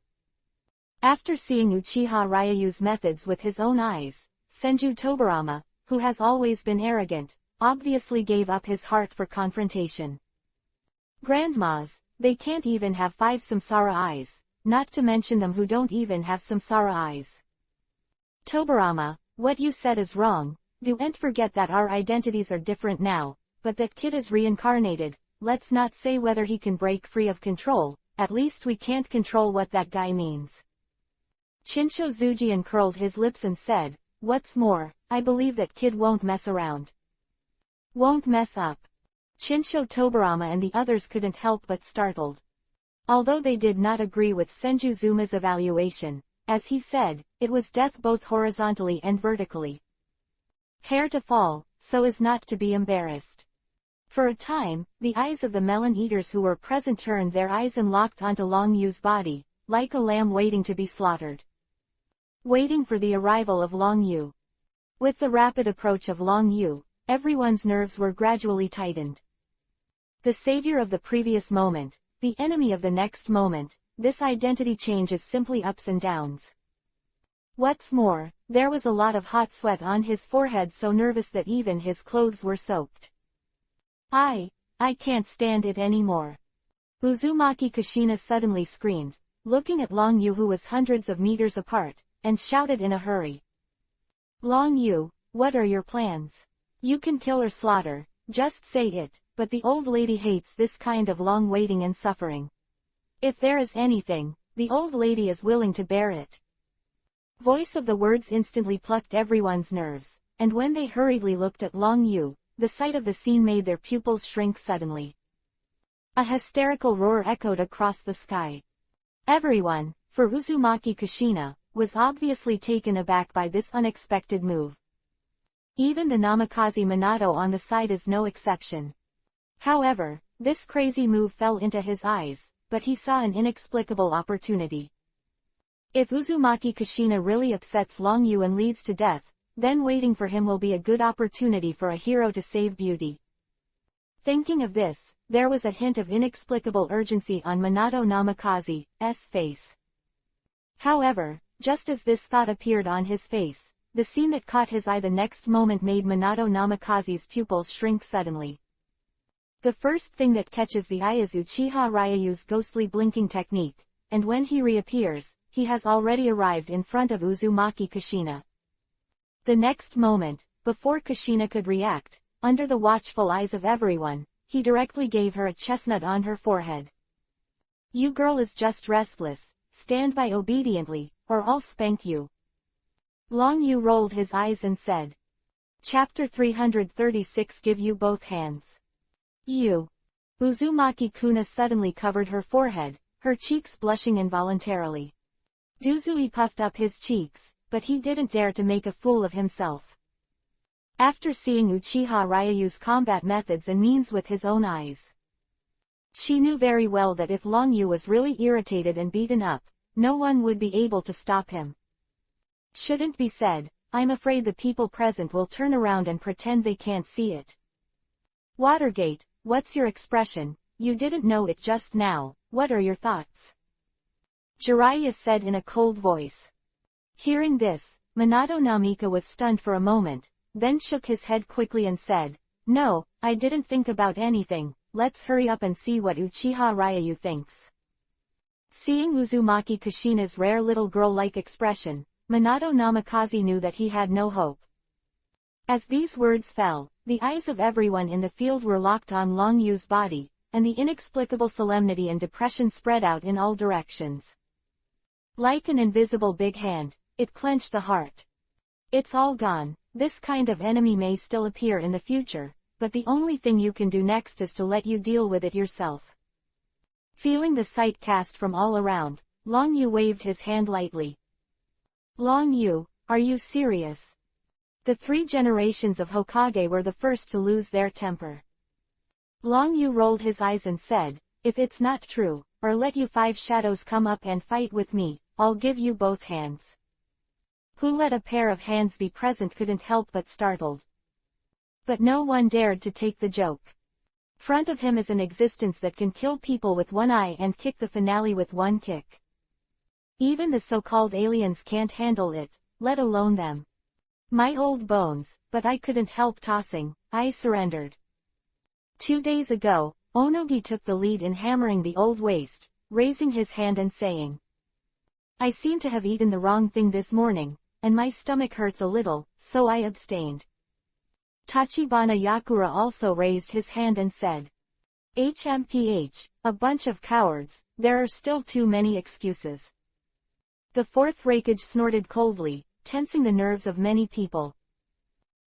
After seeing Uchiha Ryu's methods with his own eyes, Senju Tobarama, who has always been arrogant, obviously gave up his heart for confrontation. Grandmas, they can't even have 5 samsara eyes, not to mention them who don't even have samsara eyes. Tobarama, what you said is wrong, don't forget that our identities are different now, but that kid is reincarnated, let's not say whether he can break free of control, at least we can't control what that guy means." Chinsho Zujian curled his lips and said, "What's more, I believe that kid won't mess around. Won't mess up." Chinsho Tobarama and the others couldn't help but startled. Although they did not agree with Senju Zuma's evaluation, as he said, it was death both horizontally and vertically. Hair to fall, so as not to be embarrassed. For a time, the eyes of the melon eaters who were present turned their eyes and locked onto Long Yu's body, like a lamb waiting to be slaughtered. Waiting for the arrival of Long Yu. With the rapid approach of Long Yu, everyone's nerves were gradually tightened. The savior of the previous moment, the enemy of the next moment, this identity change is simply ups and downs. What's more, there was a lot of hot sweat on his forehead, so nervous that even his clothes were soaked. I can't stand it anymore. Uzumaki Kushina suddenly screamed, looking at Long Yu who was hundreds of meters apart, and shouted in a hurry. "Long Yu, what are your plans? You can kill or slaughter, just say it, but the old lady hates this kind of long waiting and suffering. If there is anything, the old lady is willing to bear it." Voice of the words instantly plucked everyone's nerves, and when they hurriedly looked at Long Yu, the sight of the scene made their pupils shrink suddenly. A hysterical roar echoed across the sky. Everyone, for Uzumaki Kushina, was obviously taken aback by this unexpected move. Even the Namikaze Minato on the side is no exception. However, this crazy move fell into his eyes, but he saw an inexplicable opportunity. If Uzumaki Kushina really upsets Long Yu and leads to death, then waiting for him will be a good opportunity for a hero to save beauty. Thinking of this, there was a hint of inexplicable urgency on Minato Namikaze's face. However, just as this thought appeared on his face, the scene that caught his eye the next moment made Minato Namikaze's pupils shrink suddenly. The first thing that catches the eye is Uchiha Ryu's ghostly blinking technique, and when he reappears, he has already arrived in front of Uzumaki Kushina. The next moment, before Kushina could react, under the watchful eyes of everyone, he directly gave her a chestnut on her forehead. "You girl is just restless, stand by obediently, or I'll spank you." Long Yu rolled his eyes and said, Chapter 336 Give You Both Hands. Uzumaki-kuna suddenly covered her forehead, her cheeks blushing involuntarily. Duzui puffed up his cheeks, but he didn't dare to make a fool of himself. After seeing Uchiha Ryu's combat methods and means with his own eyes, she knew very well that if Long Yu was really irritated and beaten up, no one would be able to stop him. Shouldn't be said, I'm afraid the people present will turn around and pretend they can't see it. Watergate, what's your expression? You didn't know it just now, what are your thoughts? Jiraiya said in a cold voice. Hearing this, Minato Namika was stunned for a moment, then shook his head quickly and said, No, I didn't think about anything, let's hurry up and see what Uchiha Ryu thinks. Seeing Uzumaki Kushina's rare little girl-like expression, Minato Namikaze knew that he had no hope. As these words fell, the eyes of everyone in the field were locked on Long Yu's body, and the inexplicable solemnity and depression spread out in all directions. Like an invisible big hand, it clenched the heart. It's all gone. This kind of enemy may still appear in the future, but the only thing you can do next is to let you deal with it yourself. Feeling the sight cast from all around, Long Yu waved his hand lightly. Long Yu, are you serious? The 3 generations of Hokage were the first to lose their temper. Long Yu rolled his eyes and said, If it's not true, or let you 5 shadows come up and fight with me, I'll give you both hands. Who let a pair of hands be present couldn't help but startled. But no one dared to take the joke. Front of him is an existence that can kill people with one eye and kick the finale with one kick. Even the so-called aliens can't handle it, let alone them. My old bones, but I couldn't help tossing, I surrendered. 2 days ago, Onogi took the lead in hammering the old waist, raising his hand and saying, I seem to have eaten the wrong thing this morning, and my stomach hurts a little, so I abstained. Tachibana Yakura also raised his hand and said, HMPH, a bunch of cowards, there are still too many excuses. The 4th Raikage snorted coldly, tensing the nerves of many people.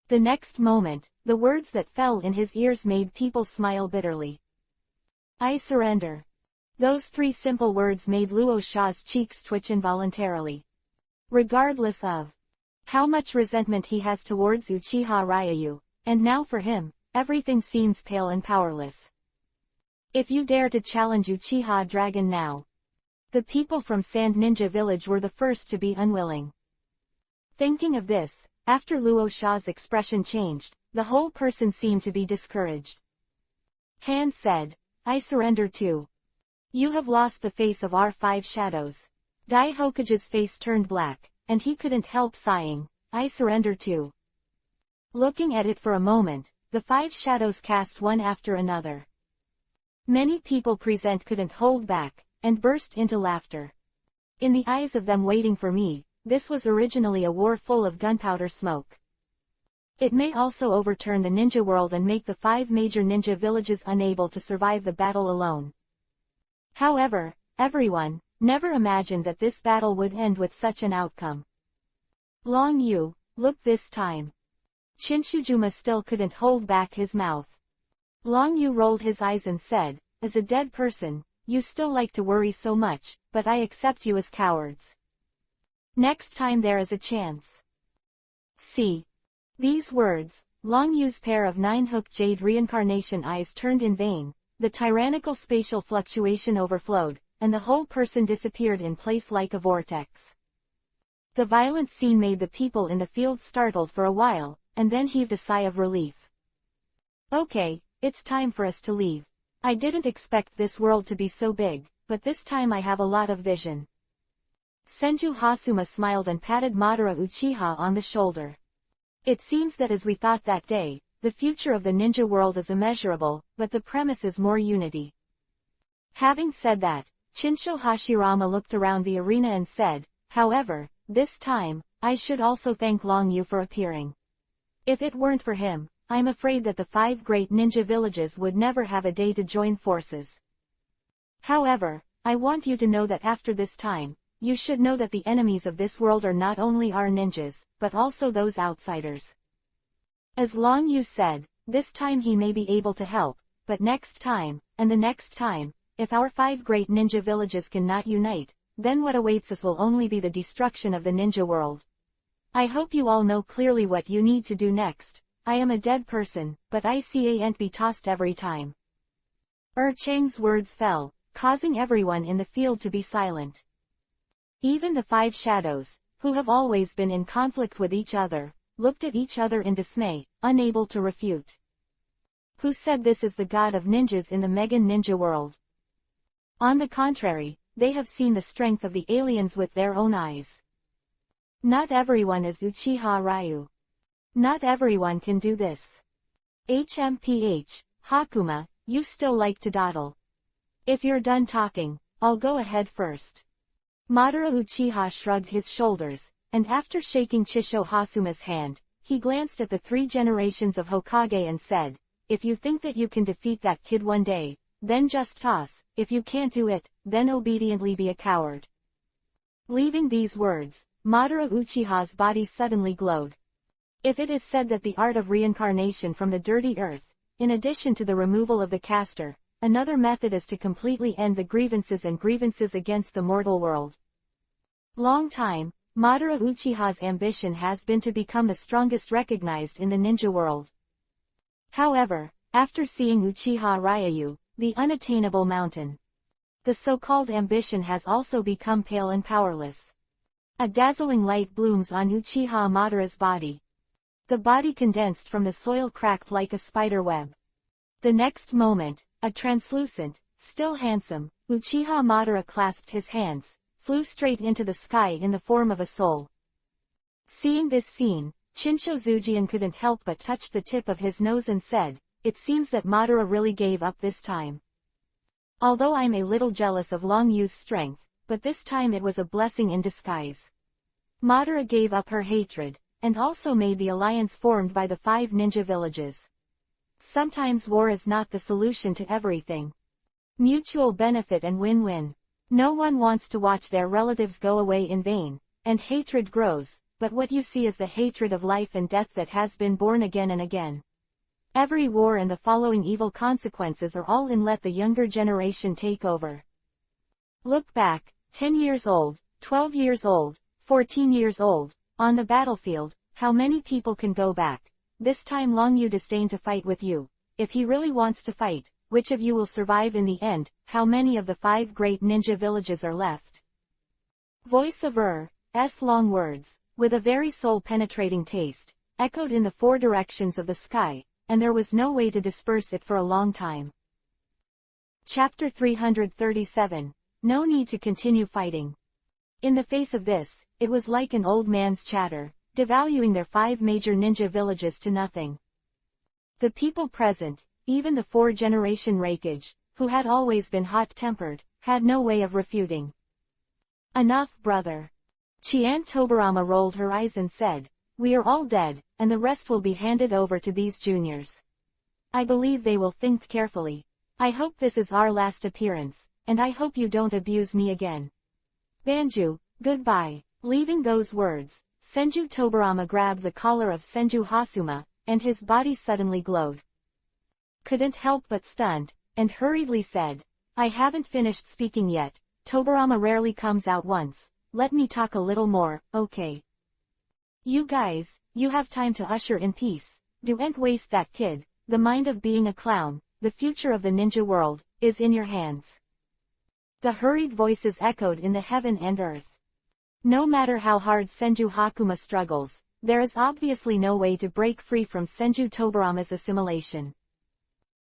The next moment, the words that fell in his ears made people smile bitterly. I surrender. Those 3 simple words made Luo Sha's cheeks twitch involuntarily. Regardless of how much resentment he has towards Uchiha Ryu, and now for him, everything seems pale and powerless. If you dare to challenge Uchiha Dragon now. The people from Sand Ninja Village were the first to be unwilling. Thinking of this, after Luo Sha's expression changed, the whole person seemed to be discouraged. Han said, I surrender too. You have lost the face of our 5 shadows. Dai Hokage's face turned black, and he couldn't help sighing, I surrender too. Looking at it for a moment, the 5 shadows cast one after another. Many people present couldn't hold back, and burst into laughter. In the eyes of them waiting for me, this was originally a war full of gunpowder smoke. It may also overturn the ninja world and make the 5 major ninja villages unable to survive the battle alone. However, everyone never imagined that this battle would end with such an outcome. Long Yu, look this time. Chinchujuma still couldn't hold back his mouth. Long Yu rolled his eyes and said, as a dead person, you still like to worry so much, but I accept you as cowards. Next time there is a chance. See. These words, Long Yu's pair of 9-hook jade reincarnation eyes turned in vain, the tyrannical spatial fluctuation overflowed, and the whole person disappeared in place like a vortex. The violent scene made the people in the field startled for a while, and then heaved a sigh of relief. Okay, it's time for us to leave. I didn't expect this world to be so big, but this time I have a lot of vision. Senju Hasuma smiled and patted Madara Uchiha on the shoulder. It seems that as we thought that day, the future of the ninja world is immeasurable, but the premise is more unity. Having said that, Chinsho Hashirama looked around the arena and said, however, this time, I should also thank Long Yu for appearing. If it weren't for him, I'm afraid that the 5 great ninja villages would never have a day to join forces. However, I want you to know that after this time, you should know that the enemies of this world are not only our ninjas, but also those outsiders. As Long Yu said, this time he may be able to help, but next time, and the next time, if our 5 great ninja villages cannot unite, then what awaits us will only be the destruction of the ninja world. I hope you all know clearly what you need to do next. I am a dead person, but I can't be tossed every time. Chang's words fell, causing everyone in the field to be silent. Even the 5 shadows, who have always been in conflict with each other, looked at each other in dismay, unable to refute. Who said this is the god of ninjas in the Mega Ninja world? On the contrary, they have seen the strength of the aliens with their own eyes. Not everyone is Uchiha Ryu. Not everyone can do this. HMPH, Hakuma, you still like to dawdle. If you're done talking, I'll go ahead first. Madara Uchiha shrugged his shoulders, and after shaking Chisho Hasuma's hand, he glanced at the 3 generations of Hokage and said, if you think that you can defeat that kid one day, then just toss. If you can't do it, then obediently be a coward. Leaving these words, Madara Uchiha's body suddenly glowed. If it is said that the art of reincarnation from the dirty earth, in addition to the removal of the caster, another method is to completely end the grievances against the mortal world. Long time, Madara Uchiha's ambition has been to become the strongest recognized in the ninja world. However, after seeing Uchiha Ryu, the unattainable mountain, the so-called ambition has also become pale and powerless. A dazzling light blooms on Uchiha Madara's body. The body condensed from the soil cracked like a spider web. The next moment, a translucent, still handsome, Uchiha Madara clasped his hands, flew straight into the sky in the form of a soul. Seeing this scene, Chinsho Zujian couldn't help but touch the tip of his nose and said, it seems that Madara really gave up this time. Although I'm a little jealous of Long Yu's strength, but this time it was a blessing in disguise. Madara gave up her hatred, and also made the alliance formed by the 5 ninja villages. Sometimes war is not the solution to everything. Mutual benefit and win-win. No one wants to watch their relatives go away in vain, and hatred grows, but what you see is the hatred of life and death that has been born again and again. Every war and the following evil consequences are all in let the younger generation take over. Look back, 10 years old, 12 years old, 14 years old, on the battlefield, how many people can go back? This time Long Yu disdained to fight with you. If he really wants to fight, which of you will survive in the end? How many of the 5 great ninja villages are left? Voice of S long words, with a very soul-penetrating taste, echoed in the 4 directions of the sky, and there was no way to disperse it for a long time. Chapter 337. No need to continue fighting. In the face of this, it was like an old man's chatter, devaluing their 5 major ninja villages to nothing. The people present, even the 4-generation Raikage, who had always been hot-tempered, had no way of refuting. Enough, brother. Chian Tobarama rolled her eyes and said, we are all dead, and the rest will be handed over to these juniors. I believe they will think carefully. I hope this is our last appearance, and I hope you don't abuse me again. Banju, goodbye. Leaving those words, Senju Tobarama grabbed the collar of Senju Hasuma, and his body suddenly glowed. Couldn't help but stunned, and hurriedly said, I haven't finished speaking yet. Tobarama rarely comes out once. Let me talk a little more, okay? You guys, you have time to usher in peace. Don't waste that kid. The mind of being a clown, the future of the ninja world, is in your hands. The hurried voices echoed in the heaven and earth. No matter how hard Senju Hakuma struggles, there is obviously no way to break free from Senju Tobarama's assimilation.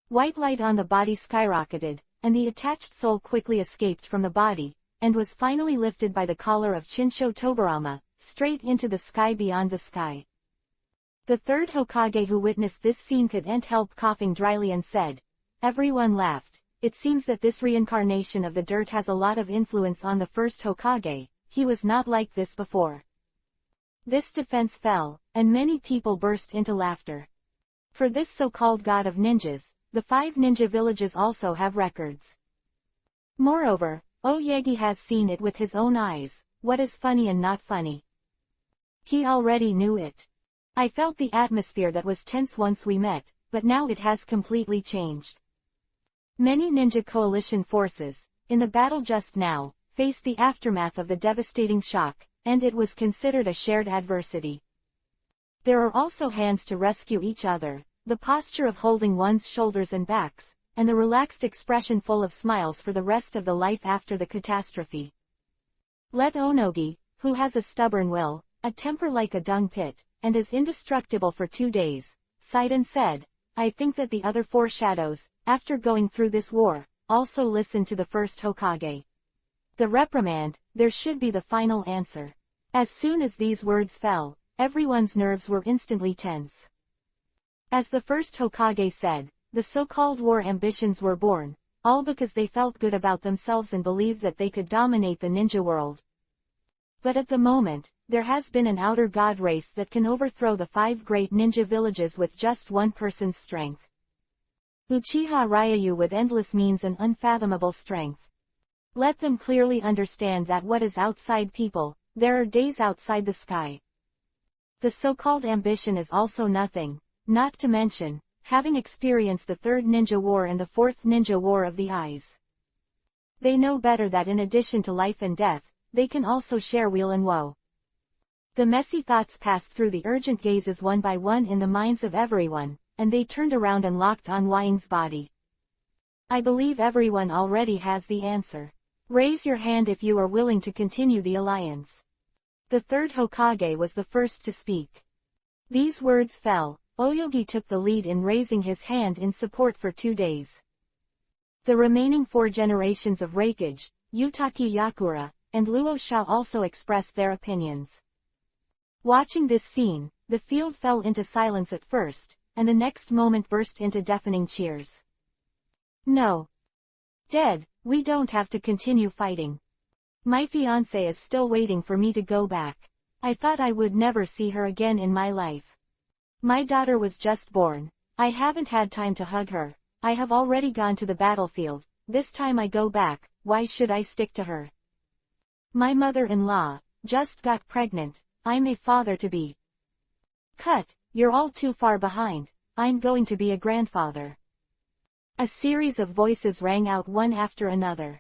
White light on the body skyrocketed, and the attached soul quickly escaped from the body, and was finally lifted by the collar of Chinsho Tobarama, straight into the sky beyond the sky. The 3rd Hokage who witnessed this scene couldn't help coughing dryly and said, everyone laughed. It seems that this reincarnation of the dirt has a lot of influence on the 1st Hokage. He was not like this before. This defense fell, and many people burst into laughter. For this so-called god of ninjas, the 5 ninja villages also have records. Moreover, Oyagi has seen it with his own eyes, what is funny and not funny. He already knew it. I felt the atmosphere that was tense once we met, but now it has completely changed. Many ninja coalition forces, in the battle just now, faced the aftermath of the devastating shock, and it was considered a shared adversity. There are also hands to rescue each other, the posture of holding one's shoulders and backs, and the relaxed expression full of smiles for the rest of the life after the catastrophe. Let Onogi, who has a stubborn will, a temper like a dung pit, and is indestructible for 2 days, sighed and said, I think that the other 4 shadows, after going through this war, also listened to the first Hokage. The reprimand, there should be the final answer. As soon as these words fell, everyone's nerves were instantly tense. As the first Hokage said, the so-called war ambitions were born, all because they felt good about themselves and believed that they could dominate the ninja world. But at the moment, there has been an outer god race that can overthrow the 5 great ninja villages with just one person's strength. Uchiha Ryu with endless means and unfathomable strength. Let them clearly understand that what is outside people, there are days outside the sky. The so-called ambition is also nothing, not to mention, having experienced the 3rd Ninja War and the 4th Ninja War of the Eyes. They know better that in addition to life and death, they can also share weal and woe. The messy thoughts passed through the urgent gazes one by one in the minds of everyone, and they turned around and locked on Wang's body. I believe everyone already has the answer. Raise your hand if you are willing to continue the alliance. The 3rd Hokage was the first to speak. These words fell, Oyogi took the lead in raising his hand in support for 2 days. The remaining 4 generations of Raikage, Yutaki Yakura, and Luo Shao also expressed their opinions. Watching this scene, the field fell into silence at first, and the next moment burst into deafening cheers. No. Dead, we don't have to continue fighting. My fiancé is still waiting for me to go back. I thought I would never see her again in my life. My daughter was just born. I haven't had time to hug her. I have already gone to the battlefield. This time I go back, why should I stick to her? My mother-in-law just got pregnant. I'm a father-to-be. Cut, you're all too far behind. I'm going to be a grandfather. A series of voices rang out one after another.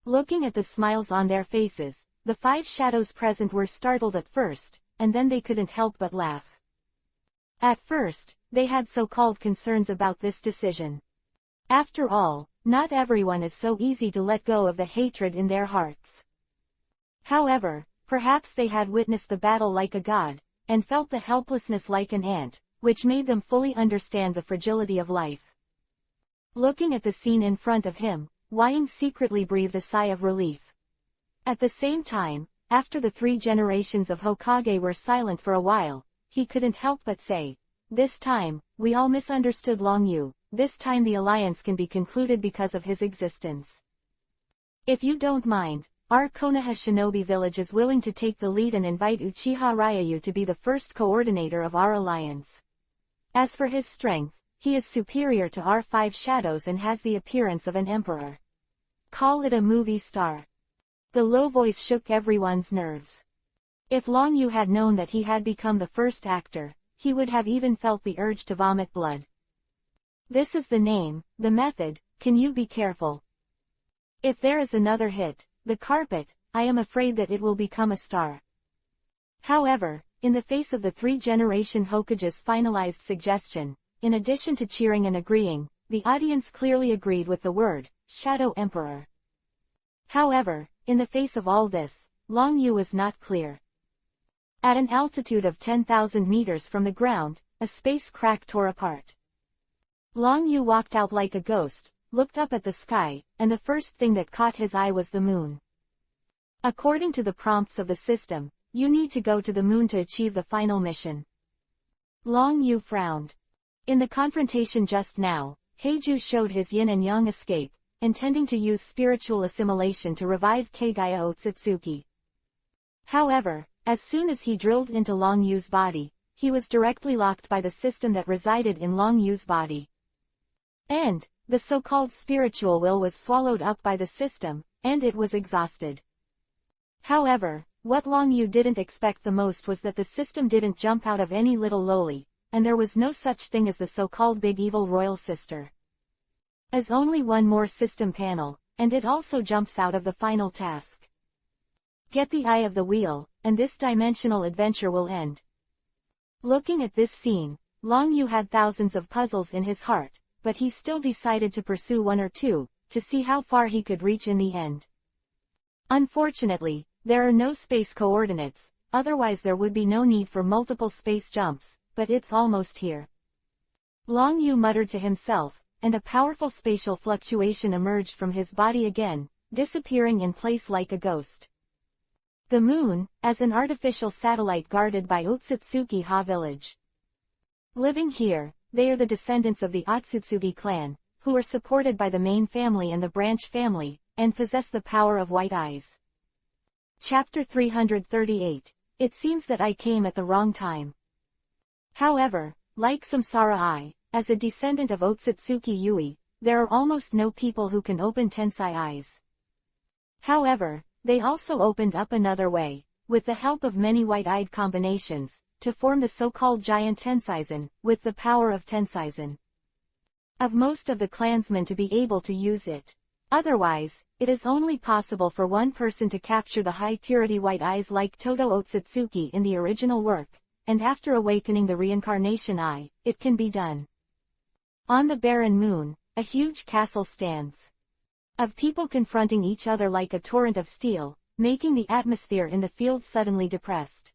Looking at the smiles on their faces, the 5 shadows present were startled at first, and then they couldn't help but laugh. At first, they had so-called concerns about this decision. After all, not everyone is so easy to let go of the hatred in their hearts. However, perhaps they had witnessed the battle like a god, and felt the helplessness like an ant, which made them fully understand the fragility of life. Looking at the scene in front of him, Wang secretly breathed a sigh of relief. At the same time, after the 3 generations of Hokage were silent for a while, he couldn't help but say, this time, we all misunderstood Long Yu, this time the alliance can be concluded because of his existence. If you don't mind, our Konoha Shinobi village is willing to take the lead and invite Uchiha Ryu to be the first coordinator of our alliance. As for his strength, he is superior to our 5 shadows and has the appearance of an emperor. Call it a movie star. The low voice shook everyone's nerves. If Long Yu had known that he had become the first actor, he would have even felt the urge to vomit blood. This is the name, the method, can you be careful? If there is another hit, the carpet, I am afraid that it will become a star. However, in the face of the 3-generation Hokage's finalized suggestion, in addition to cheering and agreeing, the audience clearly agreed with the word, Shadow Emperor. However, in the face of all this, Long Yu was not clear. At an altitude of 10,000 meters from the ground, a space crack tore apart. Long Yu walked out like a ghost, looked up at the sky, and the first thing that caught his eye was the moon. According to the prompts of the system, you need to go to the moon to achieve the final mission. Long Yu frowned. In the confrontation just now, Heiju showed his yin and yang escape, intending to use spiritual assimilation to revive Kagaya Otsutsuki. However, as soon as he drilled into Long Yu's body, he was directly locked by the system that resided in Long Yu's body. And, the so-called spiritual will was swallowed up by the system, and it was exhausted. However, what Long Yu didn't expect the most was that the system didn't jump out of any little lowly, and there was no such thing as the so-called big evil royal sister. As only one more system panel, and it also jumps out of the final task. Get the eye of the wheel, and this dimensional adventure will end. Looking at this scene, Long Yu had thousands of puzzles in his heart, but he still decided to pursue one or two, to see how far he could reach in the end. Unfortunately, there are no space coordinates, otherwise there would be no need for multiple space jumps, but it's almost here. Long Yu muttered to himself, and a powerful spatial fluctuation emerged from his body again, disappearing in place like a ghost. The moon, as an artificial satellite guarded by Otsutsuki Ha village. Living here, they are the descendants of the Otsutsuki clan, who are supported by the main family and the branch family, and possess the power of white eyes. Chapter 338. It seems that I came at the wrong time. However, like Samsara Eye, as a descendant of Otsutsuki Yui, there are almost no people who can open Tensai eyes. However, they also opened up another way, with the help of many white-eyed combinations, to form the so-called giant Tensaizan, with the power of Tensaizan. Of most of the clansmen to be able to use it. Otherwise, it is only possible for one person to capture the high-purity white eyes like Todo Otsutsuki in the original work, and after awakening the reincarnation eye, it can be done. On the barren moon, a huge castle stands. Of people confronting each other like a torrent of steel, making the atmosphere in the field suddenly depressed.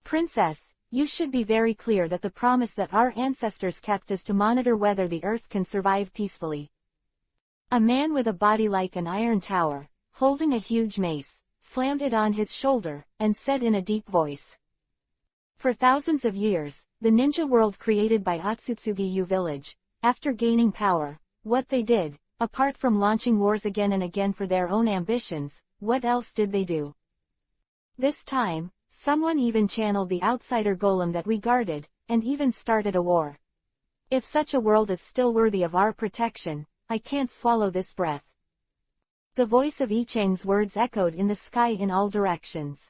Princess, you should be very clear that the promise that our ancestors kept is to monitor whether the earth can survive peacefully. A man with a body like an iron tower, holding a huge mace, slammed it on his shoulder, and said in a deep voice. For thousands of years, the ninja world created by Otsutsuki Yu village, after gaining power, what they did, apart from launching wars again and again for their own ambitions, what else did they do? This time, someone even channeled the outsider golem that we guarded, and even started a war. If such a world is still worthy of our protection, I can't swallow this breath. The voice of Icheng's words echoed in the sky in all directions.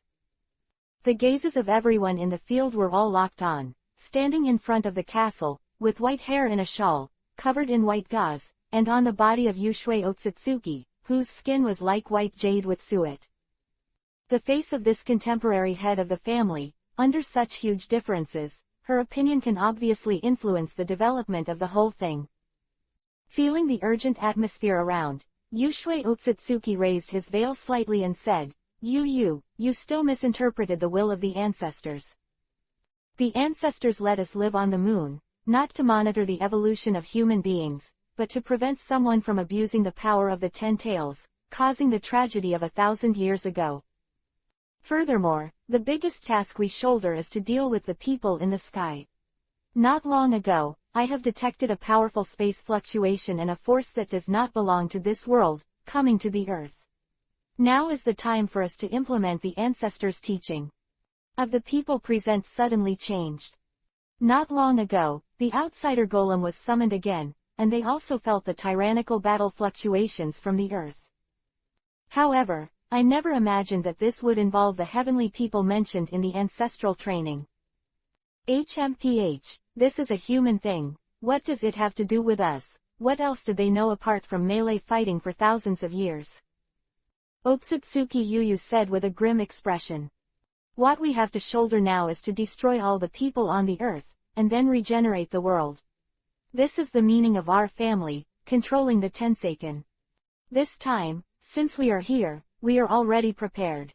The gazes of everyone in the field were all locked on, standing in front of the castle, with white hair in a shawl, covered in white gauze, and on the body of Yushui Otsutsuki, whose skin was like white jade with suet. The face of this contemporary head of the family, under such huge differences, her opinion can obviously influence the development of the whole thing. Feeling the urgent atmosphere around, Yushui Otsutsuki raised his veil slightly and said, You still misinterpreted the will of the ancestors. The ancestors let us live on the moon, not to monitor the evolution of human beings, but to prevent someone from abusing the power of the 10 tails, causing the tragedy of 1,000 years ago. Furthermore, the biggest task we shoulder is to deal with the people in the sky. Not long ago, I have detected a powerful space fluctuation and a force that does not belong to this world, coming to the Earth. Now is the time for us to implement the ancestors' teaching. Of the people present suddenly changed. Not long ago, the outsider golem was summoned again, and they also felt the tyrannical battle fluctuations from the Earth. However, I never imagined that this would involve the heavenly people mentioned in the ancestral training. HMPH, this is a human thing. What does it have to do with us? What else did they know apart from melee fighting for thousands of years? Otsutsuki Yuyu said with a grim expression. What we have to shoulder now is to destroy all the people on the earth, and then regenerate the world. This is the meaning of our family, controlling the Tenseikan. This time, since we are here, we are already prepared.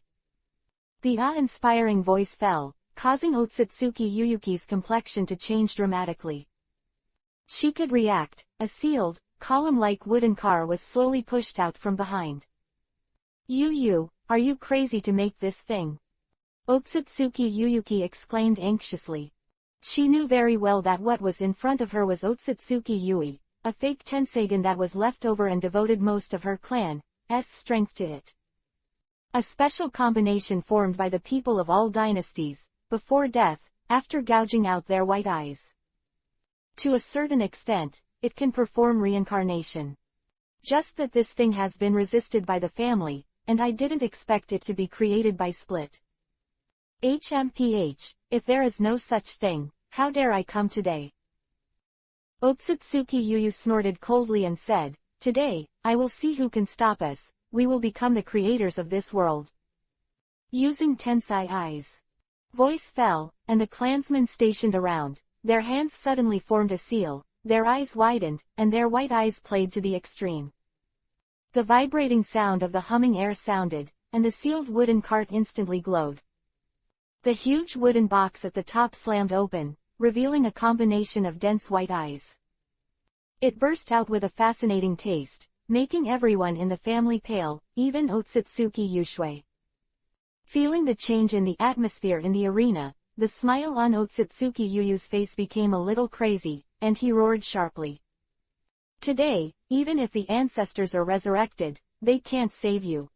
The awe-inspiring voice fell, causing Otsutsuki Yuyuki's complexion to change dramatically. She could react. A sealed, column-like wooden car was slowly pushed out from behind. Yuyu, are you crazy to make this thing? Otsutsuki Yuyuki exclaimed anxiously. She knew very well that what was in front of her was Otsutsuki Yui, a fake Tenseigan that was left over and devoted most of her clan's strength to it. A special combination formed by the people of all dynasties, before death, after gouging out their white eyes. To a certain extent, it can perform reincarnation. Just that this thing has been resisted by the family, and I didn't expect it to be created by Split. HMPH, if there is no such thing, how dare I come today? Otsutsuki Yuyu snorted coldly and said, "Today, I will see who can stop us, we will become the creators of this world." Using Tensai eyes. Voice fell, and the clansmen stationed around, their hands suddenly formed a seal, their eyes widened, and their white eyes played to the extreme. The vibrating sound of the humming air sounded, and the sealed wooden cart instantly glowed. The huge wooden box at the top slammed open, revealing a combination of dense white eyes. It burst out with a fascinating taste, making everyone in the family pale, even Otsutsuki Yushui. Feeling the change in the atmosphere in the arena, the smile on Otsutsuki Yuyu's face became a little crazy, and he roared sharply. "Today, even if the ancestors are resurrected, they can't save you.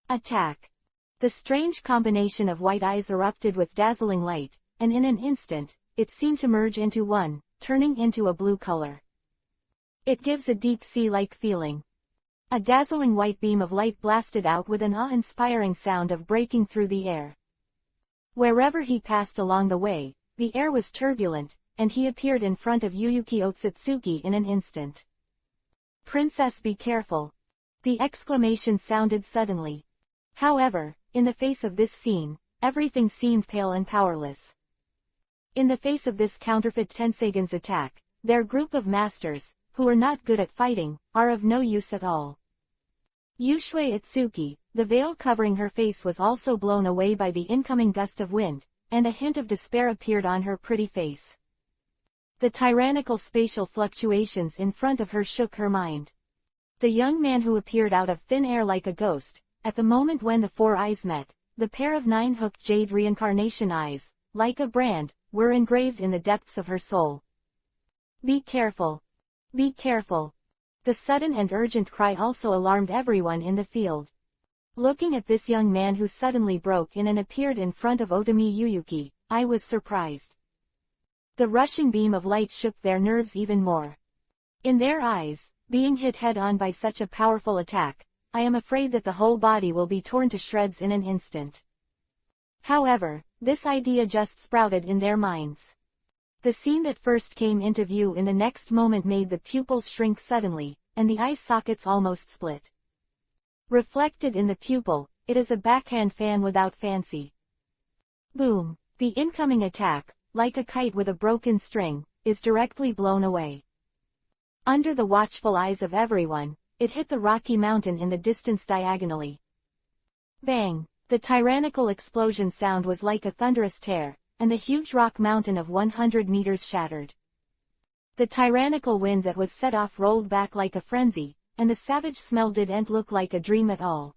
Attack!" The strange combination of white eyes erupted with dazzling light, and in an instant, it seemed to merge into one, turning into a blue color. It gives a deep sea-like feeling. A dazzling white beam of light blasted out with an awe-inspiring sound of breaking through the air. Wherever he passed along the way, the air was turbulent, and he appeared in front of Yuyuki Otsutsuki in an instant. "Princess, be careful!" The exclamation sounded suddenly. However, in the face of this scene, everything seemed pale and powerless. In the face of this counterfeit Tenseigen's attack, their group of masters, who are not good at fighting, are of no use at all. Yushui Itsuki, the veil covering her face was also blown away by the incoming gust of wind, and a hint of despair appeared on her pretty face. The tyrannical spatial fluctuations in front of her shook her mind. The young man who appeared out of thin air like a ghost, at the moment when the four eyes met, the pair of nine-hooked jade reincarnation eyes, like a brand, were engraved in the depths of her soul. "Be careful! Be careful!" The sudden and urgent cry also alarmed everyone in the field. Looking at this young man who suddenly broke in and appeared in front of Otami Yuyuki, I was surprised. The rushing beam of light shook their nerves even more. In their eyes, being hit head-on by such a powerful attack, I am afraid that the whole body will be torn to shreds in an instant. However, this idea just sprouted in their minds. The scene that first came into view in the next moment made the pupils shrink suddenly, and the eye sockets almost split. Reflected in the pupil, it is a backhand fan without fancy. Boom! The incoming attack, like a kite with a broken string, is directly blown away. Under the watchful eyes of everyone, it hit the rocky mountain in the distance diagonally. Bang! The tyrannical explosion sound was like a thunderous tear, and the huge rock mountain of 100 meters shattered. The tyrannical wind that was set off rolled back like a frenzy, and the savage smell didn't look like a dream at all.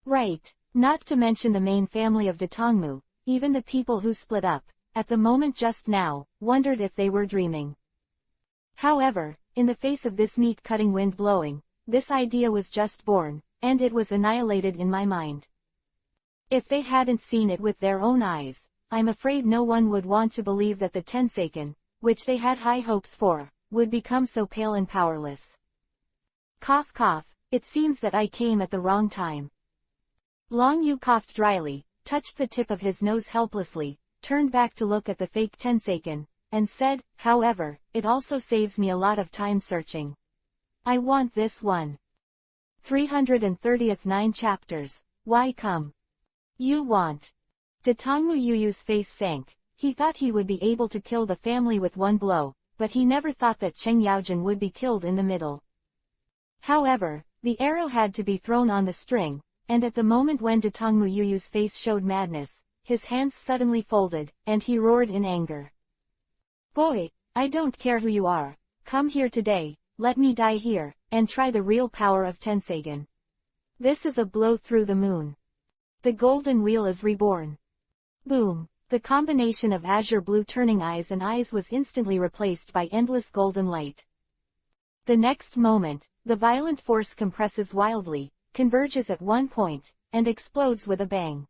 Right, not to mention the main family of Datongmu, even the people who split up, at the moment just now, wondered if they were dreaming. However, in the face of this meat-cutting wind blowing, this idea was just born, and it was annihilated in my mind. If they hadn't seen it with their own eyes, I'm afraid no one would want to believe that the Tenseiken, which they had high hopes for, would become so pale and powerless. Cough cough, it seems that I came at the wrong time. Long Yu coughed dryly, touched the tip of his nose helplessly, turned back to look at the fake Tenseiken, and said, "However, it also saves me a lot of time searching. I want this one." 330th 9 chapters, why come? You want. Datongmu Yuyu's face sank. He thought he would be able to kill the family with one blow, but he never thought that Cheng Yaojin would be killed in the middle. However, the arrow had to be thrown on the string, and at the moment when Datongmu Yuyu's face showed madness, his hands suddenly folded, and he roared in anger. "Boy, I don't care who you are, come here today, let me die here, and try the real power of Tenseigen. This is a blow through the moon. The golden wheel is reborn." Boom! The combination of azure blue turning eyes and eyes was instantly replaced by endless golden light. The next moment, the violent force compresses wildly, converges at one point, and explodes with a bang.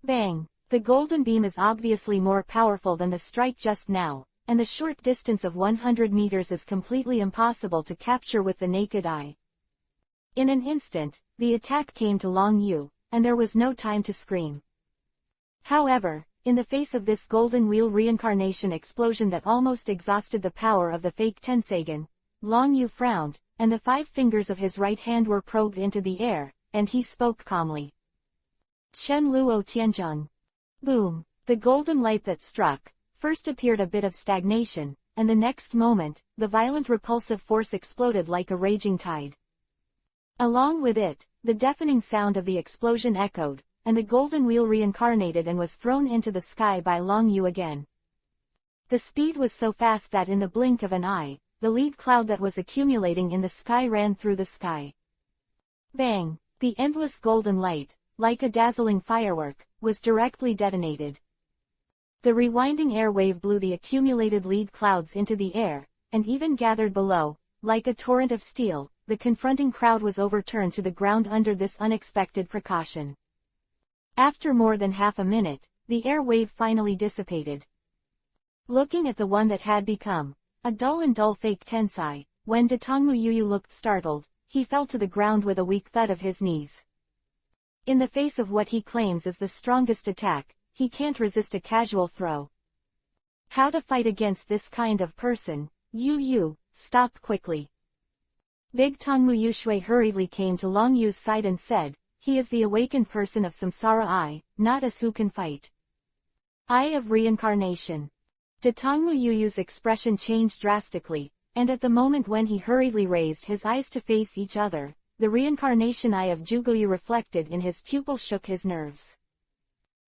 Bang! The golden beam is obviously more powerful than the strike just now, and the short distance of 100 meters is completely impossible to capture with the naked eye. In an instant, the attack came to Long Yu, and there was no time to scream. However, in the face of this golden wheel reincarnation explosion that almost exhausted the power of the fake Tensagen, Long Yu frowned, and the 5 fingers of his right hand were probed into the air, and he spoke calmly. Chen Luo Tianzheng. Boom! The golden light that struck, first appeared a bit of stagnation, and the next moment, the violent repulsive force exploded like a raging tide. Along with it, the deafening sound of the explosion echoed, and the golden wheel reincarnated and was thrown into the sky by Long Yu again. The speed was so fast that in the blink of an eye, the lead cloud that was accumulating in the sky ran through the sky. Bang! The endless golden light, like a dazzling firework, was directly detonated. The rewinding air wave blew the accumulated lead clouds into the air, and even gathered below, like a torrent of steel, the confronting crowd was overturned to the ground under this unexpected precaution. After more than half a minute, the air wave finally dissipated. Looking at the one that had become a dull fake Tensai, when Datongmu Yuyu looked startled, he fell to the ground with a weak thud of his knees. In the face of what he claims is the strongest attack, he can't resist a casual throw. How to fight against this kind of person? Yu, stop quickly. Big Tongmu Yushui hurriedly came to Long Yu's side and said, he is the awakened person of Samsara Eye, not as who can fight. Eye of Reincarnation. Datongmu Yuyu's expression changed drastically, and at the moment when he hurriedly raised his eyes to face each other, the reincarnation eye of Jugoyu reflected in his pupil shook his nerves.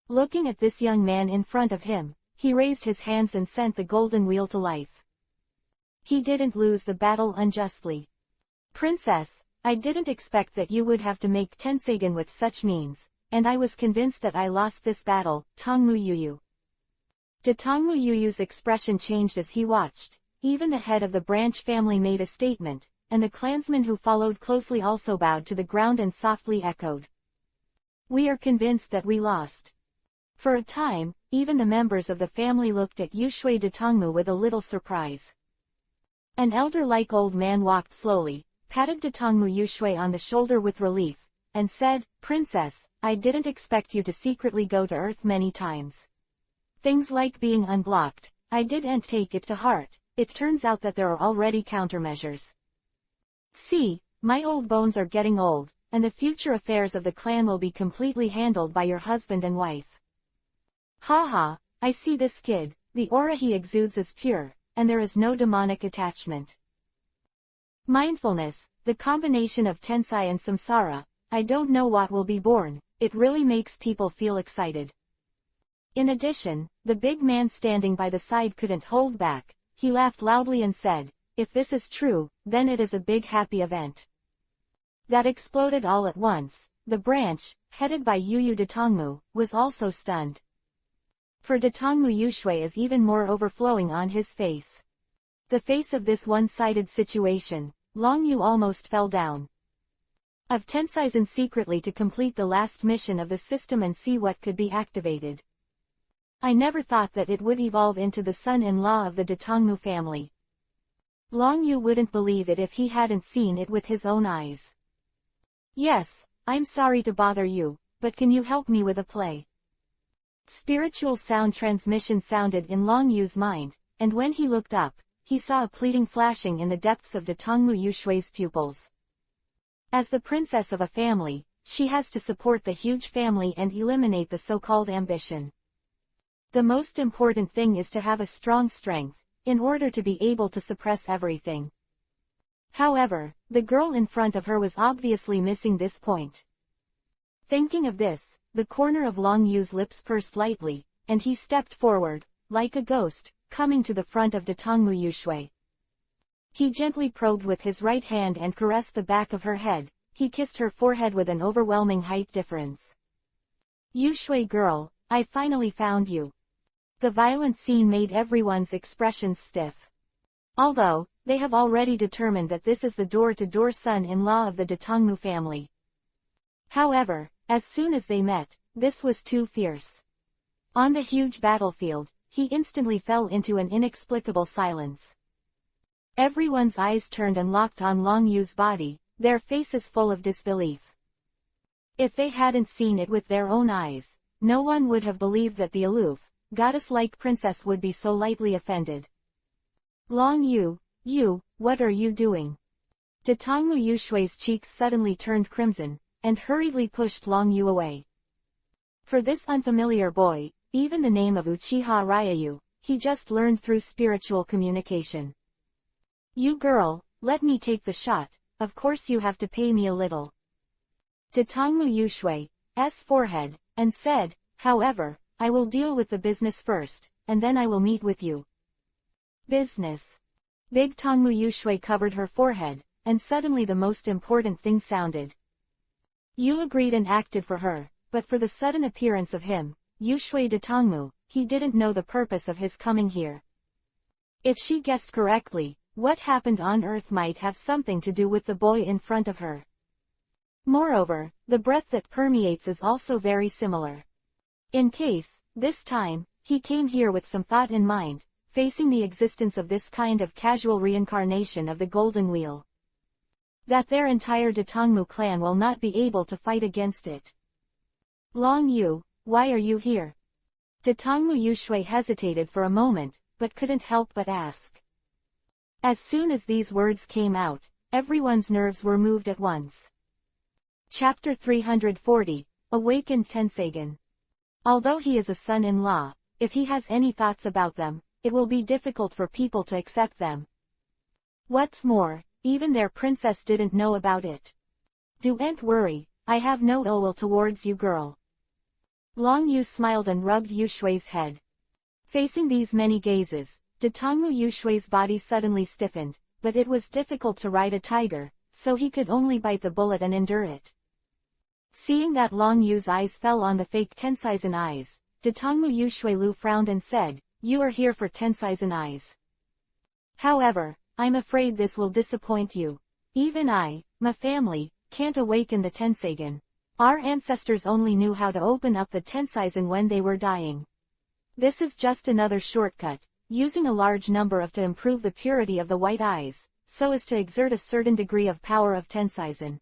Looking at this young man in front of him, he raised his hands and sent the golden wheel to life. He didn't lose the battle unjustly. Princess, I didn't expect that you would have to make Tensagen with such means, and I was convinced that I lost this battle, Tongmu Yuyu. Datongmu Yuyu's expression changed as he watched. Even the head of the branch family made a statement, and the clansmen who followed closely also bowed to the ground and softly echoed. We are convinced that we lost. For a time, even the members of the family looked at Yushui Datongmu with a little surprise. An elder-like old man walked slowly, patted Datongmu Yushui on the shoulder with relief, and said, Princess, I didn't expect you to secretly go to Earth many times. Things like being unblocked, I didn't take it to heart. It turns out that there are already countermeasures. See, my old bones are getting old, and the future affairs of the clan will be completely handled by your husband and wife. Haha, I see this kid, the aura he exudes is pure, and there is no demonic attachment. Mindfulness, the combination of Tensai and Samsara, I don't know what will be born, it really makes people feel excited. In addition, the big man standing by the side couldn't hold back. He laughed loudly and said, if this is true, then it is a big happy event. That exploded all at once. The branch, headed by Yuyu Datongmu, was also stunned. For Datongmu Yushui is even more overflowing on his face. The face of this one-sided situation, Long Yu almost fell down. Of Tensaizen secretly to complete the last mission of the system and see what could be activated. I never thought that it would evolve into the son-in-law of the Datongmu family. Long Yu wouldn't believe it if he hadn't seen it with his own eyes. Yes, I'm sorry to bother you, but can you help me with a play? Spiritual sound transmission sounded in Long Yu's mind, and when he looked up, he saw a pleading flashing in the depths of Datongmu Yushui's pupils. As the princess of a family, she has to support the huge family and eliminate the so-called ambition. The most important thing is to have a strong strength, in order to be able to suppress everything. However, the girl in front of her was obviously missing this point. Thinking of this, the corner of Long Yu's lips pursed lightly, and he stepped forward, like a ghost, coming to the front of Datongmu Yushui. He gently probed with his right hand and caressed the back of her head. He kissed her forehead with an overwhelming height difference. Yushui girl, I finally found you. The violent scene made everyone's expressions stiff. Although, they have already determined that this is the door-to-door son-in-law of the Datongmu family. However, as soon as they met, this was too fierce. On the huge battlefield, he instantly fell into an inexplicable silence. Everyone's eyes turned and locked on Long Yu's body, their faces full of disbelief. If they hadn't seen it with their own eyes, no one would have believed that the aloof, goddess-like princess would be so lightly offended. Long Yu, what are you doing? Datongmu Yushui's cheeks suddenly turned crimson, and hurriedly pushed Long Yu away. For this unfamiliar boy, even the name of Uchiha Ryayu, he just learned through spiritual communication. You girl, let me take the shot, of course you have to pay me a little. Datongmu Yushui's forehead, and said, however, I will deal with the business first, and then I will meet with you. Business. Big Tongmu Yushui covered her forehead, and suddenly the most important thing sounded. You agreed and acted for her, but for the sudden appearance of him, Yushui Datongmu, he didn't know the purpose of his coming here. If she guessed correctly, what happened on Earth might have something to do with the boy in front of her. Moreover, the breath that permeates is also very similar. In case, this time, he came here with some thought in mind, facing the existence of this kind of casual reincarnation of the Golden Wheel. That their entire Datongmu clan will not be able to fight against it. Long Yu, why are you here? Datongmu Yushui hesitated for a moment, but couldn't help but ask. As soon as these words came out, everyone's nerves were moved at once. Chapter 340, Awakened Tenseigen. Although he is a son-in-law, if he has any thoughts about them, it will be difficult for people to accept them. What's more, even their princess didn't know about it. Don't worry, I have no ill will towards you girl. Long Yu smiled and rubbed Yushui's head. Facing these many gazes, Datongmu Yushui's body suddenly stiffened, but it was difficult to ride a tiger, so he could only bite the bullet and endure it. Seeing that Long Yu's eyes fell on the fake Tenseizen eyes, Datongmu Yushui Lu frowned and said, you are here for Tenseizen eyes. However, I'm afraid this will disappoint you. Even I, my family, can't awaken the Tenseigen. Our ancestors only knew how to open up the Tenseizen when they were dying. This is just another shortcut, using a large number of to improve the purity of the white eyes, so as to exert a certain degree of power of Tenseizen.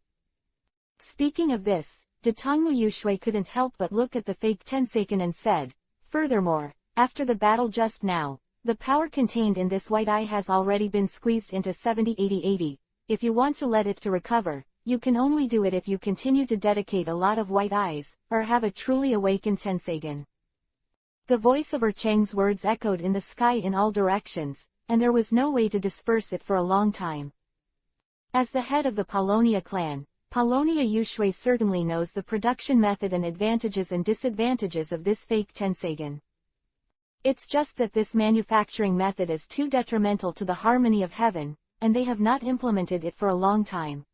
Speaking of this, Datongmu Yushui couldn't help but look at the fake Tenseiken and said, furthermore, after the battle just now, the power contained in this white eye has already been squeezed into 70-80-80. If you want to let it to recover, you can only do it if you continue to dedicate a lot of white eyes, or have a truly awakened Tenseigen. The voice of Cheng's words echoed in the sky in all directions, and there was no way to disperse it for a long time. As the head of the Paulownia clan, Paulownia Yushui certainly knows the production method and advantages and disadvantages of this fake Tenseigen. It's just that this manufacturing method is too detrimental to the harmony of heaven, and they have not implemented it for a long time.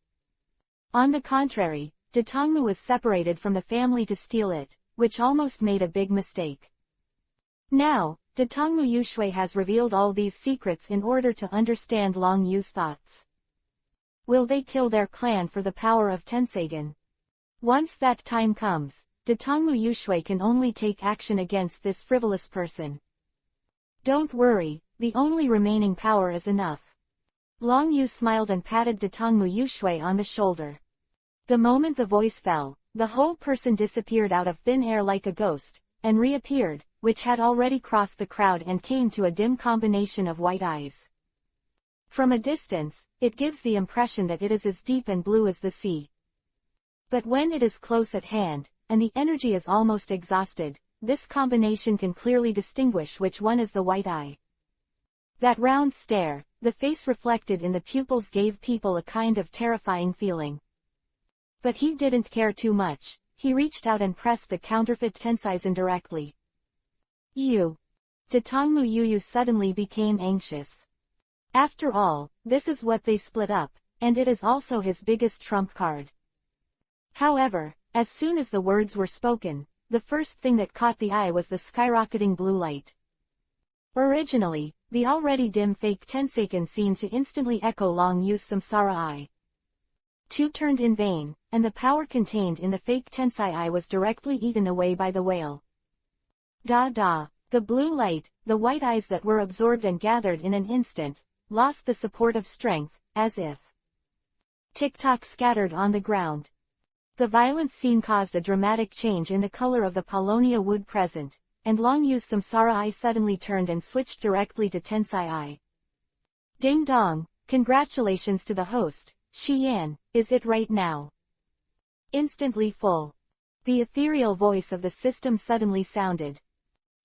On the contrary, Datongmu was separated from the family to steal it, which almost made a big mistake. Now, Datongmu Yushui has revealed all these secrets in order to understand Long Yu's thoughts. Will they kill their clan for the power of Tenseigen? Once that time comes, Datongmu Yushui can only take action against this frivolous person. Don't worry, the only remaining power is enough. Long Yu smiled and patted Datongmu Yushui on the shoulder. The moment the voice fell, the whole person disappeared out of thin air like a ghost, and reappeared, which had already crossed the crowd and came to a dim combination of white eyes. From a distance, it gives the impression that it is as deep and blue as the sea. But when it is close at hand, and the energy is almost exhausted, this combination can clearly distinguish which one is the white eye. That round stare, the face reflected in the pupils gave people a kind of terrifying feeling. But he didn't care too much, he reached out and pressed the counterfeit Tenseizen directly. Datongmu Yu suddenly became anxious. After all, this is what they split up, and it is also his biggest trump card. However, as soon as the words were spoken, the first thing that caught the eye was the skyrocketing blue light. Originally, the already dim fake Tenseiken seemed to instantly echo Long Yu's samsara eye. Two turned in vain, and the power contained in the fake Tensei eye was directly eaten away by the whale. The blue light, the white eyes that were absorbed and gathered in an instant, lost the support of strength, as if TikTok scattered on the ground. The violent scene caused a dramatic change in the color of the Paulownia wood present, and Long Yu's samsara eye suddenly turned and switched directly to Tensai eye. Ding dong, congratulations to the host, Xian, is it right now? Instantly full. The ethereal voice of the system suddenly sounded.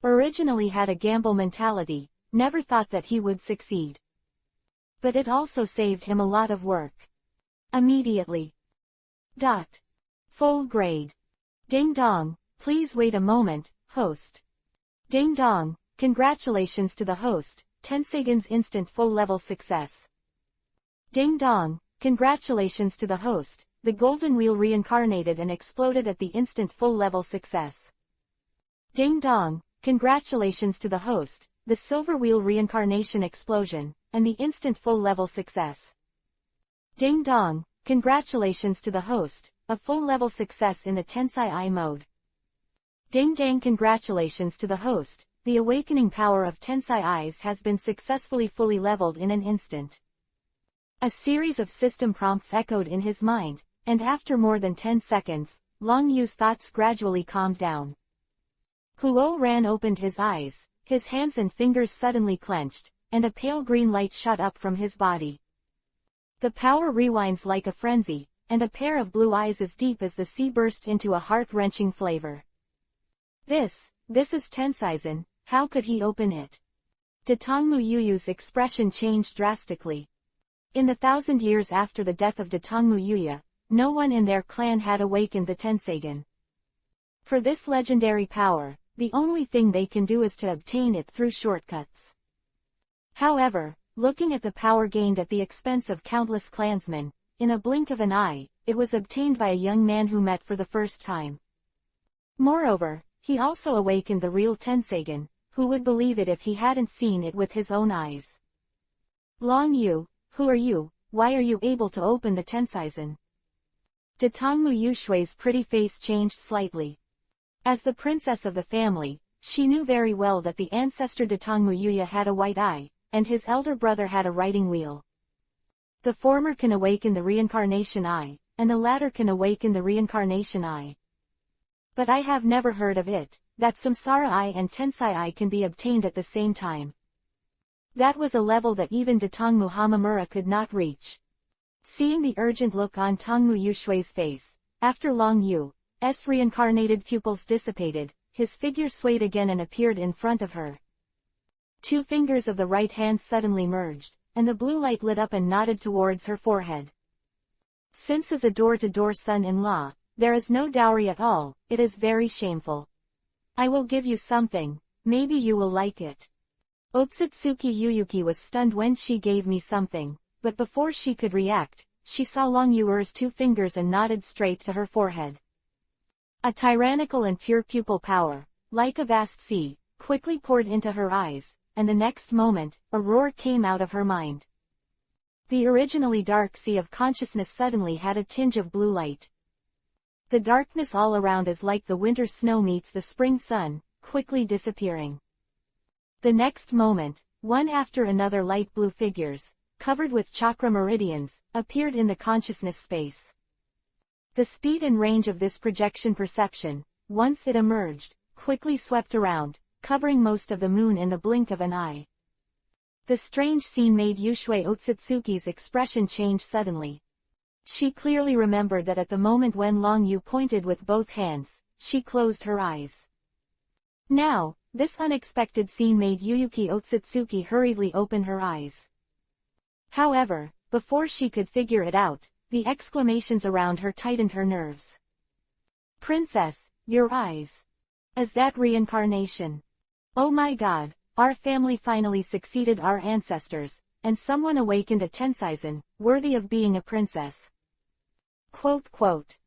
Originally had a gamble mentality, never thought that he would succeed. But it also saved him a lot of work. Immediately. Full grade. Ding dong, please wait a moment, host. Ding dong, congratulations to the host, Tenseigen's instant full level success. Ding dong, congratulations to the host, the golden wheel reincarnated and exploded at the instant full level success. Ding dong, congratulations to the host, the silver wheel reincarnation explosion, and the instant full level success. Ding dong, congratulations to the host, a full level success in the Tensai eye mode. Ding dang, congratulations to the host, the awakening power of Tensai eyes has been successfully fully leveled in an instant. A series of system prompts echoed in his mind, and after more than 10 seconds, Long Yu's thoughts gradually calmed down. Huo Ran opened his eyes, his hands and fingers suddenly clenched, and a pale green light shot up from his body. The power rewinds like a frenzy, and a pair of blue eyes as deep as the sea burst into a heart-wrenching flavor. This is Tensaizen, how could he open it? Datongmu Yuyu's expression changed drastically. In the 1,000 years after the death of Datongmu Yuya, no one in their clan had awakened the Tenseigen. For this legendary power, the only thing they can do is to obtain it through shortcuts. However, looking at the power gained at the expense of countless clansmen, in a blink of an eye, it was obtained by a young man who met for the first time. Moreover, he also awakened the real Tenseigen, who would believe it if he hadn't seen it with his own eyes. Long Yu, who are you, why are you able to open the Tenseizen? Datongmu Yushui's pretty face changed slightly. As the princess of the family, she knew very well that the ancestor Datongmu Yuya had a white eye, and his elder brother had a writing wheel. The former can awaken the reincarnation eye, and the latter can awaken the reincarnation eye. But I have never heard of it, that Samsara eye and Tensai eye can be obtained at the same time. That was a level that even Datongmu Hamamura could not reach. Seeing the urgent look on Tongmu Yushui's face, after Long Yu's reincarnated pupils dissipated, his figure swayed again and appeared in front of her. Two fingers of the right hand suddenly merged, and the blue light lit up and nodded towards her forehead. Since as a door-to-door son-in-law, there is no dowry at all, it is very shameful. I will give you something, maybe you will like it. Otsutsuki Yuyuki was stunned when she gave me something, but before she could react, she saw Long Yu's two fingers and nodded straight to her forehead. A tyrannical and pure pupil power, like a vast sea, quickly poured into her eyes, and the next moment, a roar came out of her mind. The originally dark sea of consciousness suddenly had a tinge of blue light. The darkness all around is like the winter snow meets the spring sun, quickly disappearing. The next moment, one after another light blue figures, covered with chakra meridians, appeared in the consciousness space. The speed and range of this projection perception, once it emerged, quickly swept around, covering most of the moon in the blink of an eye. The strange scene made Yushui Otsutsuki's expression change suddenly. She clearly remembered that at the moment when Long Yu pointed with both hands, she closed her eyes. Now, this unexpected scene made Yuyuki Otsutsuki hurriedly open her eyes. However, before she could figure it out, the exclamations around her tightened her nerves. Princess, your eyes. Is that reincarnation? Oh my god, our family finally succeeded our ancestors, and someone awakened a Tenseizen, worthy of being a princess. Quote.